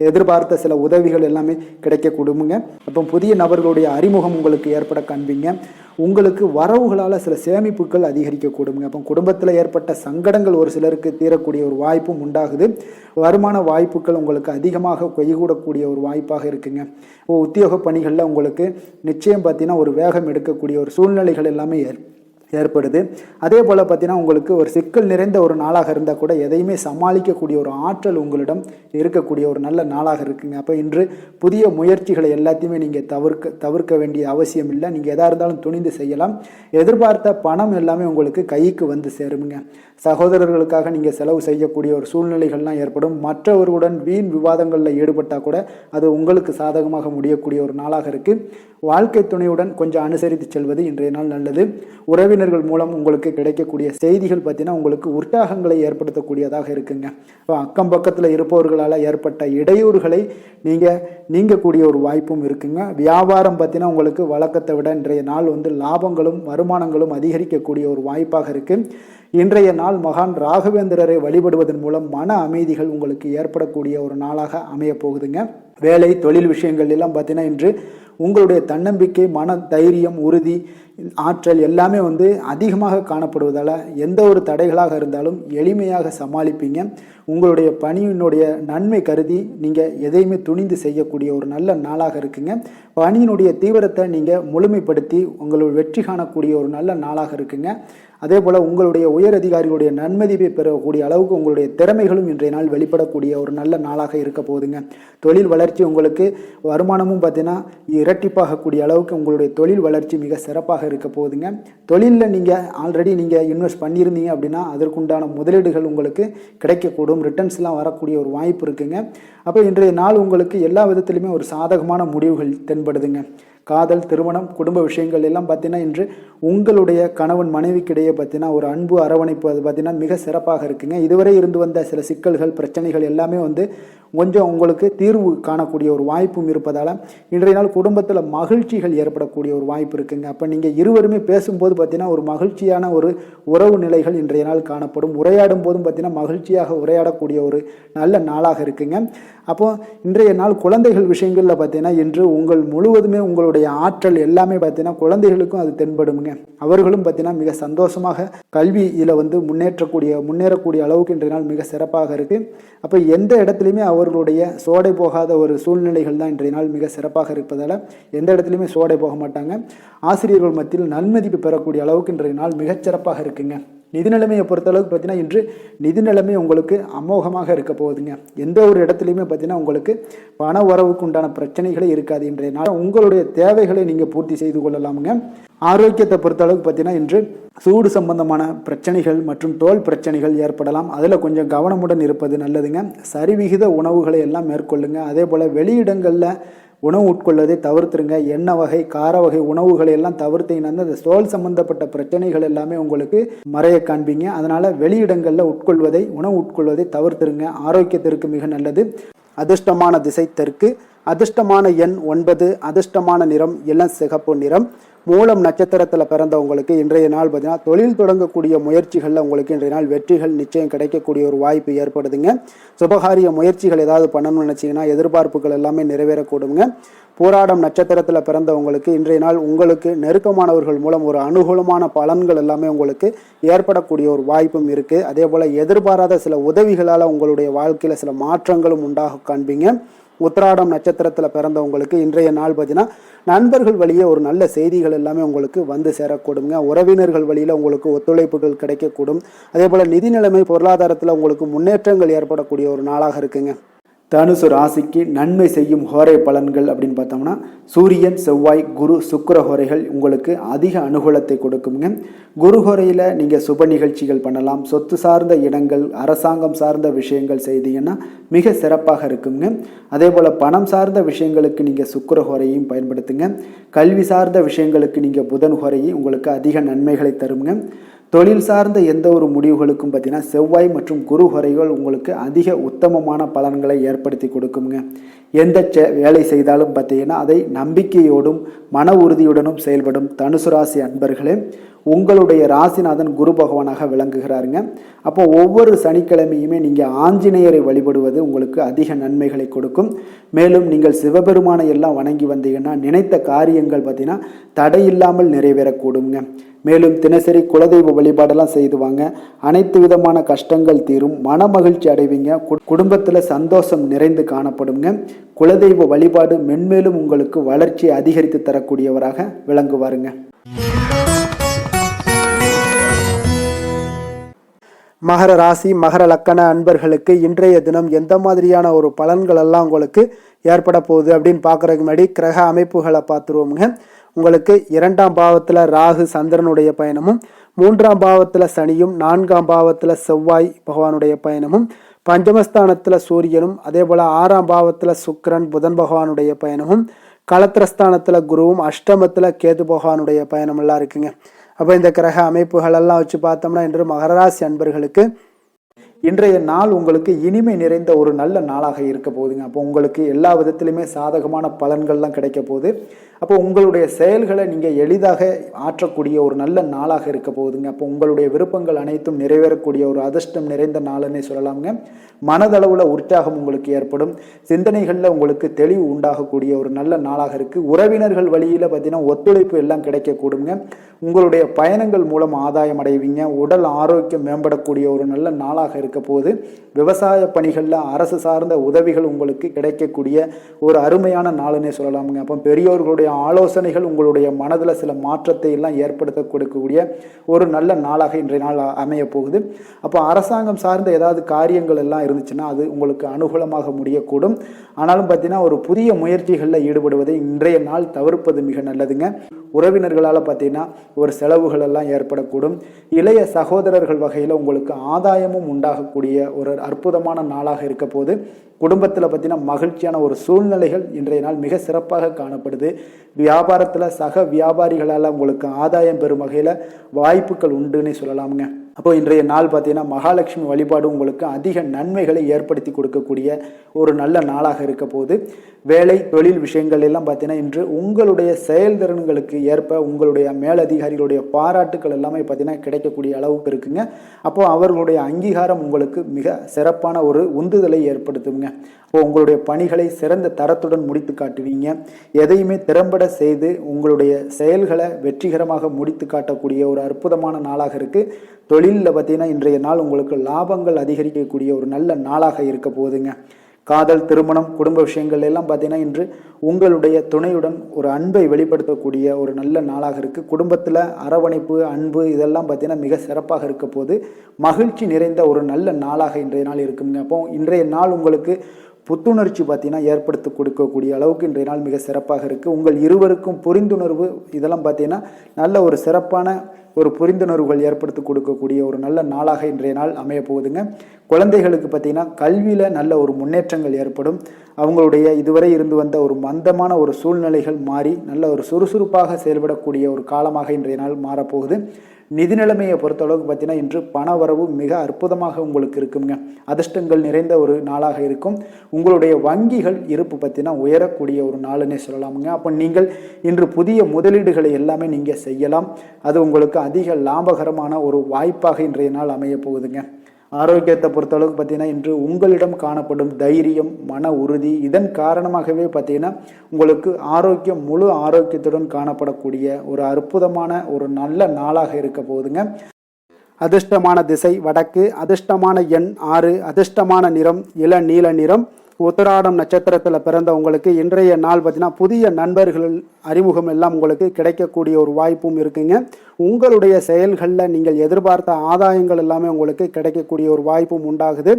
எதிர்பார்த்த சில உதவிகள் எல்லாமே கிடைக்க கொடுங்க. அப்போ புதிய நபர்களுடைய அறிமுகம் உங்களுக்கு ஏற்பட காண்பீங்க. உங்களுக்கு வரவுகளால் சில சேமிப்புகள் அதிகரிக்க கொடுங்க. அப்போ குடும்பத்தில் ஏற்பட்ட சங்கடங்கள் ஒரு சிலருக்கு தீரக்கூடிய ஒரு வாய்ப்பும் உண்டாகுது. வருமான வாய்ப்புகள் உங்களுக்கு அதிகமாக கைகூடக்கூடிய ஒரு வாய்ப்பாக இருக்குங்க. உத்தியோக பணிகளில் உங்களுக்கு நிச்சயம் பார்த்தீங்கன்னா ஒரு வேகம் எடுக்கக்கூடிய ஒரு சூழ்நிலைகள் எல்லாமே ஏற்படுது. அதே போல் பார்த்தீங்கன்னா உங்களுக்கு ஒரு சிக்கல் நிறைந்த ஒரு நாளாக இருந்தால் கூட எதையுமே சமாளிக்கக்கூடிய ஒரு ஆற்றல் உங்களிடம் இருக்கக்கூடிய ஒரு நல்ல நாளாக இருக்குங்க. அப்போ இன்று புதிய முயற்சிகளை எல்லாத்தையுமே நீங்கள் தவிர்க்க வேண்டிய அவசியம் இல்லை. நீங்கள் எதாக இருந்தாலும் துணிந்து செய்யலாம். எதிர்பார்த்த பணம் எல்லாமே உங்களுக்கு கைக்கு வந்து சேருங்க. சகோதரர்களுக்காக நீங்கள் செலவு செய்யக்கூடிய ஒரு சூழ்நிலைகள்லாம் ஏற்படும். மற்றவர்களுடன் வீண் விவாதங்களில் ஈடுபட்டால் கூட அது உங்களுக்கு சாதகமாக முடியக்கூடிய ஒரு நாளாக இருக்குது. வாழ்க்கை துணையுடன் கொஞ்சம் அனுசரித்து செல்வது இன்றைய நாள் நல்லது. உறவினர்கள் மூலம் உங்களுக்கு கிடைக்கக்கூடிய செய்திகள் பார்த்தீங்கன்னா உங்களுக்கு உற்சாகங்களை ஏற்படுத்தக்கூடியதாக இருக்குங்க. இப்போ அக்கம் பக்கத்தில் இருப்பவர்களால் ஏற்பட்ட இடையூறுகளை நீங்கக்கூடிய ஒரு வாய்ப்பும் இருக்குங்க. வியாபாரம் பார்த்தீங்கன்னா உங்களுக்கு வழக்கத்தை விட இன்றைய நாள் லாபங்களும் வருமானங்களும் அதிகரிக்கக்கூடிய ஒரு வாய்ப்பாக இருக்குது. இன்றைய நாள் மகான் ராகவேந்திரரை வழிபடுவதன் மூலம் மன அமைதிகள் உங்களுக்கு ஏற்படக்கூடிய ஒரு நாளாக அமைய போகுதுங்க. வேலை தொழில் விஷயங்கள் எல்லாம் பார்த்தீங்கன்னா இன்று உங்களுடைய தன்னம்பிக்கை, மன தைரியம், உறுதி, ஆற்றல் எல்லாமே அதிகமாக காணப்படுவதால் எந்த ஒரு தடைகளாக இருந்தாலும் எளிமையாக சமாளிப்பீங்க. உங்களுடைய பணியினுடைய நன்மை கருதி நீங்கள் எதையுமே துணிந்து செய்யக்கூடிய ஒரு நல்ல நாளாக இருக்குங்க. பணியினுடைய தீவிரத்தை நீங்கள் முழுமைப்படுத்தி உங்களுடைய வெற்றி காணக்கூடிய ஒரு நல்ல நாளாக இருக்குங்க. அதே போல் உங்களுடைய உயர் அதிகாரிகளுடைய நன்மதிப்பை பெறக்கூடிய அளவுக்கு உங்களுடைய திறமைகளும் இன்றைய நாள் வெளிப்படக்கூடிய ஒரு நல்ல நாளாக இருக்க போகுதுங்க. தொழில் வளர்ச்சி உங்களுக்கு வருமானமும் பார்த்தீங்கன்னா இரட்டிப்பாகக்கூடிய அளவுக்கு உங்களுடைய தொழில் வளர்ச்சி மிக சிறப்பாக இருக்க போகுதுங்க. தொழிலில் நீங்கள் ஆல்ரெடி நீங்கள் இன்வெஸ்ட் பண்ணியிருந்தீங்க அப்படின்னா அதற்குண்டான முதலீடுகள் உங்களுக்கு கிடைக்கக்கூடும், ரிட்டர்ன்ஸ்லாம் வரக்கூடிய ஒரு வாய்ப்பு இருக்குங்க. அப்போ இன்றைய நாள் உங்களுக்கு எல்லா விதத்துலையுமே ஒரு சாதகமான முடிவுகள் தென்படுதுங்க. காதல், திருமணம், குடும்ப விஷயங்கள் எல்லாம் பார்த்தீங்கன்னா இன்று உங்களுடைய கணவன் மனைவிக்கிடையே பார்த்தீங்கன்னா ஒரு அன்பு அரவணைப்பு அது பார்த்தீங்கன்னா மிக சிறப்பாக இருக்குங்க. இதுவரை இருந்து வந்த சில சிக்கல்கள் பிரச்சனைகள் எல்லாமே கொஞ்சம் உங்களுக்கு தீர்வு காணக்கூடிய ஒரு வாய்ப்பும் இருப்பதால் இன்றைய நாள் குடும்பத்தில் மகிழ்ச்சிகள் ஏற்படக்கூடிய ஒரு வாய்ப்பு இருக்குங்க. அப்போ நீங்கள் இருவருமே பேசும்போது பார்த்தீங்கன்னா ஒரு மகிழ்ச்சியான ஒரு உறவு நிலைகள் இன்றைய நாள் காணப்படும். உரையாடும் போதும் பார்த்தீங்கன்னா மகிழ்ச்சியாக உரையாடக்கூடிய ஒரு நல்ல நாளாக இருக்குங்க. அப்போ இன்றைய நாள் குழந்தைகள் விஷயங்களில் பார்த்தீங்கன்னா இன்று உங்கள் முழுவதுமே உங்களுடைய ஆற்றல் எல்லாமே பார்த்தீங்கன்னா குழந்தைகளுக்கும் அது தென்படுங்க. அவர்களும் பார்த்தீங்கன்னா மிக சந்தோஷமாக கல்வியில் முன்னேறக்கூடிய அளவுக்கு இன்றைய நாள் மிக சிறப்பாக இருக்கு. அப்போ எந்த இடத்துலையுமே அவர்களுடைய சோடை போகாத ஒரு சூழ்நிலைகள் தான் இன்றைய நாள் மிக சிறப்பாக இருப்பதால் எந்த இடத்துலையுமே சோடை போக மாட்டாங்க. ஆசிரியர்கள் மத்தியில் நன்மதிப்பு பெறக்கூடிய அளவுக்கு இன்றைய நாள் மிகச்சிறப்பாக இருக்குங்க. நிதி நிலைமையை பொறுத்தளவுக்கு பார்த்தீங்கன்னா இன்று நிதி நிலைமை உங்களுக்கு அமோகமாக இருக்க போகுதுங்க. எந்த ஒரு இடத்துலையுமே பார்த்தீங்கன்னா உங்களுக்கு பண வரவுக்கு உண்டான பிரச்சனைகளே இருக்காது. இன்றைய நாள் உங்களுடைய தேவைகளை நீங்கள் பூர்த்தி செய்து கொள்ளலாமுங்க. ஆரோக்கியத்தை பொறுத்தளவுக்கு பார்த்தீங்கன்னா இன்று சூடு சம்பந்தமான பிரச்சனைகள் மற்றும் தோல் பிரச்சனைகள் ஏற்படலாம். அதில் கொஞ்சம் கவனமுடன் இருப்பது நல்லதுங்க. சரிவிகித உணவுகளை எல்லாம் மேற்கொள்ளுங்க. அதே போல் வெளியிடங்களில் உணவு உட்கொள்வதை தவிர்த்துருங்க. எண்ணெய் வகை, கார வகை உணவுகளை எல்லாம் தவிர்த்தீங்கன்னா அந்த தோல் சம்பந்தப்பட்ட பிரச்சனைகள் எல்லாமே உங்களுக்கு மறைய காண்பீங்க. அதனால வெளியிடங்களில் உணவு உட்கொள்வதை தவிர்த்துருங்க. ஆரோக்கியத்திற்கு மிக நல்லது. அதிர்ஷ்டமான திசை தெற்கு, அதிர்ஷ்டமான எண் 9, அதிர்ஷ்டமான நிறம் இளம் சிகப்பு நிறம். மூலம் நட்சத்திரத்தில் பிறந்தவங்களுக்கு இன்றைய நாள் பார்த்தீங்கன்னா தொழில் தொடங்கக்கூடிய முயற்சிகளில் உங்களுக்கு இன்றைய நாள் வெற்றிகள் நிச்சயம் கிடைக்கக்கூடிய ஒரு வாய்ப்பு ஏற்படுதுங்க. சுபகாரிய முயற்சிகள் ஏதாவது பண்ணணும்னு நினச்சிங்கன்னா எதிர்பார்ப்புகள் எல்லாமே நிறைவேறக்கூடுங்க. போராடம் நட்சத்திரத்தில் பிறந்தவங்களுக்கு இன்றைய நாள் உங்களுக்கு நெருக்கமானவர்கள் மூலம் ஒரு அனுகூலமான பலன்கள் எல்லாமே உங்களுக்கு ஏற்படக்கூடிய ஒரு வாய்ப்பும் இருக்குது. அதே போல் எதிர்பாராத சில உதவிகளால் உங்களுடைய வாழ்க்கையில் சில மாற்றங்களும் உண்டாக காண்பீங்க. உத்திராடம் நட்சத்திரத்தில் பிறந்தவங்களுக்கு இன்றைய நாள் பார்த்தீங்கன்னா நண்பர்கள் வழியே ஒரு நல்ல செய்திகள் எல்லாமே உங்களுக்கு வந்து சேரக்கூடுங்க. உறவினர்கள் வழியில் உங்களுக்கு ஒத்துழைப்புகள் கிடைக்கக்கூடும். அதே போல் நிதி நிலைமை பொருளாதாரத்தில் உங்களுக்கு முன்னேற்றங்கள் ஏற்படக்கூடிய ஒரு நாளாக இருக்குங்க. தனுசு ராசிக்கு நன்மை செய்யும் ஹோரை பலன்கள் அப்படின்னு பார்த்தோம்னா சூரியன், செவ்வாய், குரு, சுக்கிர ஹோரைகள் உங்களுக்கு அதிக அனுகூலத்தை கொடுக்குங்க. குரு ஹோரையில் நீங்கள் சுப நிகழ்ச்சிகள் பண்ணலாம். சொத்து சார்ந்த இடங்கள், அரசாங்கம் சார்ந்த விஷயங்கள் செய்தீங்கன்னா மிக சிறப்பாக இருக்குங்க. அதே போல் பணம் சார்ந்த விஷயங்களுக்கு நீங்கள் சுக்கிர ஹோரையும் பயன்படுத்துங்க. கல்வி சார்ந்த விஷயங்களுக்கு நீங்கள் புதன் ஹோரையும் உங்களுக்கு அதிக நன்மைகளை தருங்க. தொழில் சார்ந்த எந்த ஒரு முடிவுகளுக்கும் பார்த்தீங்கன்னா செவ்வாய் மற்றும் குரு ஹோரைகள் உங்களுக்கு அதிக உத்தமமான பலன்களை ஏற்படுத்தி கொடுக்குங்க. எந்த வேலை செய்தாலும் பார்த்தீங்கன்னா அதை நம்பிக்கையோடும் மன உறுதியுடனும் செயல்படும் தனுசு ராசி அன்பர்களே, உங்களுடைய ராசிநாதன் குரு பகவானாக விளங்குகிறாருங்க. அப்போ ஒவ்வொரு சனிக்கிழமையுமே நீங்கள் ஆஞ்சநேயரை வழிபடுவது உங்களுக்கு அதிக நன்மைகளை கொடுக்கும். மேலும் நீங்கள் சிவபெருமானை எல்லாம் வணங்கி வந்தீங்கன்னா நினைத்த காரியங்கள் பார்த்தீங்கன்னா தடையில்லாமல் நிறைவேறக்கூடுங்க. மேலும் தினசரி குலதெய்வ வழிபாடெல்லாம் செய்துவாங்க. அனைத்து விதமான கஷ்டங்கள் தீரும், மன மகிழ்ச்சி அடைவீங்க. குடும்பத்தில் சந்தோஷம் நிறைந்து காணப்படுங்க. குலதெய்வ வழிபாடு மென்மேலும் உங்களுக்கு வளர்ச்சியை அதிகரித்து தரக்கூடியவராக விளங்குவாருங்க. மகர ராசி, மகர லக்கண அன்பர்களுக்கு இன்றைய தினம் எந்த மாதிரியான ஒரு பலன்கள் எல்லாம் உங்களுக்கு ஏற்பட போகுது அப்படின்னு பார்க்குறதுக்கு முன்னாடி கிரக அமைப்புகளை பார்த்துருவோமுங்க. உங்களுக்கு 2ஆம் பாவத்தில் ராகு சந்திரனுடைய பயணமும், 3ஆம் பாவத்தில் சனியும், 4ஆம் பாவத்தில் செவ்வாய் பகவானுடைய பயணமும், பஞ்சமஸ்தானத்தில் சூரியனும், அதே போல் 6ஆம் பாவத்தில் சுக்கிரன் புதன் பகவானுடைய பயணமும், களத்திரஸ்தானத்தில் குருவும், அஷ்டமத்தில் கேது பகவானுடைய பயணம் எல்லாம் இருக்குங்க. அப்போ இந்த கிரக அமைப்புகள் எல்லாம் வச்சு பார்த்தோம்னா இன்று மகராசி அன்பர்களுக்கு இன்றைய நாள் உங்களுக்கு இனிமை நிறைந்த ஒரு நல்ல நாளாக இருக்க போகுதுங்க. அப்போ உங்களுக்கு எல்லா விதத்திலுமே சாதகமான பலன்கள்லாம் கிடைக்க போகுது. அப்போ உங்களுடைய செயல்களை நீங்கள் எளிதாக ஆற்றக்கூடிய ஒரு நல்ல நாளாக இருக்க போகுதுங்க. அப்போ உங்களுடைய விருப்பங்கள் அனைத்தும் நிறைவேறக்கூடிய ஒரு அதிர்ஷ்டம் நிறைந்த நாளுன்னே சொல்லலாமுங்க. மனதளவில் உற்சாகம் உங்களுக்கு ஏற்படும். சிந்தனைகளில் உங்களுக்கு தெளிவு உண்டாகக்கூடிய ஒரு நல்ல நாளாக இருக்குது. உறவினர்கள் வழியில் பார்த்தீங்கன்னா ஒத்துழைப்பு எல்லாம் கிடைக்கக்கூடுங்க. உங்களுடைய பயணங்கள் மூலம் ஆதாயம் அடைவீங்க. உடல் ஆரோக்கியம் மேம்படக்கூடிய ஒரு நல்ல நாளாக இருக்க இருக்க போது விவசாய பணிகளில் அரசு சார்ந்த உதவிகள் உங்களுக்கு கிடைக்கக்கூடிய ஒரு அருமையான நாளுன்னே சொல்லலாமுங்க. அப்போ பெரியோர்களுடைய ஆலோசனைகள் உங்களுடைய மனதில் சில மாற்றத்தை எல்லாம் ஏற்படுத்த கொடுக்கக்கூடிய ஒரு நல்ல நாளாக இன்றைய நாள் அமைய போகுது. அப்போ அரசாங்கம் சார்ந்த ஏதாவது காரியங்கள் எல்லாம் இருந்துச்சுன்னா அது உங்களுக்கு அனுகூலமாக முடியக்கூடும். ஆனாலும் பார்த்தீங்கன்னா ஒரு புதிய முயற்சிகளில் ஈடுபடுவதை இன்றைய நாள் தவிர்ப்பது மிக நல்லதுங்க. உறவினர்களால் பார்த்தீங்கன்னா ஒரு செலவுகள் எல்லாம் ஏற்படக்கூடும். இளைய சகோதரர்கள் வகையில் உங்களுக்கு ஆதாயமும் உண்டாகக்கூடிய ஒரு அற்புதமான நாளாக இருக்க போது குடும்பத்தில் பார்த்தீங்கன்னா மகிழ்ச்சியான ஒரு சூழ்நிலைகள் இன்றைய நாள் மிக சிறப்பாக காணப்படுது. வியாபாரத்தில் சக வியாபாரிகளால் உங்களுக்கு ஆதாயம் பெறும் வகையில் வாய்ப்புகள் உண்டுன்னு சொல்லலாமுங்க. அப்போ இன்றைய நாள் பார்த்தீங்கன்னா மகாலட்சுமி வழிபாடு உங்களுக்கு அதிக நன்மைகளை ஏற்படுத்தி கொடுக்கக்கூடிய ஒரு நல்ல நாளாக இருக்க போது வேலை தொழில் விஷயங்கள் எல்லாம் பார்த்தீங்கன்னா இன்று உங்களுடைய செயல்திறன்களுக்கு ஏற்ப உங்களுடைய மேலதிகாரிகளுடைய பாராட்டுக்கள் எல்லாமே பார்த்தீங்கன்னா கிடைக்கக்கூடிய அளவுக்கு இருக்குங்க. அப்போ அவர்களுடைய அங்கீகாரம் உங்களுக்கு மிக சிறப்பான ஒரு உந்துதலை ஏற்படுத்துங்க. அப்போ உங்களுடைய பணிகளை சிறந்த தரத்துடன் முடித்து காட்டுவீங்க. எதையுமே திறம்பட செய்து உங்களுடைய செயல்களை வெற்றிகரமாக முடித்து காட்டக்கூடிய ஒரு அற்புதமான நாளாக இருக்கு. தொழிலில் பார்த்தீங்கன்னா இன்றைய நாள் உங்களுக்கு லாபங்கள் அதிகரிக்கக்கூடிய ஒரு நல்ல நாளாக இருக்க போகுதுங்க. காதல், திருமணம், குடும்ப விஷயங்கள் எல்லாம் பார்த்தீங்கன்னா இன்று உங்களுடைய துணையுடன் ஒரு அன்பை வெளிப்படுத்தக்கூடிய ஒரு நல்ல நாளாக இருக்குது. குடும்பத்தில் அரவணைப்பு, அன்பு இதெல்லாம் பார்த்தீங்கன்னா மிக சிறப்பாக இருக்க போது மகிழ்ச்சி நிறைந்த ஒரு நல்ல நாளாக இன்றைய நாள் இருக்குங்க. அப்போ இன்றைய நாள் உங்களுக்கு புத்துணர்ச்சி பார்த்தீங்கன்னா ஏற்படுத்தி கொடுக்கக்கூடிய அளவுக்கு இன்றைய நாள் மிக சிறப்பாக இருக்குது. உங்கள் இருவருக்கும் புரிந்துணர்வு இதெல்லாம் பார்த்தீங்கன்னா நல்ல ஒரு சிறப்பான ஒரு புரிந்துணர்வுகள் ஏற்படுத்தி கொடுக்கக்கூடிய ஒரு நல்ல நாளாக இன்றைய நாள் அமைய போகுதுங்க. குழந்தைகளுக்கு பார்த்தீங்கன்னா கல்வியில் நல்ல ஒரு முன்னேற்றங்கள் ஏற்படும். அவங்களுடைய இதுவரை இருந்து வந்த ஒரு மந்தமான ஒரு சூழ்நிலைகள் மாறி நல்ல ஒரு சுறுசுறுப்பாக செயல்படக்கூடிய ஒரு காலமாக இன்றைய நாள் மாறப்போகுது. நிதி நிலைமையை பொறுத்தளவுக்கு பார்த்தீங்கன்னா இன்று பண வரவு மிக அற்புதமாக உங்களுக்கு இருக்குங்க. அதிர்ஷ்டங்கள் நிறைந்த ஒரு நாளாக இருக்கும். உங்களுடைய வங்கிகள் இருப்பு பார்த்தீங்கன்னா உயரக்கூடிய ஒரு நாளுன்னே சொல்லலாமுங்க. அப்போ நீங்கள் இன்று புதிய முதலீடுகளை எல்லாமே நீங்கள் செய்யலாம். அது உங்களுக்கு அதிக லாபகரமான ஒரு வாய்ப்பாக இன்றைய நாள் அமைய போகுதுங்க. ஆரோக்கியத்தை பொறுத்தளவுக்கு பார்த்தீங்கன்னா இன்று உங்களிடம் காணப்படும் தைரியம், மன உறுதி இதன் காரணமாகவே பார்த்தீங்கன்னா உங்களுக்கு ஆரோக்கியம் முழு ஆரோக்கியத்துடன் காணப்படக்கூடிய ஒரு அற்புதமான ஒரு நல்ல நாளாக இருக்க போகுதுங்க. அதிர்ஷ்டமான திசை வடக்கு, அதிர்ஷ்டமான எண் 6, அதிர்ஷ்டமான நிறம் இளநீல நிறம். உத்திராடம் நட்சத்திரத்தில் பிறந்த உங்களுக்கு இன்றைய நாள் பார்த்தீங்கன்னா புதிய நண்பர்கள் அறிமுகம் எல்லாம் உங்களுக்கு கிடைக்கக்கூடிய ஒரு வாய்ப்பும் இருக்குங்க. உங்களுடைய செயல்களில் நீங்கள் எதிர்பார்த்த ஆதாயங்கள் எல்லாமே உங்களுக்கு கிடைக்கக்கூடிய ஒரு வாய்ப்பும் உண்டாகுது.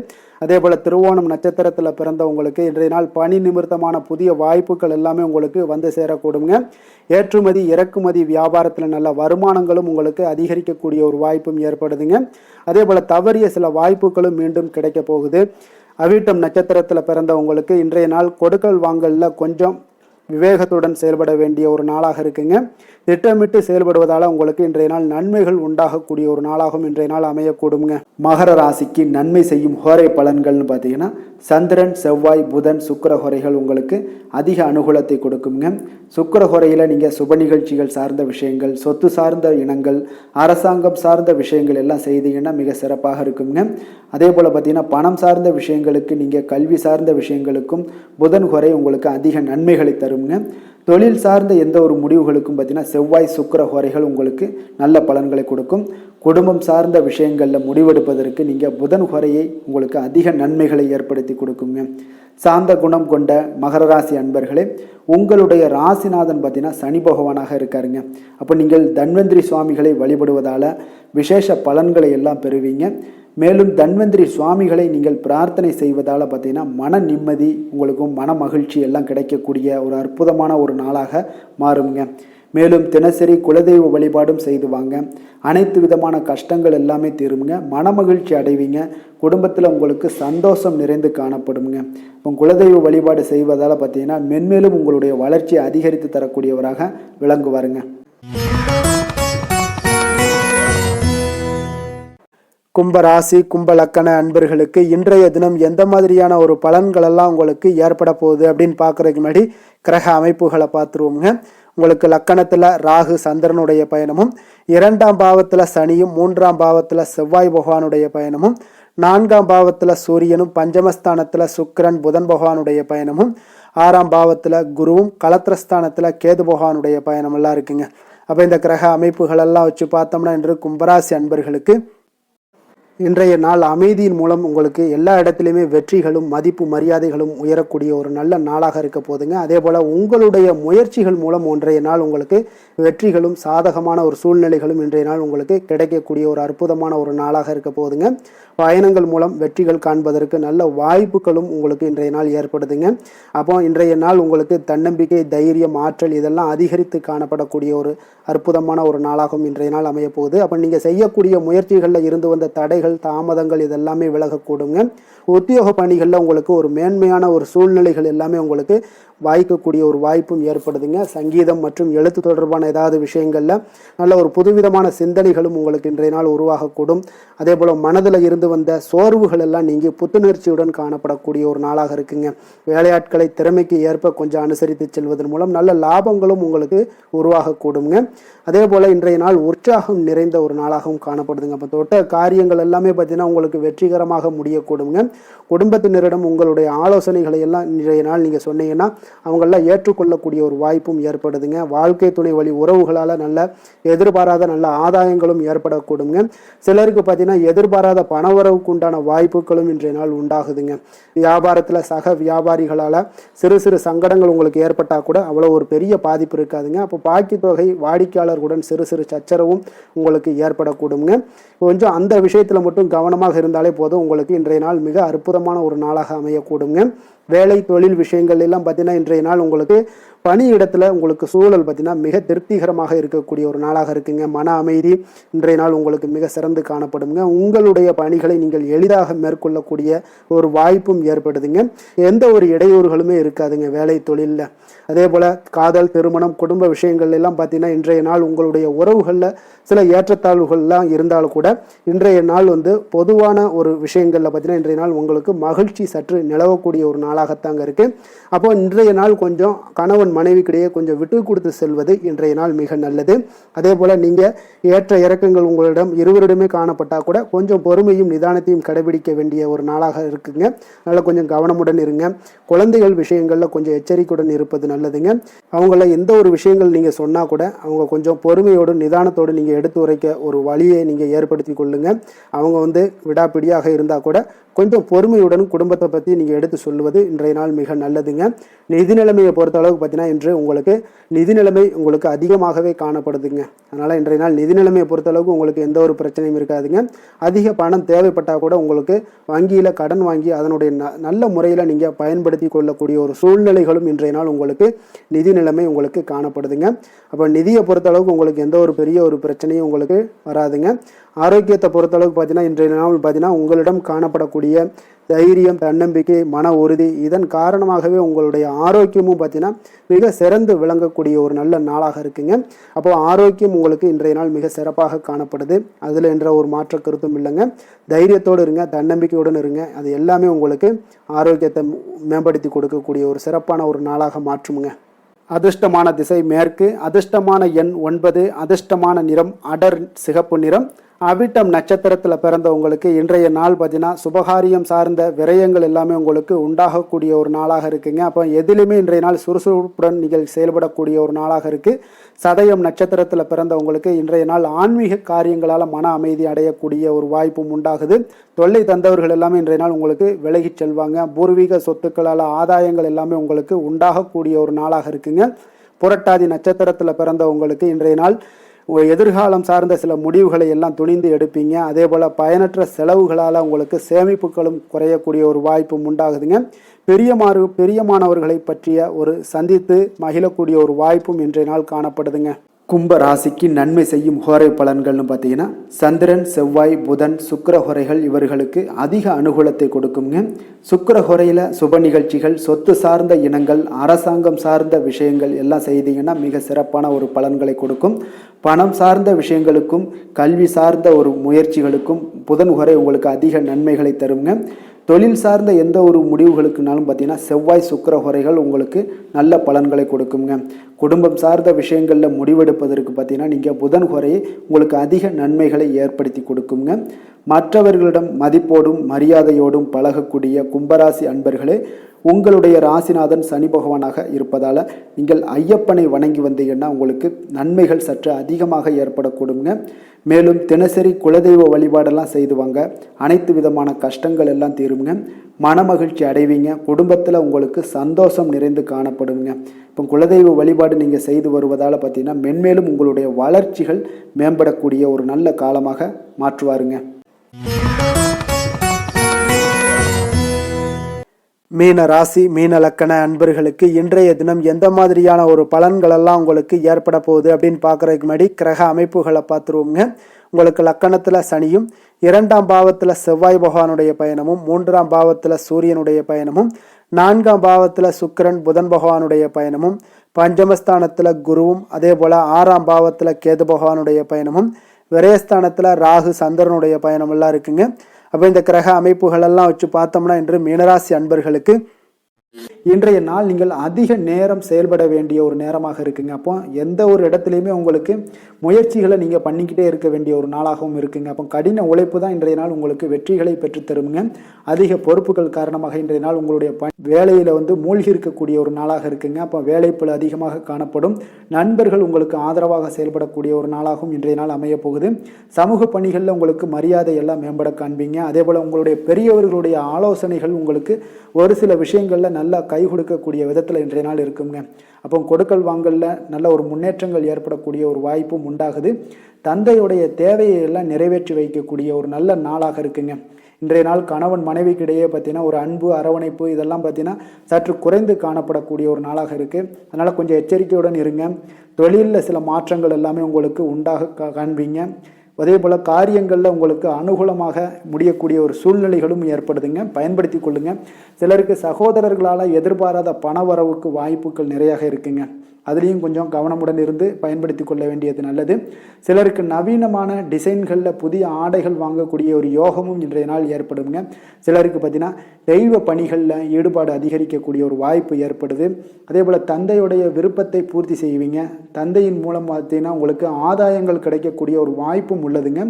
அதே போல் திருவோணம் நட்சத்திரத்தில் பிறந்த உங்களுக்கு இன்றைய நாள் பணி நிமித்தமான புதிய வாய்ப்புகள் எல்லாமே உங்களுக்கு வந்து சேரக்கூடுங்க. ஏற்றுமதி இறக்குமதி வியாபாரத்தில் நல்ல வருமானங்களும் உங்களுக்கு அதிகரிக்கக்கூடிய ஒரு வாய்ப்பும் ஏற்படுதுங்க. அதே போல் தவறிய சில வாய்ப்புகளும் மீண்டும் கிடைக்க போகுது. அவிட்டம் நட்சத்திரத்தில் பிறந்தவங்களுக்கு இன்றைய நாள் கொடுக்கல் வாங்கலில் கொஞ்சம் விவேகத்துடன் செயல்பட வேண்டிய ஒரு நாளாக இருக்குங்க. திட்டமிட்டு செயல்படுவதால் உங்களுக்கு இன்றைய நாள் நன்மைகள் உண்டாகக்கூடிய ஒரு நாளாகவும் இன்றைய நாள் அமையக்கூடுங்க. மகர ராசிக்கு நன்மை செய்யும் ஹோரை பலன்கள்னு பார்த்தீங்கன்னா சந்திரன், செவ்வாய், புதன், சுக்கிர ஹோரைகள் உங்களுக்கு அதிக அனுகூலத்தை கொடுக்குங்க. சுக்கிர ஹோரையில் நீங்கள் சுப நிகழ்ச்சிகள் சார்ந்த விஷயங்கள், சொத்து சார்ந்த இனங்கள், அரசாங்கம் சார்ந்த விஷயங்கள் எல்லாம் செய்தீங்கன்னா மிக சிறப்பாக இருக்குங்க. அதே போல் பார்த்தீங்கன்னா பணம் சார்ந்த விஷயங்களுக்கு, நீங்கள் கல்வி சார்ந்த விஷயங்களுக்கும் புதன் ஹோரை உங்களுக்கு அதிக நன்மைகளை தருங்க. தொழில் சார்ந்த எந்த ஒரு முடிவுகளுக்கும் பார்த்தீங்கன்னா செவ்வாய், சுக்கிர ஹோரைகள் உங்களுக்கு நல்ல பலன்களை கொடுக்கும். குடும்பம் சார்ந்த விஷயங்களில் முடிவெடுப்பதற்கு நீங்கள் புதன் ஹோரையை உங்களுக்கு அதிக நன்மைகளை ஏற்படுத்தி கொடுக்குங்க. சாந்த குணம் கொண்ட மகர ராசி அன்பர்களே, உங்களுடைய ராசிநாதன் பார்த்தீங்கன்னா சனி பகவானாக இருக்காருங்க. அப்போ நீங்கள் தன்வந்திரி சுவாமிகளை வழிபடுவதால் விசேஷ பலன்களை எல்லாம் பெறுவீங்க. மேலும் தன்வந்திரி சுவாமிகளை நீங்கள் பிரார்த்தனை செய்வதால் பார்த்தீங்கன்னா மன நிம்மதி உங்களுக்கும் மன மகிழ்ச்சி எல்லாம் கிடைக்கக்கூடிய ஒரு அற்புதமான ஒரு நாளாக மாறுங்க. மேலும் தினசரி குலதெய்வ வழிபாடும் செய்து வாங்க. அனைத்து விதமான கஷ்டங்கள் எல்லாமே தீருங்க. மன மகிழ்ச்சி அடைவீங்க. குடும்பத்தில் உங்களுக்கு சந்தோஷம் நிறைந்து காணப்படுங்க. இப்போ குலதெய்வ வழிபாடு செய்வதால் பார்த்தீங்கன்னா மென்மேலும் உங்களுடைய வளர்ச்சியை அதிகரித்து தரக்கூடியவராக விளங்குவாருங்க. கும்பராசி கும்ப லக்கண அன்பர்களுக்கு இன்றைய தினம் எந்த மாதிரியான ஒரு பலன்கள் எல்லாம் உங்களுக்கு ஏற்பட போகுது அப்படின்னு பார்க்கறதுக்கு முன்னாடி கிரக அமைப்புகளை பார்த்துருவோங்க. உங்களுக்கு லக்கணத்தில் ராகு சந்திரனுடைய பயணமும், 2ஆம் பாவத்தில் சனியும், 3ஆம் பாவத்தில் செவ்வாய் பகவானுடைய பயணமும், 4ஆம் பாவத்தில் சூரியனும், பஞ்சமஸ்தானத்தில் சுக்கிரன் புதன் பகவானுடைய பயணமும், 6ஆம் பாவத்தில் குருவும், களத்திரஸ்தானத்தில் கேது பகவானுடைய பயணம் எல்லாம் இருக்குங்க. அப்போ இந்த கிரக அமைப்புகள் எல்லாம் வச்சு பார்த்தோம்னா இன்று கும்பராசி அன்பர்களுக்கு இன்றைய நாள் அமைதியின் மூலம் உங்களுக்கு எல்லா இடத்துலையுமே வெற்றிகளும் மதிப்பு மரியாதைகளும் உயரக்கூடிய ஒரு நல்ல நாளாக இருக்க போதுங்க. அதே போல் உங்களுடைய முயற்சிகள் மூலம் இன்றைய நாள் உங்களுக்கு வெற்றிகளும் சாதகமான ஒரு சூழ்நிலைகளும் இன்றைய நாள் உங்களுக்கு கிடைக்கக்கூடிய ஒரு அற்புதமான ஒரு நாளாக இருக்க போதுங்க. பயணங்கள் மூலம் வெற்றிகள் காண்பதற்கு நல்ல வாய்ப்புகளும் உங்களுக்கு இன்றைய நாள் ஏற்படுதுங்க. அப்போ இன்றைய நாள் உங்களுக்கு தன்னம்பிக்கை, தைரியம், ஆற்றல் இதெல்லாம் அதிகரித்து காணப்படக்கூடிய ஒரு அற்புதமான ஒரு நாளாகவும் இன்றைய நாள் அமைய போகுது. அப்போ நீங்கள் செய்யக்கூடிய முயற்சிகளில் இருந்து வந்த தடைகள், தாமதங்கள் இதெல்லாமே விலகக்கூடுங்க. உத்தியோக பணிகளில் உங்களுக்கு ஒரு மேன்மையான ஒரு சூழ்நிலைகள் எல்லாமே உங்களுக்கு வாய்க்கக்கூடிய ஒரு வாய்ப்பும் ஏற்படுதுங்க. சங்கீதம் மற்றும் எழுத்து தொடர்பான ஏதாவது விஷயங்களில் நல்ல ஒரு புதுவிதமான சிந்தனைகளும் உங்களுக்கு இன்றைய நாள் உருவாகக்கூடும். அதே போல் மனதில் இருந்து வந்த சோர்வுகள் எல்லாம் நீங்கி புத்துணர்ச்சியுடன் காணப்படக்கூடிய ஒரு நாளாக இருக்குங்க. வேலையாட்களை திறமைக்கு ஏற்ப கொஞ்சம் அனுசரித்து செல்வதன் மூலம் நல்ல லாபங்களும் உங்களுக்கு உருவாகக்கூடுங்க. அதே போல் இன்றைய நாள் உற்சாகம் நிறைந்த ஒரு நாளாகவும் காணப்படுதுங்க. அப்போ தொட்ட காரியங்கள் எல்லாமே பார்த்தீங்கன்னா உங்களுக்கு வெற்றிகரமாக முடியக்கூடுங்க. குடும்பத்தினரிடம் உங்களுடைய ஆலோசனைகளை எல்லாம் இன்றைய நாள் நீங்கள் சொன்னீங்கன்னா அவங்களெல்லாம் ஏற்றுக்கொள்ளக்கூடிய ஒரு வாய்ப்பும் ஏற்படுதுங்க. வாழ்க்கை துணை வழி உறவுகளால் நல்ல எதிர்பாராத நல்ல ஆதாயங்களும் ஏற்படக்கூடுங்க. சிலருக்கு பார்த்தீங்கன்னா எதிர்பாராத பணவரவுக்கு உண்டான வாய்ப்புகளும் இன்றைய நாள் உண்டாகுதுங்க. வியாபாரத்தில் சக வியாபாரிகளால் சிறு சிறு சங்கடங்கள் உங்களுக்கு ஏற்பட்டால் கூட அவ்வளோ ஒரு பெரிய பாதிப்பு இருக்காதுங்க. அப்போ பாக்கி தொகை வாடிக்கையாளர்களுடன் சிறு சிறு சச்சரவும் உங்களுக்கு ஏற்படக்கூடுங்க. கொஞ்சம் அந்த விஷயத்தில் மட்டும் கவனமாக இருந்தாலே போதும், உங்களுக்கு இன்றைய நாள் மிக அற்புதமான ஒரு நாளாக அமையக்கூடுங்க. வேலை தொழில் விஷயங்கள் எல்லாம் பார்த்தீங்கன்னா இன்றைய நாள் உங்களுக்கு பணியிடத்தில் உங்களுக்கு சூழல் பார்த்தீங்கன்னா மிக திருப்திகரமாக இருக்கக்கூடிய ஒரு நாளாக இருக்குங்க. மன அமைதி இன்றைய நாள் உங்களுக்கு மிக சிறந்து காணப்படுங்க. உங்களுடைய பணிகளை நீங்கள் எளிதாக மேற்கொள்ளக்கூடிய ஒரு வாய்ப்பும் ஏற்படுதுங்க. எந்த ஒரு இடையூறுகளுமே இருக்காதுங்க வேலை தொழிலில். அதே போல் காதல், திருமணம், குடும்ப விஷயங்கள் எல்லாம் பார்த்தீங்கன்னா இன்றைய நாள் உங்களுடைய உறவுகளில் சில ஏற்றத்தாழ்வுகள்லாம் இருந்தாலும் கூட இன்றைய நாள் பொதுவான ஒரு விஷயங்களில் பார்த்தீங்கன்னா இன்றைய நாள் உங்களுக்கு மகிழ்ச்சி சற்று நிலவக்கூடிய ஒரு நாளாகத்தாங்க இருக்குது. அப்போ இன்றைய நாள் கொஞ்சம் கணவன் மனைவிக்கிடையே கொஞ்சம் விட்டு கொடுத்து செல்வது இன்றைய நாள் மிக நல்லது. அதே போல் நீங்கள் ஏற்ற இறக்கங்கள் உங்களிடம் இருவரிடமே காணப்பட்டால் கூட கொஞ்சம் பொறுமையும் நிதானத்தையும் கடைபிடிக்க வேண்டிய ஒரு நாளாக இருக்குங்க. அதனால் கொஞ்சம் கவனமுடன் இருங்க. குழந்தைகள் விஷயங்களில் கொஞ்சம் எச்சரிக்கையுடன் இருப்பது நல்லதுங்க. அவங்கள எந்த ஒரு விஷயங்கள் நீங்கள் சொன்னால் கூட அவங்க கொஞ்சம் பொறுமையோடு நிதானத்தோடு நீங்கள் எடுத்து உரைக்க ஒரு வழியை நீங்கள் ஏற்படுத்தி கொள்ளுங்க. அவங்க விடாப்பிடியாக இருந்தால் கூட கொஞ்சம் பொறுமையுடன் குடும்பத்தை பற்றி நீங்கள் எடுத்து சொல்லுவது இன்றைய நாள் மிக நல்லதுங்க. நிதி நிலைமையை பொறுத்த அளவுக்கு பார்த்தீங்கன்னா இன்று உங்களுக்கு நிதி நிலைமை உங்களுக்கு அதிகமாகவே காணப்படுதுங்க. அதனால் இன்றைய நாள் நிதி நிலைமையை பொறுத்த அளவுக்கு உங்களுக்கு எந்த ஒரு பிரச்சனையும் இருக்காதுங்க. அதிக பணம் தேவைப்பட்டால் கூட உங்களுக்கு வங்கியில் கடன் வாங்கி அதனுடைய நல்ல முறையில் நீங்கள் பயன்படுத்தி கொள்ளக்கூடிய ஒரு சூழ்நிலைகளும் இன்றைய நாள் உங்களுக்கு நிதி நிலைமை உங்களுக்கு காணப்படுதுங்க. அப்போ நிதியை பொறுத்த அளவுக்கு உங்களுக்கு எந்த ஒரு பெரிய ஒரு பிரச்சனையும் உங்களுக்கு வராதுங்க. ஆரோக்கியத்தை பொறுத்தளவுக்கு பார்த்தீங்கன்னா இன்றைய நாள் பார்த்தீங்கன்னா உங்களிடம் காணப்படக்கூடிய தைரியம், தன்னம்பிக்கை, மன உறுதி இதன் காரணமாகவே உங்களுடைய ஆரோக்கியமும் பார்த்தீங்கன்னா மிக சிறந்து விளங்கக்கூடிய ஒரு நல்ல நாளாக இருக்குங்க. அப்போ ஆரோக்கியம் உங்களுக்கு இன்றைய நாள் மிக சிறப்பாக காணப்படுது. அதில் என்ற ஒரு மாற்ற கருத்தும் இல்லைங்க. தைரியத்தோடு இருங்க, தன்னம்பிக்கையுடன் இருங்க. அது எல்லாமே உங்களுக்கு ஆரோக்கியத்தை மேம்படுத்தி கொடுக்கக்கூடிய ஒரு சிறப்பான ஒரு நாளாக மாற்றுமுங்க. அதிர்ஷ்டமான திசை மேற்கு, அதிர்ஷ்டமான எண் 9, அதிர்ஷ்டமான நிறம் அடர் சிகப்பு நிறம். அவிட்டம் நட்சத்திரத்தில் பிறந்தவங்களுக்கு இன்றைய நாள் பார்த்தீங்கன்னா சுபகாரியம் சார்ந்த விரயங்கள் எல்லாமே உங்களுக்கு உண்டாகக்கூடிய ஒரு நாளாக இருக்குங்க. அப்போ எதிலுமே இன்றைய நாள் சுறுசுறுப்புடன் நீங்கள் செயல்படக்கூடிய ஒரு நாளாக இருக்குது. சதயம் நட்சத்திரத்தில் பிறந்தவங்களுக்கு இன்றைய நாள் ஆன்மீக காரியங்களால் மன அமைதி அடையக்கூடிய ஒரு வாய்ப்பும் உண்டாகுது. தொல்லை தந்தவர்கள் எல்லாமே இன்றைய நாள் உங்களுக்கு விலகிச் செல்வாங்க. பூர்வீக சொத்துக்களால் ஆதாயங்கள் எல்லாமே உங்களுக்கு உண்டாகக்கூடிய ஒரு நாளாக இருக்குங்க. புரட்டாதி நட்சத்திரத்தில் பிறந்தவங்களுக்கு இன்றைய நாள் எதிர்காலம் சார்ந்த சில முடிவுகளை எல்லாம் துணிந்து எடுப்பீங்க. அதே போல் பயனற்ற செலவுகளால் உங்களுக்கு சேமிப்புகளும் குறையக்கூடிய ஒரு வாய்ப்பும் உண்டாகுதுங்க. பெரியமானவர்களை பற்றிய ஒரு சந்தித்து மகிழக்கூடிய ஒரு வாய்ப்பும் இன்றைய நாள் காணப்படுதுங்க. கும்ப ராசிக்கு நன்மை செய்யும் ஹோரை பலன்கள்னு பார்த்தீங்கன்னா சந்திரன், செவ்வாய், புதன், சுக்கிர ஹோரைகள் இவர்களுக்கு அதிக அனுகூலத்தை கொடுக்குங்க. சுக்கிர ஹோரையில் சுப நிகழ்ச்சிகள், சொத்து சார்ந்த இனங்கள், அரசாங்கம் சார்ந்த விஷயங்கள் எல்லாம் செய்தீங்கன்னா மிக சிறப்பான ஒரு பலன்களை கொடுக்கும். பணம் சார்ந்த விஷயங்களுக்கும் கல்வி சார்ந்த ஒரு முயற்சிகளுக்கும் புதன் ஹோரை உங்களுக்கு அதிக நன்மைகளை தருங்க. தொழில் சார்ந்த எந்த ஒரு முடிவுகளுக்குனாலும் பார்த்தீங்கன்னா செவ்வாய், சுக்கிர ஹோரைகள் உங்களுக்கு நல்ல பலன்களை கொடுக்குங்க. குடும்பம் சார்ந்த விஷயங்களில் முடிவெடுப்பதற்கு பார்த்தீங்கன்னா நீங்கள் புதன் ஹோரையை உங்களுக்கு அதிக நன்மைகளை ஏற்படுத்தி கொடுக்குங்க. மற்றவர்களிடம் மதிப்போடும் மரியாதையோடும் பழகக்கூடிய கும்பராசி அன்பர்களே, உங்களுடைய ராசிநாதன் சனி பகவானாக இருப்பதால் நீங்கள் ஐயப்பனை வணங்கி வந்தீங்கன்னா உங்களுக்கு நன்மைகள் சற்று அதிகமாக ஏற்படக்கூடுங்க. மேலும் தினசரி குலதெய்வ வழிபாடெல்லாம் செய்து வாங்க, அனைத்து விதமான கஷ்டங்கள் எல்லாம் தீருங்க, மனமகிழ்ச்சி அடைவீங்க, குடும்பத்தில் உங்களுக்கு சந்தோஷம் நிறைந்து காணப்படுங்க. இப்போ குலதெய்வ வழிபாடு நீங்கள் செய்து வருவதால் பார்த்தீங்கன்னா மென்மேலும் உங்களுடைய வளர்ச்சிகள் மேம்படக்கூடிய ஒரு நல்ல காலமாக மாற்றுவாருங்க. மீன ராசி மீன லக்கண அன்பர்களுக்கு இன்றைய தினம் எந்த மாதிரியான ஒரு பலன்களெல்லாம் உங்களுக்கு ஏற்பட போகுது அப்படின்னு பார்க்குறதுக்கு முன்னாடி கிரக அமைப்புகளை பார்த்துருவோங்க. உங்களுக்கு லக்கணத்தில் சனியும், 2ஆம் பாவத்தில் செவ்வாய் பகவானுடைய பயணமும், 3ஆம் பாவத்தில் சூரியனுடைய பயணமும், 4ஆம் பாவத்தில் சுக்கிரன் புதன் பகவானுடைய பயணமும், பஞ்சமஸ்தானத்தில் குருவும், அதே போல் 6ஆம் பாவத்தில் கேது பகவானுடைய பயணமும், விரயஸ்தானத்தில் ராகு சந்திரனுடைய பயணம் எல்லாம் இருக்குங்க. அப்போ இந்த கிரக அமைப்புகளெல்லாம் வச்சு பார்த்தோம்னா இன்று மீனராசி அன்பர்களுக்கு இன்றைய நாள் நீங்கள் அதிக நேரம் செயல்பட வேண்டிய ஒரு நேரமாக இருக்குங்க. அப்போ எந்த ஒரு இடத்துலையுமே உங்களுக்கு முயற்சிகளை நீங்கள் பண்ணிக்கிட்டே இருக்க வேண்டிய ஒரு நாளாகவும் இருக்குங்க. அப்போ கடின உழைப்பு தான் இன்றைய நாள் உங்களுக்கு வெற்றிகளை பெற்றுத்தருங்க. அதிக பொறுப்புகள் காரணமாக இன்றைய நாள் உங்களுடைய வேலையில் மூழ்கி இருக்கக்கூடிய ஒரு நாளாக இருக்குங்க. அப்போ வேலைப்பளு அதிகமாக காணப்படும். நண்பர்கள் உங்களுக்கு ஆதரவாக செயல்படக்கூடிய ஒரு நாளாகவும் இன்றைய நாள் அமைய போகுது. சமூக பணிகளில் உங்களுக்கு மரியாதை எல்லாம் மேம்பட காண்பீங்க. அதே போல் உங்களுடைய பெரியவர்களுடைய ஆலோசனைகள் உங்களுக்கு ஒரு சில விஷயங்களில் நல்லா கை கொடுக்கக்கூடிய விதத்தில் இன்றைய நாள் இருக்குங்க. அப்போ கொடுக்கல் வாங்கலில் நல்ல ஒரு முன்னேற்றங்கள் ஏற்படக்கூடிய ஒரு வாய்ப்பும் உண்டாகுது. தந்தையுடைய தேவையை எல்லாம் நிறைவேற்றி வைக்கக்கூடிய ஒரு நல்ல நாளாக இருக்குங்க. இன்றைய நாள் கணவன் மனைவிக்கிடையே பார்த்தீங்கன்னா ஒரு அன்பு அரவணைப்பு இதெல்லாம் பார்த்தீங்கன்னா சற்று குறைந்து காணப்படக்கூடிய ஒரு நாளாக இருக்குது. அதனால் கொஞ்சம் எச்சரிக்கையுடன் இருங்க. தொழிலில் சில மாற்றங்கள் எல்லாமே உங்களுக்கு உண்டாக காண்பீங்க. அதே போல் காரியங்களில் உங்களுக்கு அனுகூலமாக முடியக்கூடிய ஒரு சூழ்நிலைகளும் ஏற்படுதுங்க, பயன்படுத்தி கொள்ளுங்க. சிலருக்கு சகோதரர்களால் எதிர்பாராத பண வரவுக்கு வாய்ப்புகள் நிறையாக இருக்குங்க. அதுலேயும் கொஞ்சம் கவனமுடன் இருந்து பயன்படுத்தி கொள்ள வேண்டியது நல்லது. சிலருக்கு நவீனமான டிசைன்களில் புதிய ஆடைகள் வாங்கக்கூடிய ஒரு யோகமும் இன்றைய நாள் ஏற்படுங்க. சிலருக்கு பார்த்தீங்கன்னா தெய்வ பணிகளில் ஈடுபாடு அதிகரிக்கக்கூடிய ஒரு வாய்ப்பு ஏற்படுது. அதே போல் தந்தையுடைய விருப்பத்தை பூர்த்தி செய்வீங்க. தந்தையின் மூலம் பார்த்தீங்கன்னா உங்களுக்கு ஆதாயங்கள் கிடைக்கக்கூடிய ஒரு வாய்ப்பும் உள்ளதுங்க.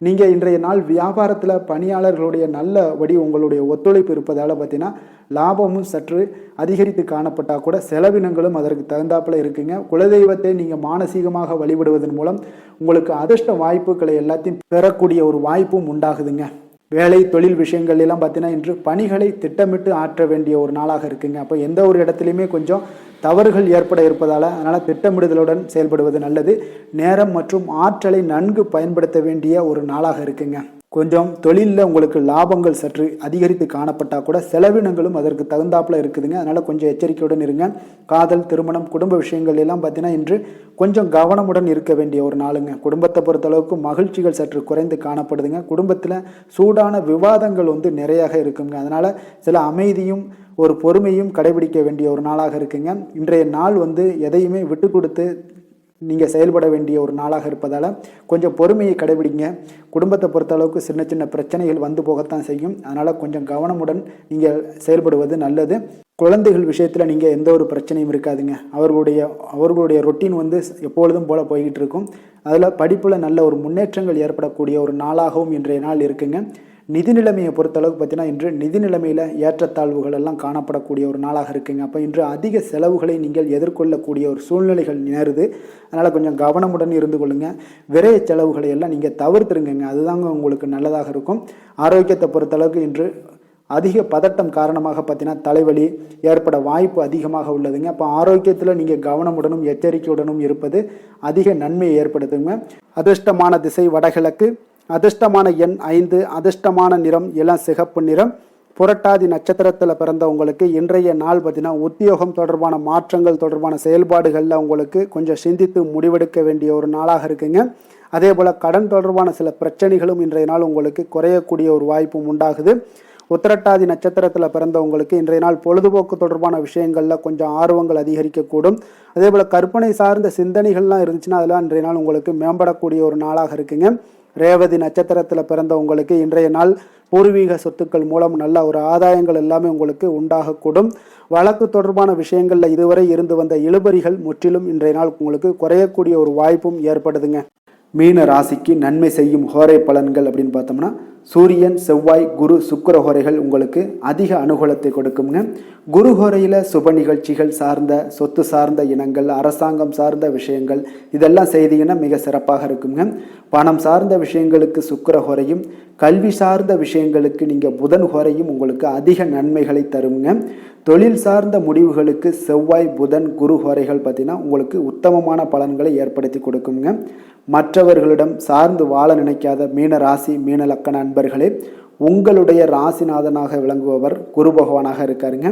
நீங்கள் இன்றைய நாள் வியாபாரத்தில் பணியாளர்களுடைய நல்லபடி உங்களுடைய ஒத்துழைப்பு இருப்பதால் பார்த்தீங்கன்னா லாபமும் சற்று அதிகரித்து காணப்பட்டால் கூட செலவினங்களும் அதற்கு தகுந்தாப்பில் இருக்குங்க. குலதெய்வத்தை நீங்கள் மானசீகமாக வழிபடுவதன் மூலம் உங்களுக்கு அதிர்ஷ்ட வாய்ப்புகளை எல்லாத்தையும் பெறக்கூடிய ஒரு வாய்ப்பும் உண்டாகுதுங்க. வேலை தொழில் விஷயங்கள் எல்லாம் பார்த்தீங்கன்னா இன்று பணிகளை திட்டமிட்டு ஆற்ற வேண்டிய ஒரு நாளாக இருக்குங்க. அப்போ எந்த ஒரு இடத்துலையுமே கொஞ்சம் தவறுகள் ஏற்பட இருப்பதால் அதனால் திட்டமிடுதலுடன் செயல்படுவது நல்லது. நேரம் மற்றும் ஆற்றலை நன்கு பயன்படுத்த வேண்டிய ஒரு நாளாக இருக்குங்க. கொஞ்சம் தொழிலில் உங்களுக்கு லாபங்கள் சற்று அதிகரித்து காணப்பட்டால் கூட செலவினங்களும் அதற்கு தகுந்தாப்பில் இருக்குதுங்க. அதனால் கொஞ்சம் எச்சரிக்கையுடன் இருங்க. காதல், திருமணம், குடும்ப விஷயங்கள் எல்லாம் பார்த்தீங்கன்னா இன்று கொஞ்சம் கவனமுடன் இருக்க வேண்டிய ஒரு நாளுங்க. குடும்பத்தை பொறுத்தளவுக்கு மகிழ்ச்சிகள் சற்று குறைந்து காணப்படுதுங்க. குடும்பத்தில் சூடான விவாதங்கள் நிறையாக இருக்குங்க. அதனால் சில அமைதியும் ஒரு பொறுமையும் கடைபிடிக்க வேண்டிய ஒரு நாளாக இருக்குங்க. இன்றைய நாள் எதையுமே விட்டு கொடுத்து நீங்கள் செயல்பட வேண்டிய ஒரு நாளாக இருப்பதால் கொஞ்சம் பொறுமையை கடைபிடிங்க. குடும்பத்தை பொறுத்த அளவுக்கு சின்ன சின்ன பிரச்சனைகள் போகத்தான் செய்யும். அதனால் கொஞ்சம் கவனமுடன் நீங்கள் செயல்படுவது நல்லது. குழந்தைகள் விஷயத்தில் நீங்கள் எந்த ஒரு பிரச்சனையும் இருக்காதுங்க. அவர்களுடைய ரொட்டீன் எப்பொழுதும் போல் போய்கிட்டு இருக்கும். அதில் படிப்பில் நல்ல ஒரு முன்னேற்றங்கள் ஏற்படக்கூடிய ஒரு நாளாகவும் இன்றைய நாள் இருக்குங்க. நிதி நிலைமையை பொறுத்தளவுக்கு பார்த்தீங்கன்னா இன்று நிதி நிலைமையில் ஏற்றத்தாழ்வுகள் எல்லாம் காணப்படக்கூடிய ஒரு நாளாக இருக்குங்க. அப்போ இன்று அதிக செலவுகளை நீங்கள் எதிர்கொள்ளக்கூடிய ஒரு சூழ்நிலைகள் நேருது. அதனால் கொஞ்சம் கவனமுடன் இருந்து கொள்ளுங்கள். விரைய செலவுகளை எல்லாம் நீங்கள் தவிர்த்துருங்க. அதுதாங்க உங்களுக்கு நல்லதாக இருக்கும். ஆரோக்கியத்தை பொறுத்தளவுக்கு இன்று அதிக பதட்டம் காரணமாக பார்த்தீங்கன்னா தலைவலி ஏற்பட வாய்ப்பு அதிகமாக உள்ளதுங்க. அப்போ ஆரோக்கியத்தில் நீங்கள் கவனமுடனும் எச்சரிக்கையுடனும் இருப்பது அதிக நன்மையை ஏற்படுத்துங்க. அதிர்ஷ்டமான திசை வடகிழக்கு, அதிர்ஷ்டமான எண் 5, அதிர்ஷ்டமான நிறம் இளம் சிகப்பு நிறம். புரட்டாதி நட்சத்திரத்தில் பிறந்தவங்களுக்கு இன்றைய நாள் பார்த்தீங்கன்னா உத்தியோகம் தொடர்பான மாற்றங்கள் தொடர்பான செயல்பாடுகளில் உங்களுக்கு கொஞ்சம் சிந்தித்து முடிவெடுக்க வேண்டிய ஒரு நாளாக இருக்குங்க. அதே போல் கடன் தொடர்பான சில பிரச்சனைகளும் இன்றைய நாள் உங்களுக்கு குறையக்கூடிய ஒரு வாய்ப்பும் உண்டாகுது. உத்திரட்டாதி நட்சத்திரத்தில் பிறந்தவங்களுக்கு இன்றைய நாள் பொழுதுபோக்கு தொடர்பான விஷயங்களில் கொஞ்சம் ஆர்வங்கள் அதிகரிக்கக்கூடும். அதே போல் கற்பனை சார்ந்த சிந்தனைகள்லாம் இருந்துச்சுன்னா அதெல்லாம் இன்றைய நாள் உங்களுக்கு மேம்படக்கூடிய ஒரு நாளாக இருக்குங்க. ரேவதி நட்சத்திரத்தில் பிறந்தவங்களுக்கு இன்றைய நாள் பூர்வீக சொத்துக்கள் மூலம் நல்ல ஒரு ஆதாயங்கள் எல்லாமே உங்களுக்கு உண்டாகக்கூடும். வழக்கு தொடர்பான விஷயங்களில் இதுவரை இருந்து வந்த இழுபறிகள் முற்றிலும் இன்றைய நாள் உங்களுக்கு குறையக்கூடிய ஒரு வாய்ப்பும் ஏற்படுதுங்க. மீன ராசிக்கு நன்மை செய்யும் ஹோரை பலன்கள் அப்படின்னு பார்த்தோம்னா சூரியன், செவ்வாய், குரு, சுக்கிர ஹோரைகள் உங்களுக்கு அதிக அனுகூலத்தை கொடுக்குங்க. குரு ஹோரையில் சுப நிகழ்ச்சிகள் சார்ந்த, சொத்து சார்ந்த இனங்கள், அரசாங்கம் சார்ந்த விஷயங்கள் இதெல்லாம் செய்தீங்கன்னா மிக சிறப்பாக இருக்குங்க. பணம் சார்ந்த விஷயங்களுக்கு சுக்கிர ஹோரையும், கல்வி சார்ந்த விஷயங்களுக்கு நீங்கள் புதன் ஹோரையும் உங்களுக்கு அதிக நன்மைகளை தருங்க. தொழில் சார்ந்த முடிவுகளுக்கு செவ்வாய், புதன், குரு ஹோரைகள் பார்த்தீங்கன்னா உங்களுக்கு உத்தமமான பலன்களை ஏற்படுத்தி கொடுக்குங்க. மற்றவர்களிடம் சார்ந்து வாழ நினைக்காத மீன ராசி, மீன லக்கண அன்பர்களே, உங்களுடைய ராசிநாதனாக விளங்குபவர் குரு பகவானாக இருக்காருங்க.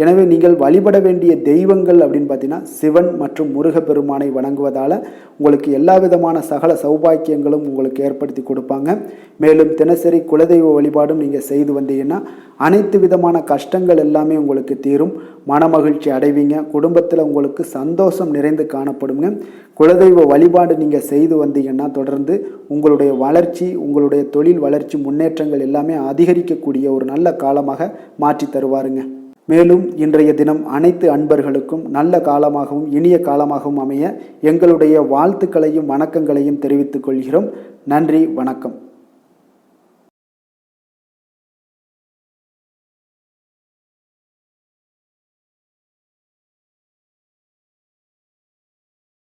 எனவே நீங்கள் வழிபட வேண்டிய தெய்வங்கள் அப்படின்னு பார்த்தீங்கன்னா சிவன் மற்றும் முருகப்பெருமானை வணங்குவதால் உங்களுக்கு எல்லா விதமான சகல சௌபாக்கியங்களும் உங்களுக்கு ஏற்படுத்தி கொடுப்பாங்க. மேலும் தினசரி குலதெய்வ வழிபாடும் நீங்கள் செய்து வந்தீங்கன்னா அனைத்து விதமான கஷ்டங்கள் எல்லாமே உங்களுக்கு தீரும், மனமகிழ்ச்சி அடைவீங்க, குடும்பத்தில் உங்களுக்கு சந்தோஷம் நிறைந்து காணப்படுங்க. குலதெய்வ வழிபாடு நீங்கள் செய்து வந்தீங்கன்னா தொடர்ந்து உங்களுடைய வளர்ச்சி, உங்களுடைய தொழில் வளர்ச்சி, முன்னேற்றங்கள் எல்லாமே அதிகரிக்கக்கூடிய ஒரு நல்ல காலமாக மாற்றி தருவாருங்க. மேலும் இன்றைய தினம் அனைத்து அன்பர்களுக்கும் நல்ல காலமாகவும் இனிய காலமாகவும் அமைய எங்களுடைய வாழ்த்துக்களையும் வணக்கங்களையும் தெரிவித்துக் கொள்கிறோம். நன்றி, வணக்கம்.